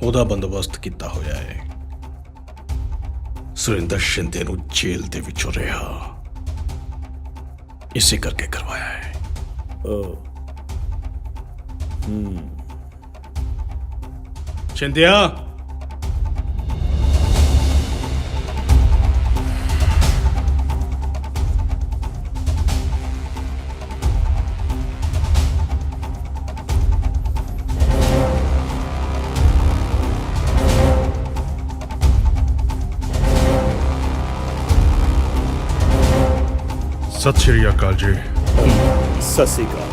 ਉਹਦਾ ਬੰਦੋਬਸਤ ਕੀਤਾ ਹੋਇਆ ਹੈ। ਸੁਰਿੰਦਰ ਸ਼ਿੰਦੇ ਨੂੰ ਜੇਲ੍ਹ ਦੇ ਵਿੱਚੋਂ ਰਿਹਾ ਇਸੇ ਕਰਕੇ ਕਰਵਾਇਆ ਹੈ। ਸ਼ਿੰਦਿਆ, ਸਤਿ ਸ਼੍ਰੀ ਅਕਾਲ ਜੀ। ਸਤਿ ਸ਼੍ਰੀ ਅਕਾਲ।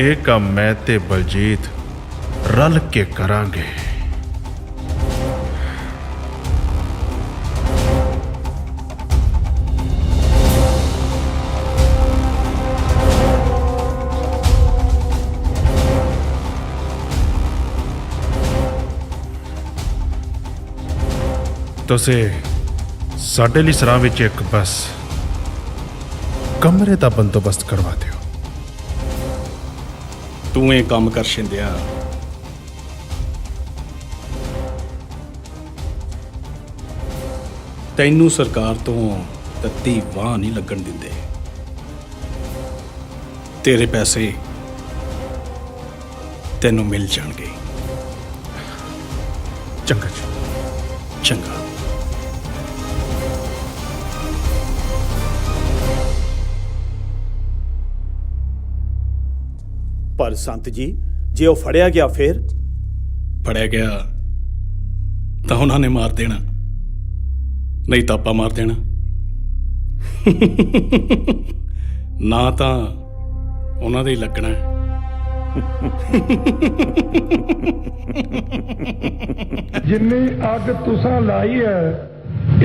ਇਹ ਕੰਮ ਮੈਂ ਤੇ ਬਲਜੀਤ ਰਲ ਕੇ ਕਰਾਂਗੇ। ਤੁਸੀਂ ਸਾਡੇ ਲਈ ਸਰਾਂ ਵਿੱਚ ਇੱਕ ਬਸ ਕਮਰੇ ਦਾ ਬੰਦੋਬਸਤ ਕਰਵਾ ਦਿਓ। ਤੂੰ ਇਹ ਕੰਮ ਕਰ ਸ਼ਿੰਦਿਆ। ਤੈਨੂੰ ਸਰਕਾਰ ਤੋਂ ਤੱਤੀ ਵਾਹ ਨਹੀਂ ਲੱਗਣ ਦਿੰਦੇ। ਤੇਰੇ ਪੈਸੇ ਤੈਨੂੰ ਮਿਲ ਜਾਣਗੇ। ਚੰਗਾ ਜੀ। ਚੰਗਾ। ਪਰ ਸੰਤ ਜੀ, ਜੇ ਉਹ ਫੜਿਆ ਗਿਆ ਫੇਰ? ਫੜਿਆ ਗਿਆ ਤਾਂ ਉਹਨਾਂ ਨੇ ਮਾਰ ਦੇਣਾ, ਨਹੀਂ ਤਾਂ ਆਪਾਂ ਮਾਰ ਦੇਣਾ। ਨਾ ਤਾਂ ਉਹਨਾਂ ਦੇ ਹੀ ਲੱਗਣਾ। ਜਿੰਨੀ ਅੱਗ ਤੁਸਾਂ ਲਾਈ ਹੈ,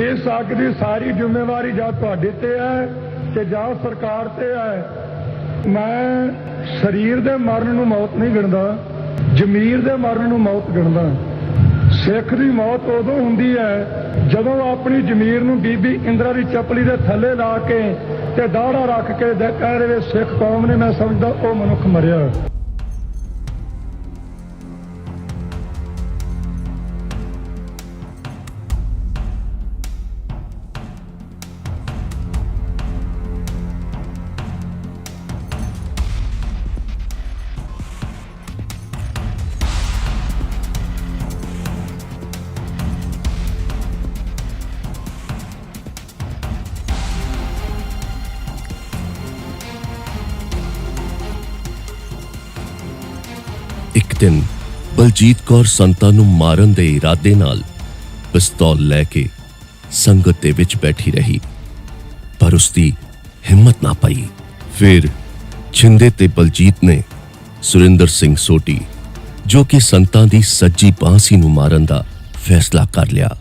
ਇਸ ਅੱਗ ਦੀ ਸਾਰੀ ਜ਼ਿੰਮੇਵਾਰੀ ਜਾਂ ਤੁਹਾਡੇ ਤੇ ਹੈ ਤੇ ਜਾਂ ਸਰਕਾਰ ਤੇ ਹੈ। ਮੈਂ ਸਰੀਰ ਦੇ ਮਰਨ ਨੂੰ ਮੌਤ ਨਹੀਂ ਗਿਣਦਾ, ਜ਼ਮੀਰ ਦੇ ਮਰਨ ਨੂੰ ਮੌਤ ਗਿਣਦਾ। ਸਿੱਖ ਦੀ ਮੌਤ ਉਦੋਂ ਹੁੰਦੀ ਹੈ ਜਦੋਂ ਆਪਣੀ ਜ਼ਮੀਰ ਨੂੰ ਬੀਬੀ ਇੰਦਰਾ ਦੀ ਚੱਪਲੀ ਦੇ ਥੱਲੇ ਲਾ ਕੇ ਤੇ ਦਾੜਾ ਰੱਖ ਕੇ ਕਹਿ ਰਹੇ ਸਿੱਖ ਕੌਮ ਨੇ, ਮੈਂ ਸਮਝਦਾ ਉਹ ਮਨੁੱਖ ਮਰਿਆ। ਇੱਕ ਦਿਨ ਬਲਜੀਤ ਕੌਰ ਸੰਤਾਂ ਨੂੰ ਮਾਰਨ ਦੇ ਇਰਾਦੇ ਨਾਲ ਪਿਸਤੌਲ ਲੈ ਕੇ ਸੰਗਤ ਦੇ ਵਿੱਚ ਬੈਠੀ ਰਹੀ, ਪਰ ਉਸਦੀ ਹਿੰਮਤ ਨਾ ਪਈ। ਫਿਰ ਛਿੰਦੇ ਤੇ ਬਲਜੀਤ ਨੇ ਸੁਰਿੰਦਰ ਸਿੰਘ ਸੋਢੀ, ਜੋ ਕਿ ਸੰਤਾਂ ਦੀ ਸੱਜੀ ਬਾਂਹ ਸੀ, ਨੂੰ ਮਾਰਨ ਦਾ ਫੈਸਲਾ ਕਰ ਲਿਆ।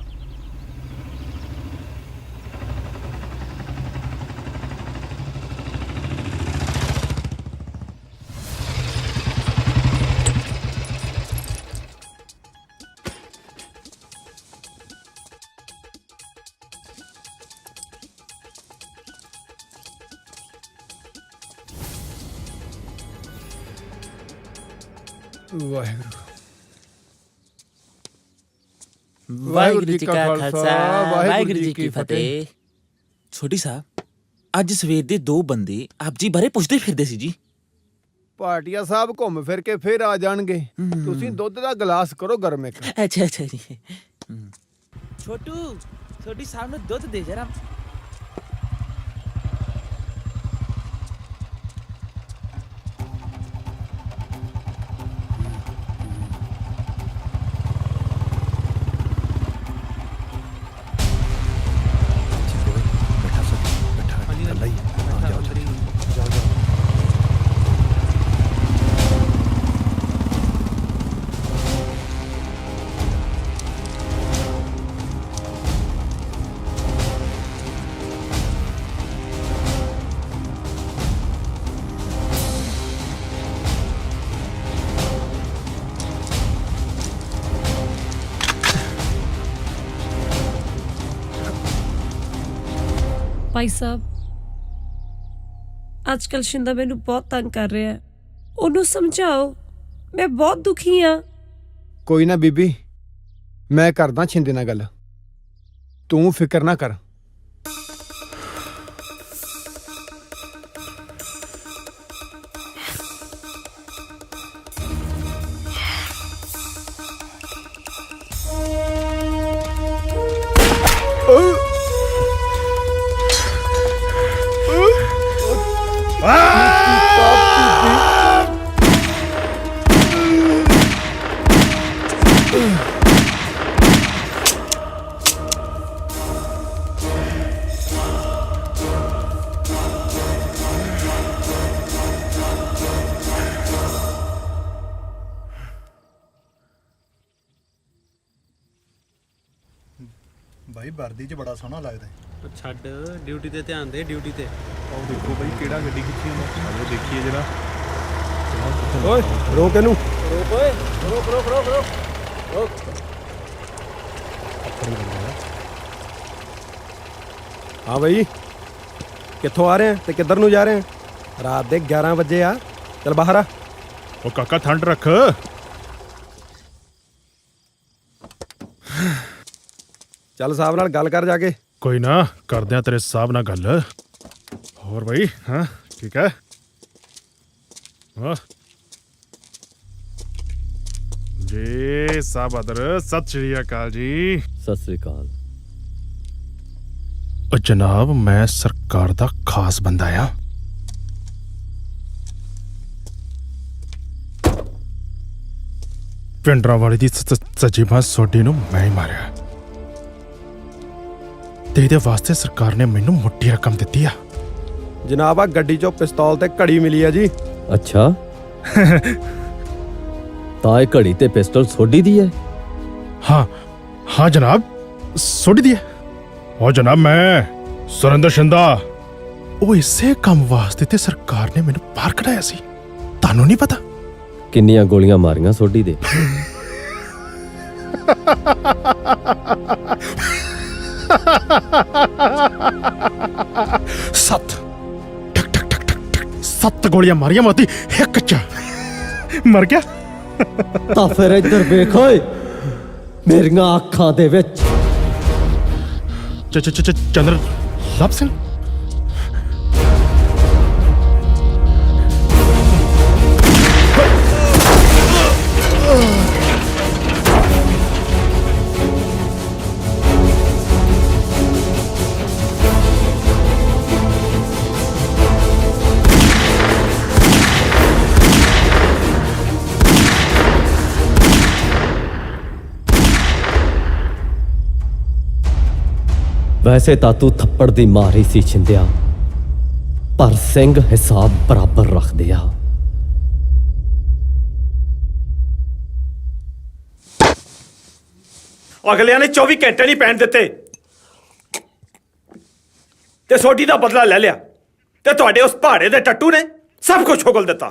ਵਾਹਿਗੁਰੂ। ਵਾਹਿਗੁਰੂ ਜੀ ਕਾ ਖਾਲਸਾ, ਵਾਹਿਗੁਰੂ ਜੀ ਕੀ ਫਤਿਹ। ਛੋਟੀ ਸਾਹਿਬ, ਅੱਜ ਸਵੇਰ ਦੇ ਦੋ ਬੰਦੇ ਆਪ ਜੀ ਬਾਰੇ ਪੁੱਛਦੇ ਫਿਰਦੇ ਸੀ ਜੀ। ਭਾਟੀਆ ਸਾਹਿਬ ਘੁੰਮ ਫਿਰ ਕੇ ਫੇਰ ਆ ਜਾਣਗੇ। ਤੁਸੀਂ ਦੁੱਧ ਦਾ ਗਲਾਸ ਕਰੋ ਗਰਮ ਇੱਕ। ਅੱਛਾ ਅੱਛਾ ਜੀ। ਛੋਟੂ, ਛੋਟੀ ਸਾਹਿਬ ਨੂੰ ਦੁੱਧ ਦੇ ਜਰਾ। ਭਾਈ ਸਾਹਿਬ, ਅੱਜ ਕੱਲ੍ਹ ਸ਼ਿੰਦਾ ਮੈਨੂੰ ਬਹੁਤ ਤੰਗ ਕਰ ਰਿਹਾ ਹੈ। ਉਹਨੂੰ ਸਮਝਾਓ, ਮੈਂ ਬਹੁਤ ਦੁਖੀ ਹਾਂ। ਕੋਈ ਨਾ ਬੀਬੀ, ਮੈਂ ਕਰਦਾ ਛਿੰਦੇ ਨਾਲ ਗੱਲ, ਤੂੰ ਫਿਕਰ ਨਾ ਕਰ। ਭਾਈ ਵਰਦੀ 'ਚ ਬੜਾ ਸੋਹਣਾ ਲੱਗਦਾ ਹੈ। ਛੱਡ, ਡਿਊਟੀ ਤੇ ਧਿਆਨ ਦੇ, ਡਿਊਟੀ ਤੇ। ਉਹ ਦੇਖੋ ਬਈ ਕਿਹੜਾ ਗੱਡੀ ਖਿੱਚੀ ਹੁੰਦਾ, ਚਲੋ ਦੇਖੀਏ ਜਰਾ। ਓਏ ਰੋਕ ਇਹਨੂੰ। ਰੋਕ ਓਏ, ਰੋਕ ਰੋਕ ਰੋਕ ਰੋਕ ਰੋਕ। ਹਾਂ ਬਈ, ਕਿੱਥੋਂ ਆ ਰਹੇ ਆ ਤੇ ਕਿੱਧਰ ਨੂੰ ਜਾ ਰਹੇ ਆ? ਰਾਤ ਦੇ 11 ਵਜੇ ਆ, ਚਲ ਬਾਹਰ ਆ। ਉਹ ਕਾਕਾ ਠੰਡ ਰੱਖ। ਚੱਲ ਸਾਹਿਬ ਨਾਲ ਗੱਲ ਕਰ ਜਾ ਕੇ। ਕੋਈ ਨਾ, ਕਰਦੇ ਆ ਤੇਰੇ ਸਾਹਿਬ ਨਾਲ ਗੱਲ। ਹੋਰ ਬਈ, ਹਾਂ ਠੀਕ ਹੈ। ਜੀ ਸਾਹਿਬ ਆਦਰ, ਸਤਿ ਸ਼੍ਰੀ ਅਕਾਲ ਜੀ। ਸਤਿ ਸ੍ਰੀ ਅਕਾਲ। ਉਹ ਜਨਾਬ, ਮੈਂ ਸਰਕਾਰ ਦਾ ਖਾਸ ਬੰਦਾ ਆ। ਪਿੰਡਰਾਂ ਵਾਲੇ ਦੀ ਸੱਜੀ ਬਾਂਹ ਸੋਡੀ ਨੂੰ ਮੈਂ ਹੀ ਮਾਰਿਆ ਤੇ ਇਹਦੇ ਵਾਸਤੇ ਸਰਕਾਰ ਨੇ ਮੈਨੂੰ ਮੋਟੀ ਰਕਮ ਦਿੱਤੀ ਆ। ਜਨਾਬ, ਆ ਗੱਡੀ 'ਚੋਂ ਪਿਸਤੌਲ ਤੇ ਘੜੀ ਮਿਲੀ ਆ ਜੀ। ਅੱਛਾ, ਤਾਂ ਇਹ ਘੜੀ ਤੇ ਪਿਸਟਲ ਸੋਡੀ ਦੀ ਹੈ? ਹਾਂ ਹਾਂ ਜਨਾਬ, ਸੋਡੀ ਦੀ ਹੈ। ਉਹ ਜਨਾਬ, ਮੈਂ ਸੁਰਿੰਦਰ ਸ਼ਿੰਦਾ, ਉਹ ਇਸੇ ਕੰਮ ਵਾਸਤੇ ਤੇ ਸਰਕਾਰ ਨੇ ਮੈਨੂੰ ਬਾਹਰ ਕਢਾਇਆ ਸੀ। ਤੁਹਾਨੂੰ ਨਹੀਂ ਪਤਾ? ਕਿੰਨੀਆਂ ਗੋਲੀਆਂ ਮਾਰੀਆਂ ਸੋਡੀ ਦੇ? ਸੱਤ। ਠਕ ਠਕ ਠਕ ਠਕ ਠਕ, 7 ਗੋਲੀਆਂ ਮਾਰੀਆਂ ਮੋਤੀ ਇੱਕ ਚ ਮਰ ਗਿਆ। ਤਾਂ ਫਿਰ ਇੱਧਰ ਵੇਖ ਓਏ, ਮੇਰੀਆਂ ਅੱਖਾਂ ਦੇ ਵਿੱਚ। ਚੰਦਰ ਲੱਭ ਸਿੰਘ। ਵੈਸੇ ਤਾਂ ਤੂੰ ਥੱਪੜ ਦੀ ਮਾਰ ਹੀ ਸੀ ਛਿੰਦਿਆ, ਪਰ ਸਿੰਘ ਹਿਸਾਬ ਬਰਾਬਰ ਰੱਖਦੇ ਆ। ਅਗਲਿਆਂ ਨੇ 24 ਘੰਟੇ ਨਹੀਂ ਪੈਣ ਦਿੱਤੇ ਤੇ ਸੋਡੀ ਦਾ ਬਦਲਾ ਲੈ ਲਿਆ, ਤੇ ਤੁਹਾਡੇ ਉਸ ਪਹਾੜੇ ਦੇ ਟੱਟੂ ਨੇ ਸਭ ਕੁਝ ਉਗਲ ਦਿੱਤਾ।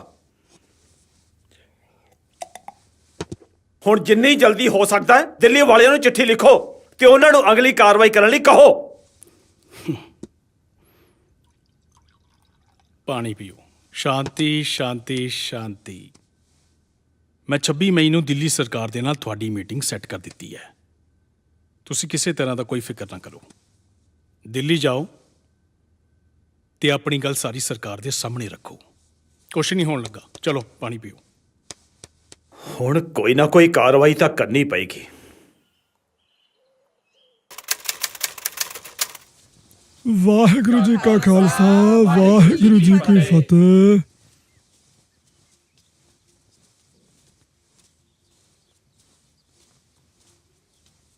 ਹੁਣ ਜਿੰਨੀ ਜਲਦੀ ਹੋ ਸਕਦਾ ਹੈ ਦਿੱਲੀ ਵਾਲਿਆਂ ਨੂੰ ਚਿੱਠੀ ਲਿਖੋ ਤੇ ਉਹਨਾਂ ਨੂੰ ਅਗਲੀ ਕਾਰਵਾਈ ਕਰਨ ਲਈ ਕਹੋ। ਪਾਣੀ ਪੀਓ। ਸ਼ਾਂਤੀ ਸ਼ਾਂਤੀ ਸ਼ਾਂਤੀ। ਮੈਂ 26 ਮਈ ਨੂੰ ਦਿੱਲੀ ਸਰਕਾਰ ਦੇ ਨਾਲ ਤੁਹਾਡੀ ਮੀਟਿੰਗ ਸੈੱਟ ਕਰ ਦਿੱਤੀ ਹੈ। ਤੁਸੀਂ ਕਿਸੇ ਤਰ੍ਹਾਂ ਦਾ ਕੋਈ ਫਿਕਰ ਨਾ ਕਰੋ। ਦਿੱਲੀ ਜਾਓ ਤੇ ਆਪਣੀ ਗੱਲ ਸਾਰੀ ਸਰਕਾਰ ਦੇ ਸਾਹਮਣੇ ਰੱਖੋ। ਕੁਛ ਨਹੀਂ ਹੋਣ ਲੱਗਾ। ਚਲੋ ਪਾਣੀ ਪੀਓ। ਹੁਣ ਕੋਈ ਨਾ ਕੋਈ ਕਾਰਵਾਈ ਤਾਂ ਕਰਨੀ ਪਏਗੀ। ਵਾਹਿਗੁਰੂ ਜੀ ਕਾ ਖਾਲਸਾ, ਵਾਹਿਗੁਰੂ ਜੀ ਕੀ ਫਤਿਹ।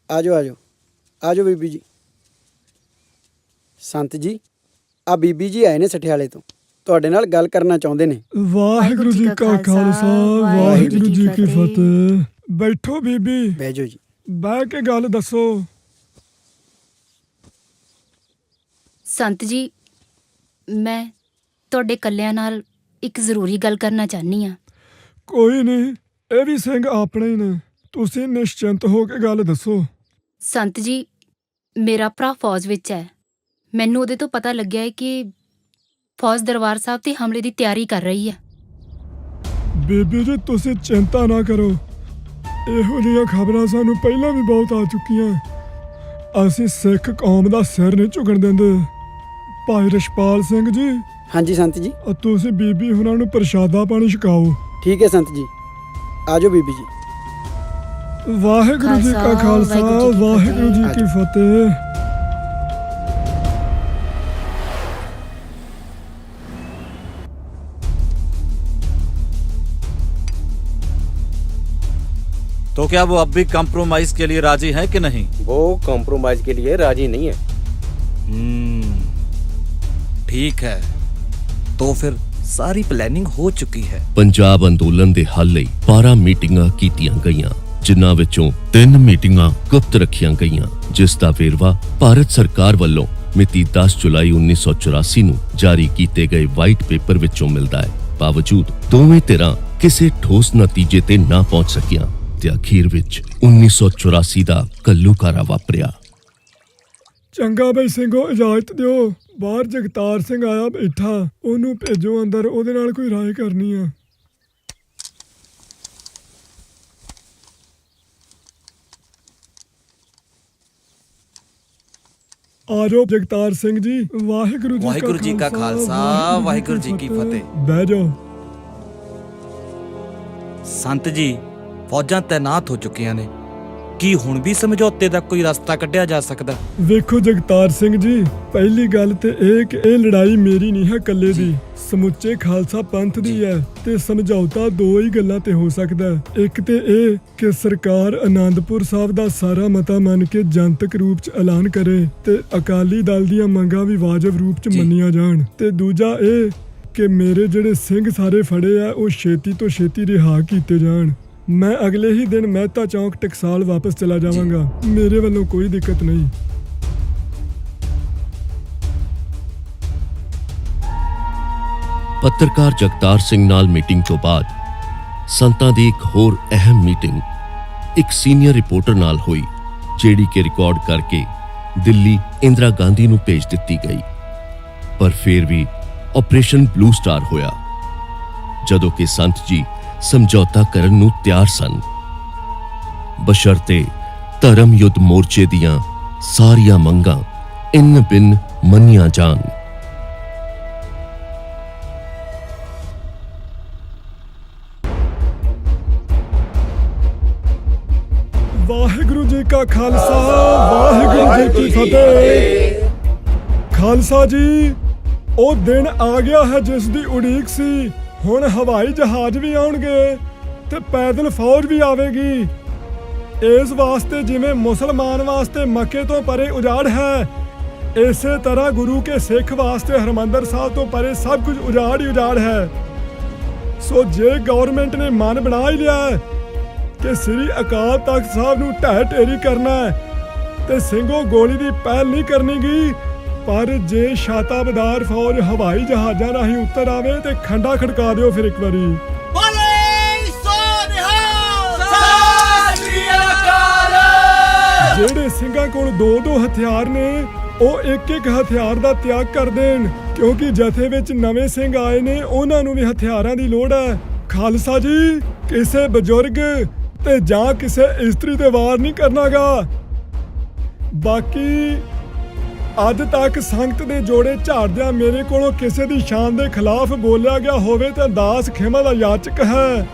ਆਜੋ ਆਜੋ ਆਜੋ ਬੀਬੀ ਜੀ। ਸੰਤ ਜੀ, ਆ ਬੀਬੀ ਜੀ ਆਏ ਨੇ ਸਠਿਆਲੇ ਤੋਂ, ਤੁਹਾਡੇ ਨਾਲ ਗੱਲ ਕਰਨਾ ਚਾਹੁੰਦੇ ਨੇ। ਵਾਹਿਗੁਰੂ ਜੀ ਕਾ ਖਾਲਸਾ, ਵਾਹਿਗੁਰੂ ਜੀ ਕੀ ਫਤਿਹ। ਬੈਠੋ ਬੀਬੀ। ਬਹਿ ਜਾਓ ਜੀ। ਬਹਿ ਕੇ ਗੱਲ ਦੱਸੋ। ਸੰਤ ਜੀ, ਮੈਂ ਤੁਹਾਡੇ ਕੱਲਿਆਂ ਨਾਲ ਇੱਕ ਜ਼ਰੂਰੀ ਗੱਲ ਕਰਨਾ ਚਾਹਨੀ ਆ। ਕੋਈ ਨਹੀਂ, ਇਹ ਵੀ ਸਿੰਘ ਆਪਣੇ ਹੀ ਨੇ, ਤੁਸੀਂ ਨਿਸ਼ਚਿੰਤ ਹੋ ਕੇ ਗੱਲ ਦੱਸੋ। ਸੰਤ ਜੀ, ਮੇਰਾ ਭਰਾ ਫੌਜ ਵਿੱਚ ਹੈ। ਮੈਨੂੰ ਉਹਦੇ ਤੋਂ ਪਤਾ ਲੱਗਿਆ ਹੈ ਕਿ ਫੌਜ ਦਰਬਾਰ ਸਾਹਿਬ ਤੇ ਹਮਲੇ ਦੀ ਤਿਆਰੀ ਕਰ ਰਹੀ ਹੈ। ਬੇਬੀ ਜੀ ਤੁਸੀਂ ਚਿੰਤਾ ਨਾ ਕਰੋ, ਇਹੋ ਜਿਹੀਆਂ ਖਬਰਾਂ ਸਾਨੂੰ ਪਹਿਲਾਂ ਵੀ ਬਹੁਤ ਆ ਚੁੱਕੀਆਂ। ਅਸੀਂ ਸਿੱਖ ਕੌਮ ਦਾ ਸਿਰ ਨਹੀਂ ਝੁਕਣ ਦਿੰਦੇ। ਭਾਈ ਰਿਸ਼ਪਾਲ ਸਿੰਘ ਜੀ। ਹਾਂਜੀ ਸੰਤ ਜੀ। ਤੁਸੀਂ ਬੀਬੀ ਉਹਨਾਂ ਨੂੰ ਪ੍ਰਸ਼ਾਦਾ ਪਾਣੀ ਛਕਾਓ। ਠੀਕ ਹੈ ਸੰਤ ਜੀ, ਆਜੋ ਬੀਬੀ ਜੀ। ਵਾਹਿਗੁਰੂ ਜੀ ਕਾ ਖਾਲਸਾ, ਵਾਹਿਗੁਰੂ ਜੀ ਕੀ ਫਤਿਹ। तो क्या वो अब भी कॉम्प्रोमाइज के लिए राजी है कि नहीं? वो कॉम्प्रोमाइज के लिए राजी नहीं है। ठीक है, तो फिर ਸਾਰੀ ਪਲੈਨਿੰਗ ਹੋ ਚੁੱਕੀ ਹੈ। ਪੰਜਾਬ ਅੰਦੋਲਨ ਦੇ ਹੱਲ ਲਈ 12 ਮੀਟਿੰਗਾਂ ਕੀਤੀਆਂ ਗਈਆਂ, ਜਿਨ੍ਹਾਂ ਵਿੱਚੋਂ 3 ਮੀਟਿੰਗਾਂ ਗੁਪਤ ਰੱਖੀਆਂ ਗਈਆਂ, ਜਿਸ ਦਾ ਵੇਰਵਾ ਭਾਰਤ ਸਰਕਾਰ ਵੱਲੋਂ ਮਿਤੀ 10 ਜੁਲਾਈ 1984 ਨੂੰ ਜਾਰੀ ਕੀਤੇ ਗਏ ਵਾਈਟ ਪੇਪਰ ਵਿੱਚੋਂ ਮਿਲਦਾ ਹੈ। ਬਾਵਜੂਦ ਦੋਵੇਂ ਧਿਰਾਂ ਕਿਸੇ ਠੋਸ ਨਤੀਜੇ ਤੇ ਨਾ ਪਹੁੰਚ ਸਕੀਆਂ ਤੇ ਅਖੀਰ ਵਿੱਚ 1984 ਦਾ ਕੱਲੂਕਾਰਾ ਵਾਪਰਿਆ। ਚੰਗਾ ਬਈ ਸਿੰਘੋ, ਇਜਾਜ਼ਤ ਦਿਓ। ਬਾਹਰ ਜਗਤਾਰ ਸਿੰਘ ਆਇਆ ਬੈਠਾ, ਉਹਨੂੰ ਭੇਜੋ ਅੰਦਰ, ਉਹਦੇ ਨਾਲ ਕੋਈ ਰਾਏ ਕਰਨੀ ਆ। ਆਜੋ ਜਗਤਾਰ ਸਿੰਘ ਜੀ। ਵਾਹਿਗੁਰੂ ਜੀ ਕਾ ਖਾਲਸਾ, ਵਾਹਿਗੁਰੂ ਜੀ ਕੀ ਫਤਿਹ। ਬਹਿ ਜਾਓ। ਸੰਤ ਜੀ, ਫੌਜਾਂ ਤੈਨਾਤ ਹੋ ਚੁੱਕੀਆਂ ਨੇ, ਕੀ ਹੁਣ ਵੀ ਸਮਝੌਤੇ ਦਾ ਕੋਈ ਰਸਤਾ ਕੱਢਿਆ ਜਾ ਸਕਦਾ? ਵੇਖੋ ਜਗਤਾਰ ਸਿੰਘ ਜੀ, ਪਹਿਲੀ ਗੱਲ ਤੇ ਇਹ ਕਿ ਇਹ ਲੜਾਈ ਮੇਰੀ ਨਹੀਂ ਹੈ ਇਕੱਲੇ ਦੀ, ਸਮੁੱਚੇ ਖਾਲਸਾ ਪੰਥ ਦੀ ਹੈ ਤੇ ਸਮਝੌਤਾ ਦੋ ਹੀ ਗੱਲਾਂ ਤੇ ਹੋ ਸਕਦਾ ਹੈ। ਇੱਕ ਤੇ ਇਹ ਕਿ ਸਰਕਾਰ ਆਨੰਦਪੁਰ ਸਾਹਿਬ ਦਾ ਸਾਰਾ ਮਤਾ ਮੰਨ ਕੇ ਜਨਤਕ ਰੂਪ 'ਚ ਐਲਾਨ ਕਰੇ ਤੇ ਅਕਾਲੀ ਦਲ ਦੀਆਂ ਮੰਗਾਂ ਵੀ ਵਾਜਬ ਰੂਪ 'ਚ ਮੰਨੀਆਂ ਜਾਣ, ਤੇ ਦੂਜਾ ਇਹ ਕਿ ਮੇਰੇ ਜਿਹੜੇ ਸਿੰਘ ਸਾਰੇ ਫੜੇ ਆ ਉਹ ਛੇਤੀ ਤੋਂ ਛੇਤੀ ਰਿਹਾ ਕੀਤੇ ਜਾਣ। ਮੈਂ ਅਗਲੇ ਹੀ ਦਿਨ ਮਹਿਤਾ ਚੌਂਕ ਟਕਸਾਲ ਵਾਪਸ ਚਲਾ ਜਾਵਾਂਗਾ, ਮੇਰੇ ਵੱਲੋਂ ਕੋਈ ਦਿੱਕਤ ਨਹੀਂ। ਪੱਤਰਕਾਰ ਜਗਤਾਰ ਸਿੰਘ ਨਾਲ ਮੀਟਿੰਗ ਤੋਂ ਬਾਅਦ ਸੰਤਾਂ ਦੀ ਇੱਕ ਹੋਰ ਅਹਿਮ ਮੀਟਿੰਗ ਇੱਕ ਸੀਨੀਅਰ ਰਿਪੋਰਟਰ ਨਾਲ ਹੋਈ, ਜਿਹੜੀ ਕਿ ਰਿਕਾਰਡ ਕਰਕੇ ਦਿੱਲੀ ਇੰਦਰਾ ਗਾਂਧੀ ਨੂੰ ਭੇਜ ਦਿੱਤੀ ਗਈ। ਪਰ ਫਿਰ ਵੀ ਆਪਰੇਸ਼ਨ ਬਲੂ ਸਟਾਰ ਹੋਇਆ, ਜਦੋਂ ਕਿ ਸੰਤ ਜੀ ਸਮਝੌਤਾ ਕਰਨ ਨੂੰ ਤਿਆਰ ਸਨ, ਬਸ਼ਰਤੇ ਧਰਮ ਯੁੱਧ ਮੋਰਚੇ ਦੀਆਂ ਸਾਰੀਆਂ ਮੰਗਾਂ ਇੰਨ ਬਿੰਨ ਮੰਨੀਆਂ ਜਾਣ। ਵਾਹਿਗੁਰੂ ਜੀ ਕਾ ਖਾਲਸਾ, ਵਾਹਿਗੁਰੂ ਜੀ ਕੀ ਫਤਿਹ। ਖਾਲਸਾ ਜੀ, ਉਹ ਦਿਨ ਆ ਗਿਆ ਹੈ ਜਿਸ ਦੀ ਉਡੀਕ ਸੀ। ਹੁਣ ਹਵਾਈ ਜਹਾਜ਼ ਵੀ ਆਉਣਗੇ ਤੇ ਪੈਦਲ ਫੌਜ ਵੀ ਆਵੇਗੀ। ਇਸ ਵਾਸਤੇ ਜਿਵੇਂ ਮੁਸਲਮਾਨ ਵਾਸਤੇ ਮੱਕੇ ਤੋਂ ਪਰੇ ਉਜਾੜ ਹੈ, ਇਸੇ ਤਰ੍ਹਾਂ ਗੁਰੂ ਕੇ ਸਿੱਖ ਵਾਸਤੇ ਹਰਮੰਦਰ ਸਾਹਿਬ ਤੋਂ ਪਰੇ ਸਭ ਕੁਝ ਉਜਾੜ ਹੀ ਉਜਾੜ ਹੈ। ਸੋ ਜੇ ਗਵਰਨਮੈਂਟ ਨੇ ਮਨ ਬਣਾ ਹੀ ਲਿਆ ਕਿ ਸ੍ਰੀ ਅਕਾਲ ਤਖਤ ਸਾਹਿਬ ਨੂੰ ਢਹਿ ਢੇਰੀ ਕਰਨਾ ਤੇ ਸਿੰਘੋ ਗੋਲੀ ਦੀ ਪਹਿਲ ਨਹੀਂ ਕਰਨੀ ਗੀ, ਪਰ ਜੇ ਸ਼ਤਾਬਦਾਰ ਫੌਜ ਹਵਾਈ ਜਹਾਜ਼ਾਂ ਰਾਹੀਂ ਉੱਤਰ ਆਵੇ ਤੇ ਖੰਡਾ ਖੜਕਾ ਦਿਓ ਫਿਰ ਇੱਕ ਵਾਰੀ। ਜਿਹੜੇ ਸਿੰਘਾਂ ਕੋਲ 2-2 ਹਥਿਆਰ ਨੇ ਉਹ ਇੱਕ-ਇੱਕ ਹਥਿਆਰ ਦਾ ਤਿਆਗ ਕਰ ਦੇਣ, ਕਿਉਂਕਿ ਜਥੇ ਵਿੱਚ ਨਵੇਂ ਸਿੰਘ ਆਏ ਨੇ, ਉਹਨਾਂ ਨੂੰ ਵੀ ਹਥਿਆਰਾਂ ਦੀ ਲੋੜ ਹੈ। ਖਾਲਸਾ ਜੀ, ਕਿਸੇ ਬਜ਼ੁਰਗ ਤੇ ਜਾਂ ਕਿਸੇ ਇਸਤਰੀ ਤੇ ਵਾਰ ਨਹੀਂ ਕਰਨਾਗਾ। ਬਾਕੀ ਅੱਜ ਤੱਕ ਸੰਗਤ ਦੇ ਜੋੜੇ ਝਾੜਦਿਆਂ ਮੇਰੇ ਕੋਲੋਂ ਕਿਸੇ ਦੀ ਸ਼ਾਨ ਦੇ ਖਿਲਾਫ ਬੋਲਿਆ ਗਿਆ ਹੋਵੇ ਤਾਂ ਦਾਸ ਖਿਮਾ ਦਾ ਯਾਚਕ ਹੈ,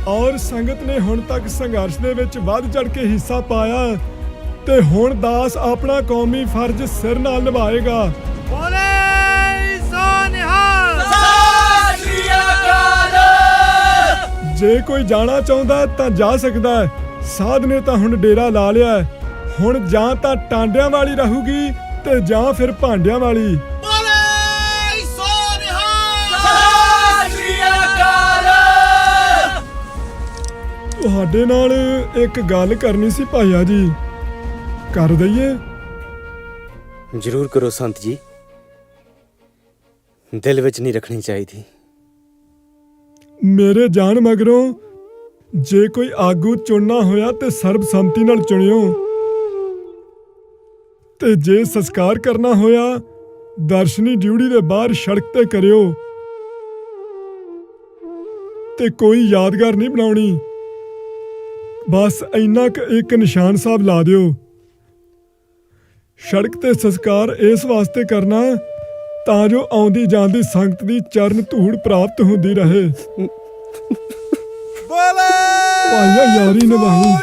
ਔਰ ਸੰਗਤ ਨੇ ਹੁਣ ਤੱਕ ਸੰਘਰਸ਼ ਦੇ ਵਿੱਚ ਵੱਧ ਚੜ ਕੇ ਹਿੱਸਾ ਪਾਇਆ ਤੇ ਹੁਣ ਦਾਸ ਆਪਣਾ ਕੌਮੀ ਫਰਜ਼ ਸਿਰ ਨਾਲ ਨਿਭਾਏਗਾ। ਜੇ ਕੋਈ ਜਾਣਾ ਚਾਹੁੰਦਾ ਤਾਂ ਜਾ ਸਕਦਾ ਹੈ। ਸਾਧ ਨੇ ਤਾਂ ਹੁਣ ਡੇਰਾ ਲਾ ਲਿਆ, ਹੁਣ ਜਾਂ ਤਾਂ ਟਾਂਡਿਆਂ ਵਾਲੀ ਰਹੂਗੀ ਤੇ ਜਾਂ ਫਿਰ ਭਾਂਡਿਆਂ ਵਾਲੀ। ਤੁਹਾਡੇ ਨਾਲ ਇੱਕ ਗੱਲ ਕਰਨੀ ਸੀ ਭਾਈਆ ਜੀ, ਕਰ ਦਈਏ? ਜ਼ਰੂਰ ਕਰੋ ਸੰਤ ਜੀ, ਦਿਲ ਵਿੱਚ ਨਹੀਂ ਰੱਖਣੀ ਚਾਹੀਦੀ। ਮੇਰੇ ਜਾਣ ਮਗਰੋਂ ਜੇ ਕੋਈ ਆਗੂ ਚੁਣਨਾ ਹੋਇਆ ਤੇ ਸਰਬਸੰਮਤੀ ਨਾਲ ਚੁਣਿਓ, ਤੇ ਜੇ ਸੰਸਕਾਰ ਕਰਨਾ ਹੋਇਆ ਦਰਸ਼ਨੀ ਡਿਊਟੀ ਦੇ ਬਾਹਰ ਸੜਕ ਤੇ ਕਰਿਓ ਤੇ ਕੋਈ ਯਾਦਗਾਰ ਨਹੀਂ ਬਣਾਉਣੀ। ਬਸ ਇੰਨਾ ਕੁ ਇੱਕ ਨਿਸ਼ਾਨ ਸਾਹਿਬ ਲਾ ਦਿਓ। ਸੜਕ ਤੇ ਸੰਸਕਾਰ ਇਸ ਵਾਸਤੇ ਕਰਨਾ ਤਾਂ ਜੋ ਆਉਂਦੀ ਜਾਂਦੀ ਸੰਗਤ ਦੀ ਚਰਨ ਧੂੜ ਪ੍ਰਾਪਤ ਹੁੰਦੀ ਰਹੇ। ਭਾਈਆ ਯਾਰੀ ਨਿਭਾਈ।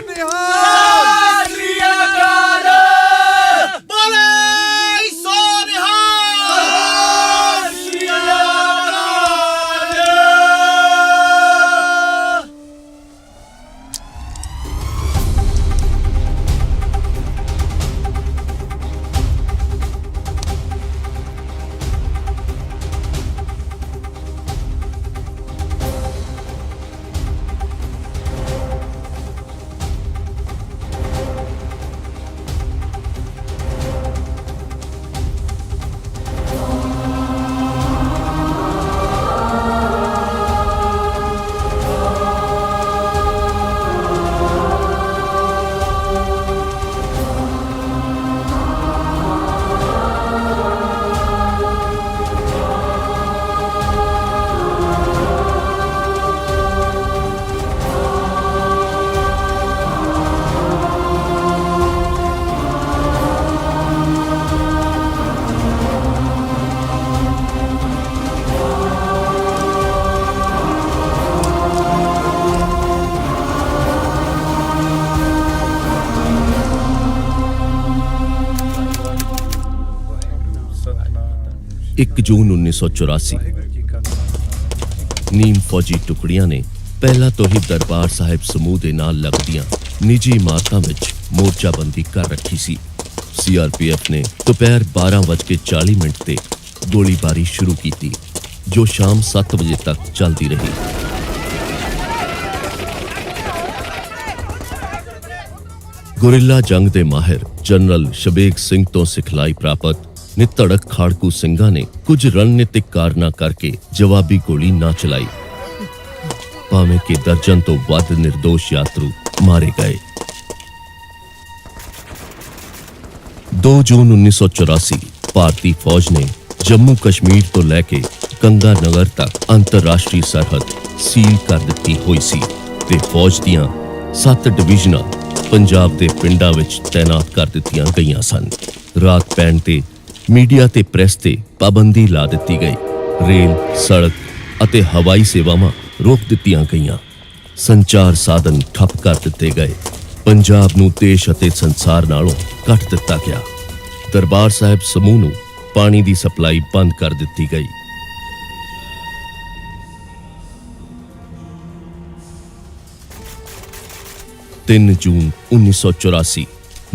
ਇੱਕ ਜੂਨ 1984 ਨੀਮ ਫੌਜੀ ਟੁਕੜੀਆਂ ਨੇ ਪਹਿਲਾਂ ਤੋਂ ਹੀ ਦਰਬਾਰ ਸਾਹਿਬ ਸਮੂਹ ਦੇ ਨਾਲ ਲੱਗਦੀਆਂ ਨਿੱਜੀ ਇਮਾਰਤਾਂ ਵਿੱਚ ਮੋਰਚਾਬੰਦੀ ਕਰ ਰੱਖੀ ਸੀ। ਸੀਆਰਪੀਐਫ ਨੇ ਦੁਪਹਿਰ 12:40 ਤੇ ਗੋਲੀਬਾਰੀ ਸ਼ੁਰੂ ਕੀਤੀ ਜੋ ਸ਼ਾਮ 7 ਵਜੇ ਤੱਕ ਚੱਲਦੀ ਰਹੀ। ਗੁਰਿੱਲਾ ਜੰਗ ਦੇ ਮਾਹਿਰ ਜਨਰਲ ਸ਼ਬੇਗ ਸਿੰਘ ਤੋਂ ਸਿਖਲਾਈ ਪ੍ਰਾਪਤ ਨਿਧੜਕ ਖਾੜਕੂ ਸਿੰਘਾਂ ਨੇ ਕੁਝ ਰਣਨੀਤਿਕ ਕਾਰਨਾਂ ਕਰਕੇ ਜਵਾਬੀ ਗੋਲੀ ਨਾ ਚਲਾਈ, ਭਾਵੇਂ ਕਿ ਦਰਜਨ ਤੋਂ ਵੱਧ ਨਿਰਦੋਸ਼ ਯਾਤਰੂ ਮਾਰੇ ਗਏ। 2 ਜੂਨ 1984 ਭਾਰਤੀ ਫੌਜ ਨੇ ਜੰਮੂ ਕਸ਼ਮੀਰ ਤੋਂ ਲੈ ਕੇ ਗੰਗਾ ਨਗਰ ਤੱਕ ਅੰਤਰਰਾਸ਼ਟਰੀ ਸਰਹੱਦ ਸੀਲ ਕਰ ਦਿੱਤੀ ਹੋਈ ਸੀ ਤੇ ਫੌਜ ਦੀਆਂ 7 ਡਿਵੀਜ਼ਨਾਂ ਪੰਜਾਬ ਦੇ ਪਿੰਡਾਂ ਵਿੱਚ ਤਾਇਨਾਤ ਕਰ ਦਿੱਤੀਆਂ ਗਈਆਂ ਸਨ। ਰਾਤ ਪੈਣ ਤੇ ਮੀਡੀਆ ਤੇ ਪ੍ਰੈਸ ਤੇ ਪਾਬੰਦੀ ਲਾ ਦਿੱਤੀ ਗਈ। ਰੇਲ, ਸੜਕ ਅਤੇ ਹਵਾਈ ਸੇਵਾਵਾਂ ਰੋਕ ਦਿੱਤੀਆਂ ਗਈਆਂ। ਸੰਚਾਰ ਸਾਧਨ ਠੱਪ ਕਰ ਦਿੱਤੇ ਗਏ। ਪੰਜਾਬ ਨੂੰ ਦੇਸ਼ ਅਤੇ ਸੰਸਾਰ ਨਾਲੋਂ ਕੱਟ ਦਿੱਤਾ ਗਿਆ। ਦਰਬਾਰ ਸਾਹਿਬ ਸਮੂਹ ਨੂੰ ਪਾਣੀ ਦੀ ਸਪਲਾਈ ਬੰਦ ਕਰ ਦਿੱਤੀ ਗਈ। ਤਿੰਨ ਜੂਨ 1984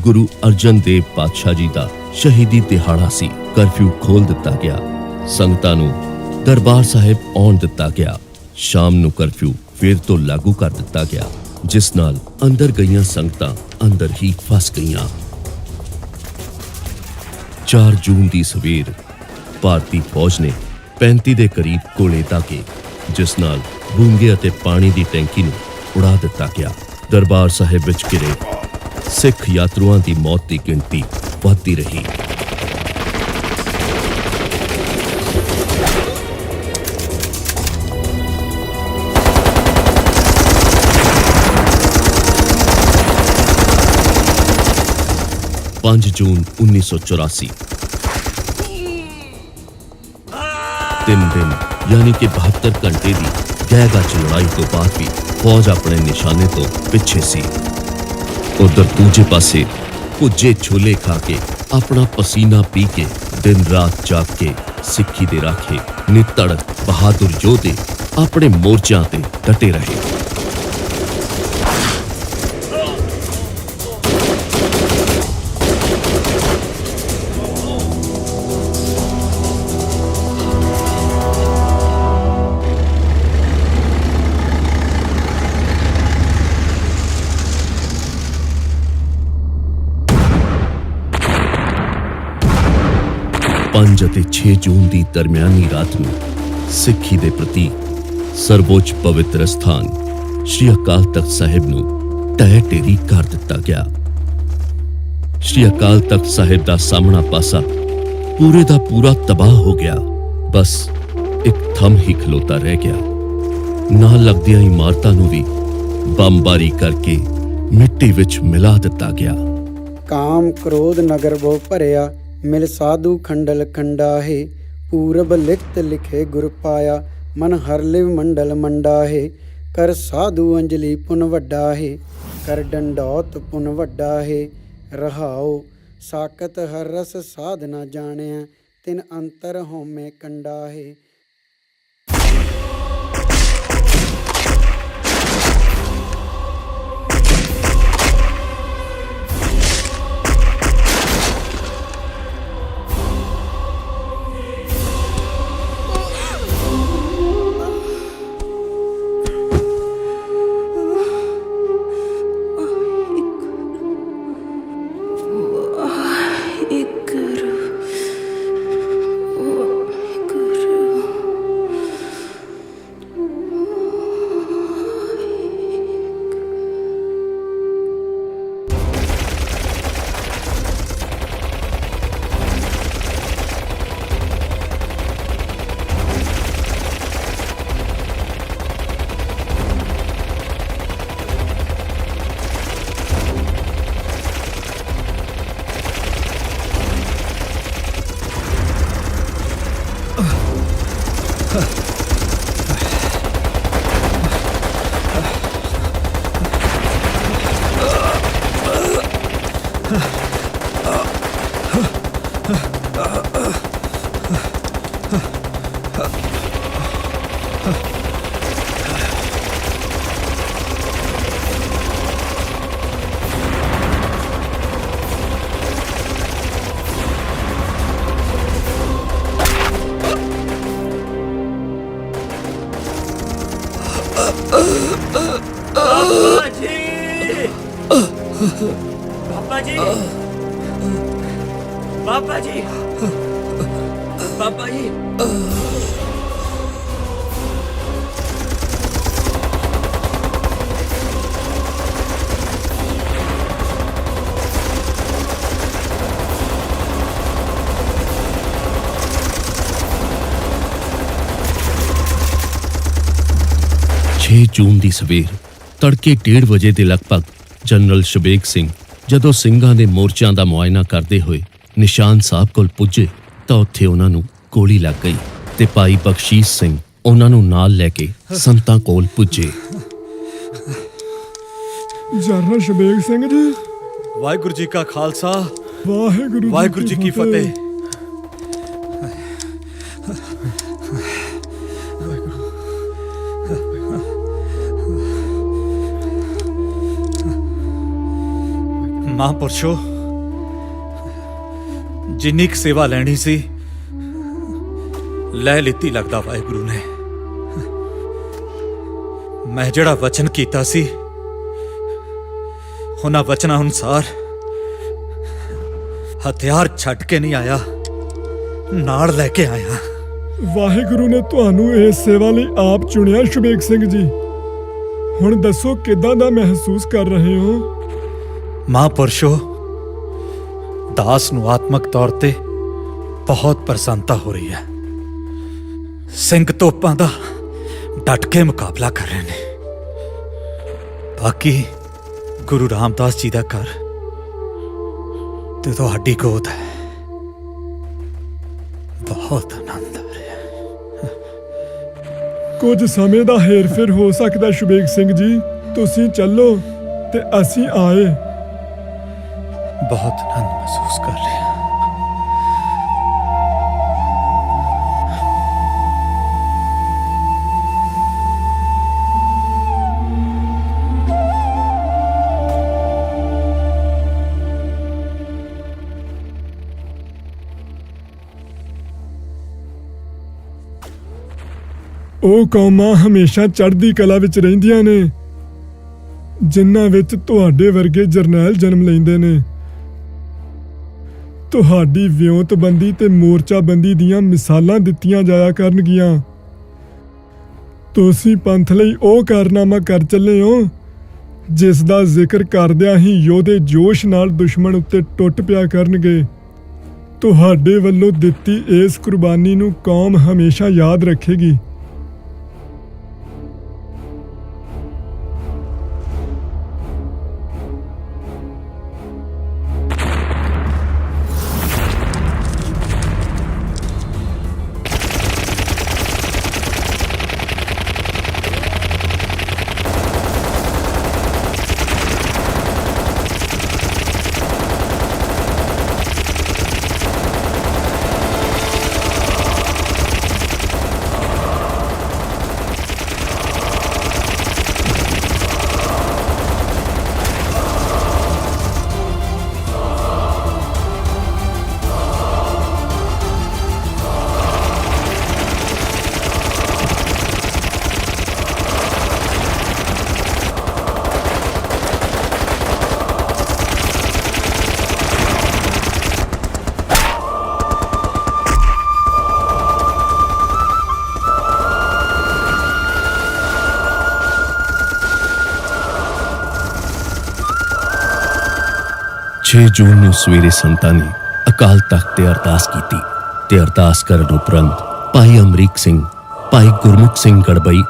ਗੁਰੂ ਅਰਜਨ ਦੇਵ ਪਾਤਸ਼ਾਹ ਜੀ ਦਾ ਸ਼ਹੀਦੀ ਦਿਹਾੜਾ ਸੀ। ਕਰਫਿਊ ਖੋਲ ਦਿੱਤਾ ਗਿਆ। ਸੰਗਤਾਂ ਨੂੰ ਦਰਬਾਰ ਸਾਹਿਬ ਆਉਣ ਦਿੱਤਾ ਗਿਆ। ਸ਼ਾਮ ਨੂੰ ਕਰਫਿਊ ਫਿਰ ਤੋਂ ਲਾਗੂ ਕਰ ਦਿੱਤਾ ਗਿਆ, ਜਿਸ ਨਾਲ ਅੰਦਰ ਗਈਆਂ ਸੰਗਤਾਂ ਅੰਦਰ ਹੀ ਫਸ ਗਈਆਂ। 4 ਜੂਨ ਦੀ ਸਵੇਰ ਭਾਰਤੀ ਫੌਜ ਨੇ 35 ਦੇ ਕਰੀਬ ਗੋਲੇ ਦਾਗੇ, ਜਿਸ ਨਾਲ ਬੂੰਗੇ ਅਤੇ ਪਾਣੀ ਦੀ ਟੈਂਕੀ ਨੂੰ ਉਡਾ ਦਿੱਤਾ ਗਿਆ। ਦਰਬਾਰ ਸਾਹਿਬ ਵਿੱਚ ਘਿਰੇ ਸਿੱਖ ਯਾਤਰੂਆਂ ਦੀ ਮੌਤ ਦੀ ਗਿਣਤੀ ਵਧਦੀ ਰਹੀ। ਜੂਨ 1984 3 ਦਿਨ यानी कि 72 घंटे की गहगच लड़ाई तो बाद भी फौज अपने निशाने तो पिछे सी। उधर दूजे पासे भुजे छोले खा के अपना पसीना पी के दिन रात जाग के सिक्खी दे राखे निधड़क बहादुर योधे अपने मोर्चों ते डटे रहे। ਅਤੇ 6 ਜੂਨ ਦੀ ਦਰਮਿਆਨੀ ਰਾਤ ਨੂੰ ਸਿੱਖੀ ਦੇ ਪ੍ਰਤੀ ਸਰਵੋੱਚ ਪਵਿੱਤਰ ਸਥਾਨ ਸ਼੍ਰੀ ਅਕਾਲ ਤਖਤ ਸਾਹਿਬ ਨੂੰ ਢਹਿ ਢੇਰੀ ਕਰ ਦਿੱਤਾ ਗਿਆ। ਸ਼੍ਰੀ ਅਕਾਲ ਤਖਤ ਸਾਹਿਬ ਦਾ ਸਾਹਮਣਾ ਪਾਸਾ ਪੂਰੇ ਦਾ ਪੂਰਾ ਤਬਾਹ ਹੋ ਗਿਆ। ਬਸ ਇੱਕ ਥੰਮ ਹੀ ਖਲੋਤਾ ਰਹਿ ਗਿਆ। ਨਾਲ ਲੱਗਦੀਆਂ ਇਮਾਰਤਾਂ ਨੂੰ ਵੀ ਬੰਬਾਰੀ ਕਰਕੇ ਮਿੱਟੀ ਵਿੱਚ ਮਿਲਾ ਦਿੱਤਾ ਗਿਆ। ਕਾਮ ਕ੍ਰੋਧ ਨਗਰ ਬਹੁ ਭਰਿਆ, ਮਿਲ ਸਾਧੂ ਖੰਡਲ ਖੰਡਾਹੇ, ਪੂਰਬ ਲਿਖਤ ਲਿਖੇ ਗੁਰ ਪਾਇਆ, ਮਨ ਹਰ ਲਿਵ ਮੰਡਲ ਮੰਡਾਹੇ, ਕਰ ਸਾਧੂ ਅੰਜਲੀ ਪੁਨ ਵੱਡਾ ਹੈ, ਕਰ ਡੰਡੌਤ ਪੁਨ ਵੱਡਾ ਹੈ, ਰਹਾਓ ਸਾਕਤ ਹਰ ਰਸ ਸਾਧ ਨਾ ਜਾਣਿਆ, ਤਿਨ ਅੰਤਰ ਹਉਮੈ ਕੰਡਾ ਹੈ। बाबा जी, बाबा जी, बाबा जी। 6 ਜੂਨ ਦੀ ਸਵੇਰ ਤੜਕੇ 1:30 ਵਜੇ ਦੇ ਲਗਭਗ ਜਨਰਲ ਸ਼ਬੇਗ ਸਿੰਘ ਜਦੋਂ ਸਿੰਘਾਂ ਦੇ ਮੋਰਚਿਆਂ ਦਾ ਮੁਆਇਨਾ ਕਰਦੇ ਹੋਏ ਨਿਸ਼ਾਨ ਸਾਹਿਬ ਕੋਲ ਪੁੱਜੇ ਤਾਂ ਉੱਥੇ ਉਹਨਾਂ ਨੂੰ ਗੋਲੀ ਲੱਗ ਗਈ ਤੇ ਭਾਈ ਬਖਸ਼ੀਸ਼ ਸਿੰਘ ਉਹਨਾਂ ਨੂੰ ਨਾਲ ਲੈ ਕੇ ਸੰਤਾਂ ਕੋਲ ਪੁੱਜੇ। ਜਨਰਲ ਸ਼ਬੇਗ ਸਿੰਘ ਜੀ, ਵਾਹਿਗੁਰੂ ਜੀ ਕਾ ਖਾਲਸਾ, ਵਾਹਿਗੁਰੂ ਜੀ ਕੀ ਫਤਿਹ। ਮਹਾਂਪੁਰਸ਼ੋ, ਜਿੰਨੀ ਕੁ ਸੇਵਾ ਲੈਣੀ ਸੀ ਲੈ ਲਿੱਤੀ ਲੱਗਦਾ ਵਾਹਿਗੁਰੂ ਨੇ। ਮੈਂ ਜਿਹੜਾ ਵਚਨ ਕੀਤਾ ਸੀ ਉਹਨਾਂ ਵਚਨਾਂ ਅਨੁਸਾਰ ਹਥਿਆਰ ਛੱਡ ਕੇ ਨਹੀਂ ਆਇਆ, ਨਾਲ ਲੈ ਕੇ ਆਇਆ। ਵਾਹਿਗੁਰੂ ਨੇ ਤੁਹਾਨੂੰ ਇਸ ਸੇਵਾ ਲਈ ਆਪ ਚੁਣਿਆ ਸ਼ਬੇਗ ਸਿੰਘ ਜੀ। ਹੁਣ ਦੱਸੋ ਕਿੱਦਾਂ ਦਾ ਮਹਿਸੂਸ ਕਰ ਰਹੇ ਹੋ? ਮਹਾਂਪੁਰਸ਼ੋ, ਦਾਸ ਨੂੰ ਆਤਮਕ ਤੌਰ ਤੇ ਬਹੁਤ ਪ੍ਰਸੰਨਤਾ ਹੋ ਰਹੀ ਹੈ। ਸਿੰਘ ਤੋਪਾਂ ਦਾ ਡਟ ਕੇ ਮੁਕਾਬਲਾ ਕਰ ਰਹੇ ਨੇ। ਬਾਕੀ ਗੁਰੂ ਰਾਮਦਾਸ ਜੀ ਦਾ ਘਰ ਤੇ ਤੁਹਾਡੀ ਗੋਦ ਹੈ। ਬਹੁਤ ਆਨੰਦ ਆ ਰਿਹਾ। ਕੁਝ ਸਮੇਂ ਦਾ ਹੇਰ-ਫੇਰ ਹੋ ਸਕਦਾ ਸ਼ਬੇਗ ਸਿੰਘ ਜੀ, ਤੁਸੀਂ ਚੱਲੋ ਤੇ ਅਸੀਂ ਆਏ। ਬਹੁਤ ਆਨੰਦ ਮਹਿਸੂਸ ਕਰ ਰਿਹਾ। ਉਹ ਕੌਮਾਂ ਹਮੇਸ਼ਾ ਚੜ੍ਹਦੀ ਕਲਾ ਵਿੱਚ ਰਹਿੰਦੀਆਂ ਨੇ ਜਿਨ੍ਹਾਂ ਵਿੱਚ ਤੁਹਾਡੇ ਵਰਗੇ ਜਰਨੈਲ ਜਨਮ ਲੈਂਦੇ ਨੇ। ਤੁਹਾਡੀ ਵਿਉਂਤਬੰਦੀ ਤੇ ਮੋਰਚਾਬੰਦੀ ਦੀਆਂ ਮਿਸਾਲਾਂ ਦਿੱਤੀਆਂ ਜਾਇਆ ਕਰਨਗੀਆਂ। ਤੁਸੀਂ ਪੰਥ ਲਈ ਉਹ ਕਾਰਨਾਮਾ ਕਰ ਚੱਲੇ ਹੋ ਜਿਸ ਦਾ ਜ਼ਿਕਰ ਕਰਦਿਆਂ ਹੀ ਯੋਧੇ ਜੋਸ਼ ਨਾਲ ਦੁਸ਼ਮਣ ਉੱਤੇ ਟੁੱਟ ਪਿਆ ਕਰਨਗੇ। ਤੁਹਾਡੇ ਵੱਲੋਂ ਦਿੱਤੀ ਇਸ ਕੁਰਬਾਨੀ ਨੂੰ ਕੌਮ ਹਮੇਸ਼ਾ ਯਾਦ ਰੱਖੇਗੀ। ਜੂਨ ਨੂੰ ਸਵੇਰੇ ਸੰਤਾਂ ਨੇ ਅਕਾਲ ਤਖਤ ਤੇ ਅਰਦਾਸ ਕੀਤੀ ਤੇ ਅਰਦਾਸ ਕਰਨ ਉਪਰੰਤ ਭਾਈ ਅਮਰੀਕ ਸਿੰਘ, ਭਾਈ ਗੁਰਮੁਖ ਸਿੰਘ ਗੜਬਈ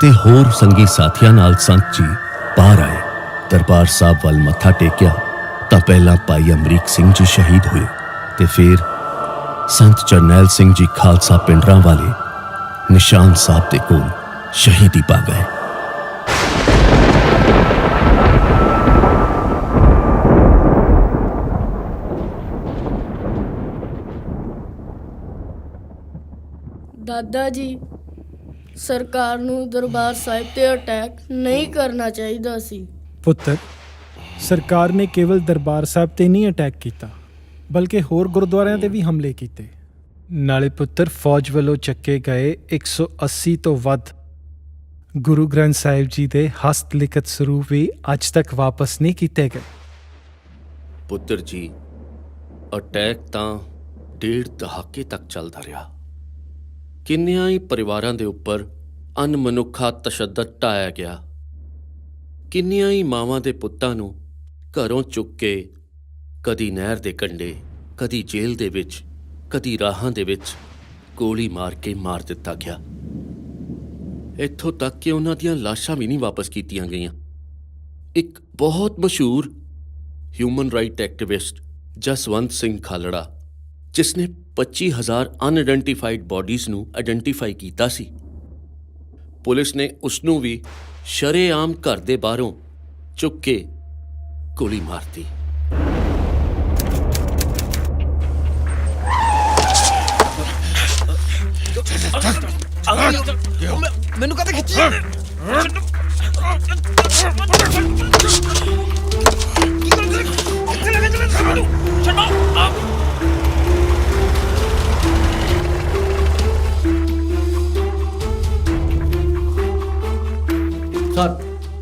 ਤੇ ਹੋਰ ਸੰਗੀ ਸਾਥੀਆਂ ਨਾਲ ਸੰਤ ਜੀ ਬਾਹਰ ਆਏ। ਦਰਬਾਰ ਸਾਹਿਬ ਵੱਲ ਮੱਥਾ ਟੇਕਿਆ ਤਾਂ ਪਹਿਲਾਂ ਭਾਈ ਅਮਰੀਕ ਸਿੰਘ ਜੀ ਸ਼ਹੀਦ ਹੋਏ ਤੇ ਫਿਰ ਸੰਤ ਜਰਨੈਲ ਸਿੰਘ ਜੀ ਖਾਲਸਾ ਪਿੰਡਰਾਂ ਵਾਲੇ ਨਿਸ਼ਾਨ ਸਾਹਿਬ ਦੇ ਕੋਲ ਸ਼ਹੀਦੀ ਪਾ ਗਏ। ਦਾਦਾ ਜੀ, ਸਰਕਾਰ ਨੂੰ ਦਰਬਾਰ ਸਾਹਿਬ ਤੇ ਅਟੈਕ ਨਹੀਂ ਕਰਨਾ ਚਾਹੀਦਾ ਸੀ। ਪੁੱਤਰ, ਸਰਕਾਰ ਨੇ ਕੇਵਲ ਦਰਬਾਰ ਸਾਹਿਬ ਤੇ ਨਹੀਂ ਅਟੈਕ ਕੀਤਾ, ਬਲਕਿ ਹੋਰ ਗੁਰਦੁਆਰਿਆਂ ਤੇ ਵੀ ਹਮਲੇ ਕੀਤੇ। ਨਾਲੇ ਪੁੱਤਰ, ਫੌਜ ਵੱਲੋਂ ਚੱਕੇ ਗਏ 180 ਤੋਂ ਵੱਧ ਗੁਰੂ ਗ੍ਰੰਥ ਸਾਹਿਬ ਜੀ ਦੇ ਹਸਤ ਲਿਖਤ ਸਰੂਪ ਵੀ ਅੱਜ ਤੱਕ ਵਾਪਸ ਨਹੀਂ ਕੀਤੇ ਗਏ। ਪੁੱਤਰ ਜੀ, ਅਟੈਕ ਤਾਂ 1.5 ਦਹਾਕੇ ਤੱਕ ਚੱਲਦਾ ਰਿਹਾ। ਕਿੰਨਿਆਂ ਹੀ ਪਰਿਵਾਰਾਂ ਦੇ ਉੱਪਰ ਅਨਮਨੁੱਖਾ ਤਸ਼ੱਦਦ ਢਾਇਆ ਗਿਆ। ਕਿੰਨੀਆਂ ਹੀ ਮਾਵਾਂ ਦੇ ਪੁੱਤਾਂ ਨੂੰ ਘਰੋਂ ਚੁੱਕ ਕੇ ਕਦੀ ਨਹਿਰ ਦੇ ਕੰਢੇ, ਕਦੀ ਜੇਲ੍ਹ ਦੇ ਵਿੱਚ, ਕਦੀ ਰਾਹਾਂ ਦੇ ਵਿੱਚ ਗੋਲੀ ਮਾਰ ਕੇ ਮਾਰ ਦਿੱਤਾ ਗਿਆ। ਇੱਥੋਂ ਤੱਕ ਕਿ ਉਹਨਾਂ ਦੀਆਂ ਲਾਸ਼ਾਂ ਵੀ ਨਹੀਂ ਵਾਪਸ ਕੀਤੀਆਂ ਗਈਆਂ। ਇੱਕ ਬਹੁਤ ਮਸ਼ਹੂਰ human right activist Jaswant Singh Khalra, ਜਿਸ ਨੇ 25,000 ਅਨਆਇਡੈਂਟੀਫਾਈਡ ਬਾਡੀਜ਼ ਨੂੰ ਆਇਡੈਂਟੀਫਾਈ ਕੀਤਾ ਸੀ, ਪੁਲਿਸ ਨੇ ਉਸ ਨੂੰ ਵੀ ਸ਼ਰੇਆਮ ਘਰ ਦੇ ਬਾਹਰੋਂ ਚੁੱਕ ਕੇ ਗੋਲੀ ਮਾਰਤੀ। ਮੈਨੂੰ ਕਦੇ ਖਿੱਚੀ ਸਰ,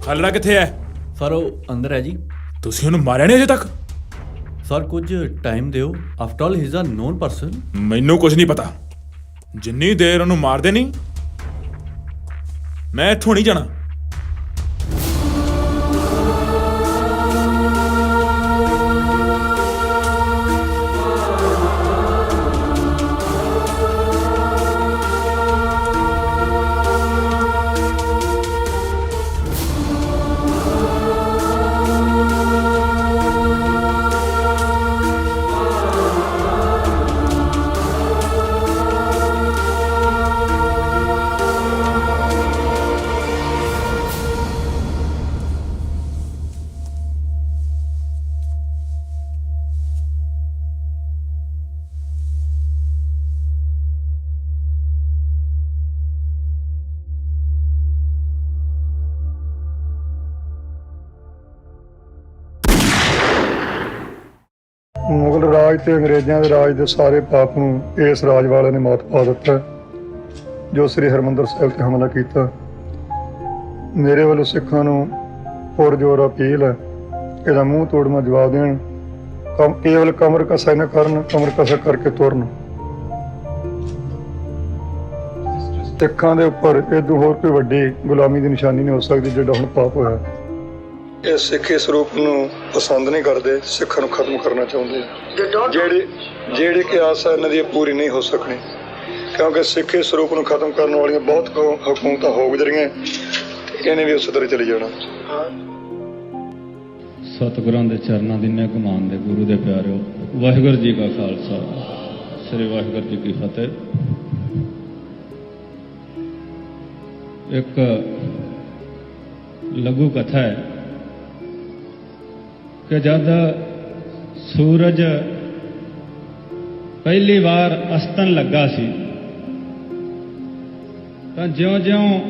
ਖਾਲੜਾ ਕਿੱਥੇ ਹੈ? ਸਰ ਉਹ ਅੰਦਰ ਹੈ ਜੀ। ਤੁਸੀਂ ਉਹਨੂੰ ਮਾਰਿਆ ਨਹੀਂ ਅਜੇ ਤੱਕ? ਸਰ ਕੁਝ ਟਾਈਮ ਦਿਓ। After all he is a known person. ਮੈਨੂੰ ਕੁਝ ਨਹੀਂ ਪਤਾ। ਜਿੰਨੀ ਦੇਰ ਉਹਨੂੰ ਮਾਰਦੇ ਨਹੀਂ, ਮੈਂ ਇੱਥੋਂ ਨਹੀਂ ਜਾਣਾ। ਮੁਗਲ ਰਾਜ ਤੇ ਅੰਗਰੇਜ਼ਾਂ ਦੇ ਰਾਜ ਦੇ ਸਾਰੇ ਪਾਪ ਨੂੰ ਇਸ ਰਾਜ ਵਾਲੇ ਨੇ ਮੌਤ ਪਾ ਦਿੱਤਾ, ਜੋ ਸ੍ਰੀ ਹਰਿਮੰਦਰ ਸਾਹਿਬ ਤੇ ਹਮਲਾ ਕੀਤਾ। ਮੇਰੇ ਵੱਲੋਂ ਸਿੱਖਾਂ ਨੂੰ ਪੁਰਜੋਰ ਅਪੀਲ ਹੈ, ਇਹਦਾ ਮੂੰਹ ਤੋੜਵਾਂ ਜਵਾਬ ਦੇਣ। ਕੇਵਲ ਕਮਰ ਕਸਾ ਨਾ ਕਰਨ, ਕਮਰ ਕਸਾ ਕਰਕੇ ਤੁਰਨ। ਸਿੱਖਾਂ ਦੇ ਉੱਪਰ ਇਦੋਂ ਹੋਰ ਕੋਈ ਵੱਡੀ ਗੁਲਾਮੀ ਦੀ ਨਿਸ਼ਾਨੀ ਨਹੀਂ ਹੋ ਸਕਦੀ ਜਿਹੜਾ ਹੁਣ ਪਾਪ ਹੋਇਆ। ਇਹ ਸਿੱਖੀ ਸਰੂਪ ਨੂੰ ਪਸੰਦ ਨਹੀਂ ਕਰਦੇ, ਸਿੱਖਾਂ ਨੂੰ ਖਤਮ ਕਰਨਾ ਚਾਹੁੰਦੇ ਆ। ਜਿਹੜੀ ਕਿ ਆਸ ਹੈ ਇਹਨਾਂ ਦੀ ਪੂਰੀ ਨਹੀਂ ਹੋ ਸਕਣੀ, ਕਿਉਂਕਿ ਸਿੱਖੀ ਸਰੂਪ ਨੂੰ ਖਤਮ ਕਰਨ ਵਾਲੀਆਂ ਬਹੁਤ ਹਕੂਮਤਾਂ ਹੋ ਗੁਜ਼ਰੀਆਂ, ਇਹਨੇ ਵੀ ਉਸੇ ਤਰ੍ਹਾਂ ਚਲੀ ਜਾਣਾ। ਸਤਿਗੁਰਾਂ ਦੇ ਚਰਨਾਂ ਦੀ ਨਿੱਘ ਮਾਣਦੇ ਗੁਰੂ ਦੇ ਪਿਆਰਿਓ, ਵਾਹਿਗੁਰੂ ਜੀ ਕਾ ਖਾਲਸਾ, ਸ੍ਰੀ ਵਾਹਿਗੁਰੂ ਜੀ ਕੀ ਫਤਿਹ। ਇੱਕ ਲਘੂ ਕਥਾ ਹੈ ਕਿ ਜਦ ਸੂਰਜ ਪਹਿਲੀ ਵਾਰ ਅਸਤਨ ਲੱਗਾ ਸੀ ਤਾਂ ਜਿਉਂ-ਜਿਉਂ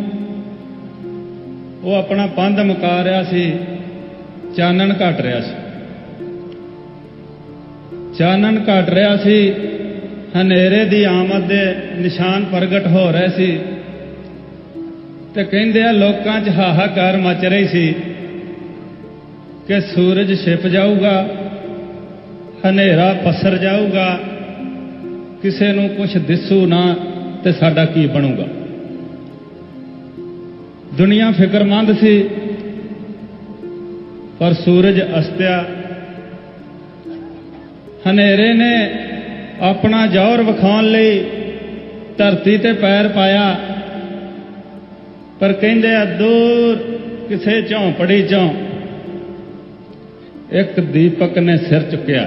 ਉਹ ਆਪਣਾ ਪੰਧ ਮੁਕਾ ਰਿਹਾ ਸੀ, ਚਾਨਣ ਘਟ ਰਿਹਾ ਸੀ। ਚਾਨਣ ਘਟ ਰਿਹਾ ਸੀ, ਹਨੇਰੇ ਦੀ ਆਮਦ ਦੇ ਨਿਸ਼ਾਨ ਪ੍ਰਗਟ ਹੋ ਰਹੇ ਸੀ ਤੇ ਕਹਿੰਦੇ ਆ ਲੋਕਾਂ 'ਚ ਹਾਹਾਕਾਰ ਮਚ ਰਹੀ ਸੀ ਕਿ ਸੂਰਜ ਛਿਪ ਜਾਊਗਾ, ਹਨੇਰਾ ਪਸਰ ਜਾਊਗਾ, ਕਿਸੇ ਨੂੰ ਕੁਝ ਦਿਸੂ ਨਾ ਤੇ ਸਾਡਾ ਕੀ ਬਣੂਗਾ। ਦੁਨੀਆ ਫਿਕਰਮੰਦ ਸੀ, ਪਰ ਸੂਰਜ ਅਸਤਿਆ। ਹਨੇਰੇ ਨੇ ਆਪਣਾ ਜ਼ੋਰ ਵਿਖਾਉਣ ਲਈ ਧਰਤੀ ਤੇ ਪੈਰ ਪਾਇਆ, ਪਰ ਕਹਿੰਦੇ ਆ ਦੂਰ ਕਿਸੇ ਝੌਂਪੜੀ ਚੋਂ ਇੱਕ ਦੀਪਕ ਨੇ ਸਿਰ ਚੁੱਕਿਆ।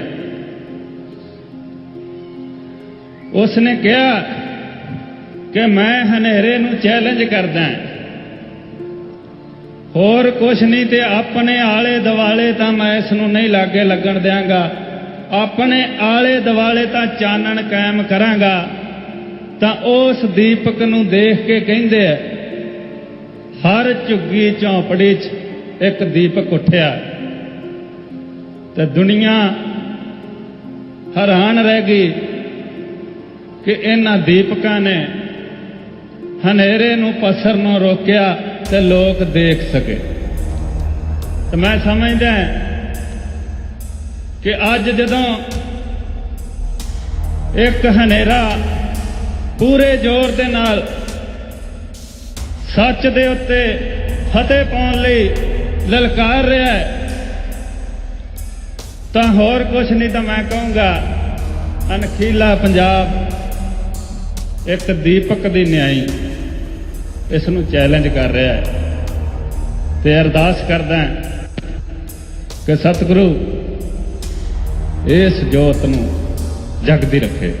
ਉਸ ਨੇ ਕਿਹਾ ਕਿ ਮੈਂ ਹਨੇਰੇ ਨੂੰ ਚੈਲੰਜ ਕਰਦਾ, ਹੋਰ ਕੁਛ ਨਹੀਂ ਤੇ ਆਪਣੇ ਆਲੇ ਦੁਆਲੇ ਤਾਂ ਮੈਂ ਇਸ ਨੂੰ ਨਹੀਂ ਲਾਗੇ ਲੱਗਣ ਦਿਆਂਗਾ, ਆਪਣੇ ਆਲੇ ਦੁਆਲੇ ਤਾਂ ਚਾਨਣ ਕਾਇਮ ਕਰਾਂਗਾ। ਤਾਂ ਉਸ ਦੀਪਕ ਨੂੰ ਦੇਖ ਕੇ ਕਹਿੰਦੇ ਆ ਹਰ ਝੁੱਗੀ ਝੌਂਪੜੀ 'ਚ ਇੱਕ ਦੀਪਕ ਉੱਠਿਆ ਤੇ ਦੁਨੀਆ ਹੈਰਾਨ ਰਹਿ ਗਈ ਕਿ ਇਹਨਾਂ ਦੀਪਕਾਂ ਨੇ ਹਨੇਰੇ ਨੂੰ ਪਸਰਨੋਂ ਰੋਕਿਆ ਤੇ ਲੋਕ ਦੇਖ ਸਕੇ। ਤੇ ਮੈਂ ਸਮਝਦਾ ਕਿ ਅੱਜ ਜਦੋਂ ਇੱਕ ਹਨੇਰਾ ਪੂਰੇ ਜ਼ੋਰ ਦੇ ਨਾਲ ਸੱਚ ਦੇ ਉੱਤੇ ਫਤਿਹ ਪਾਉਣ ਲਈ ਲਲਕਾਰ ਰਿਹਾ ਹੈ, ਤਾਂ ਹੋਰ ਕੁਛ ਨਹੀਂ ਤਾਂ ਮੈਂ ਕਹੂੰਗਾ ਅਣਖੀਲਾ ਪੰਜਾਬ ਇੱਕ ਦੀਪਕ ਦੀ ਨਿਆਈ ਇਸ ਨੂੰ ਚੈਲੰਜ ਕਰ ਰਿਹਾ ਹੈ। ਤੇ ਅਰਦਾਸ ਕਰਦਾ ਕਿ ਸਤਿਗੁਰੂ ਇਸ ਜੋਤ ਨੂੰ ਜਗਦੀ ਰੱਖੇ।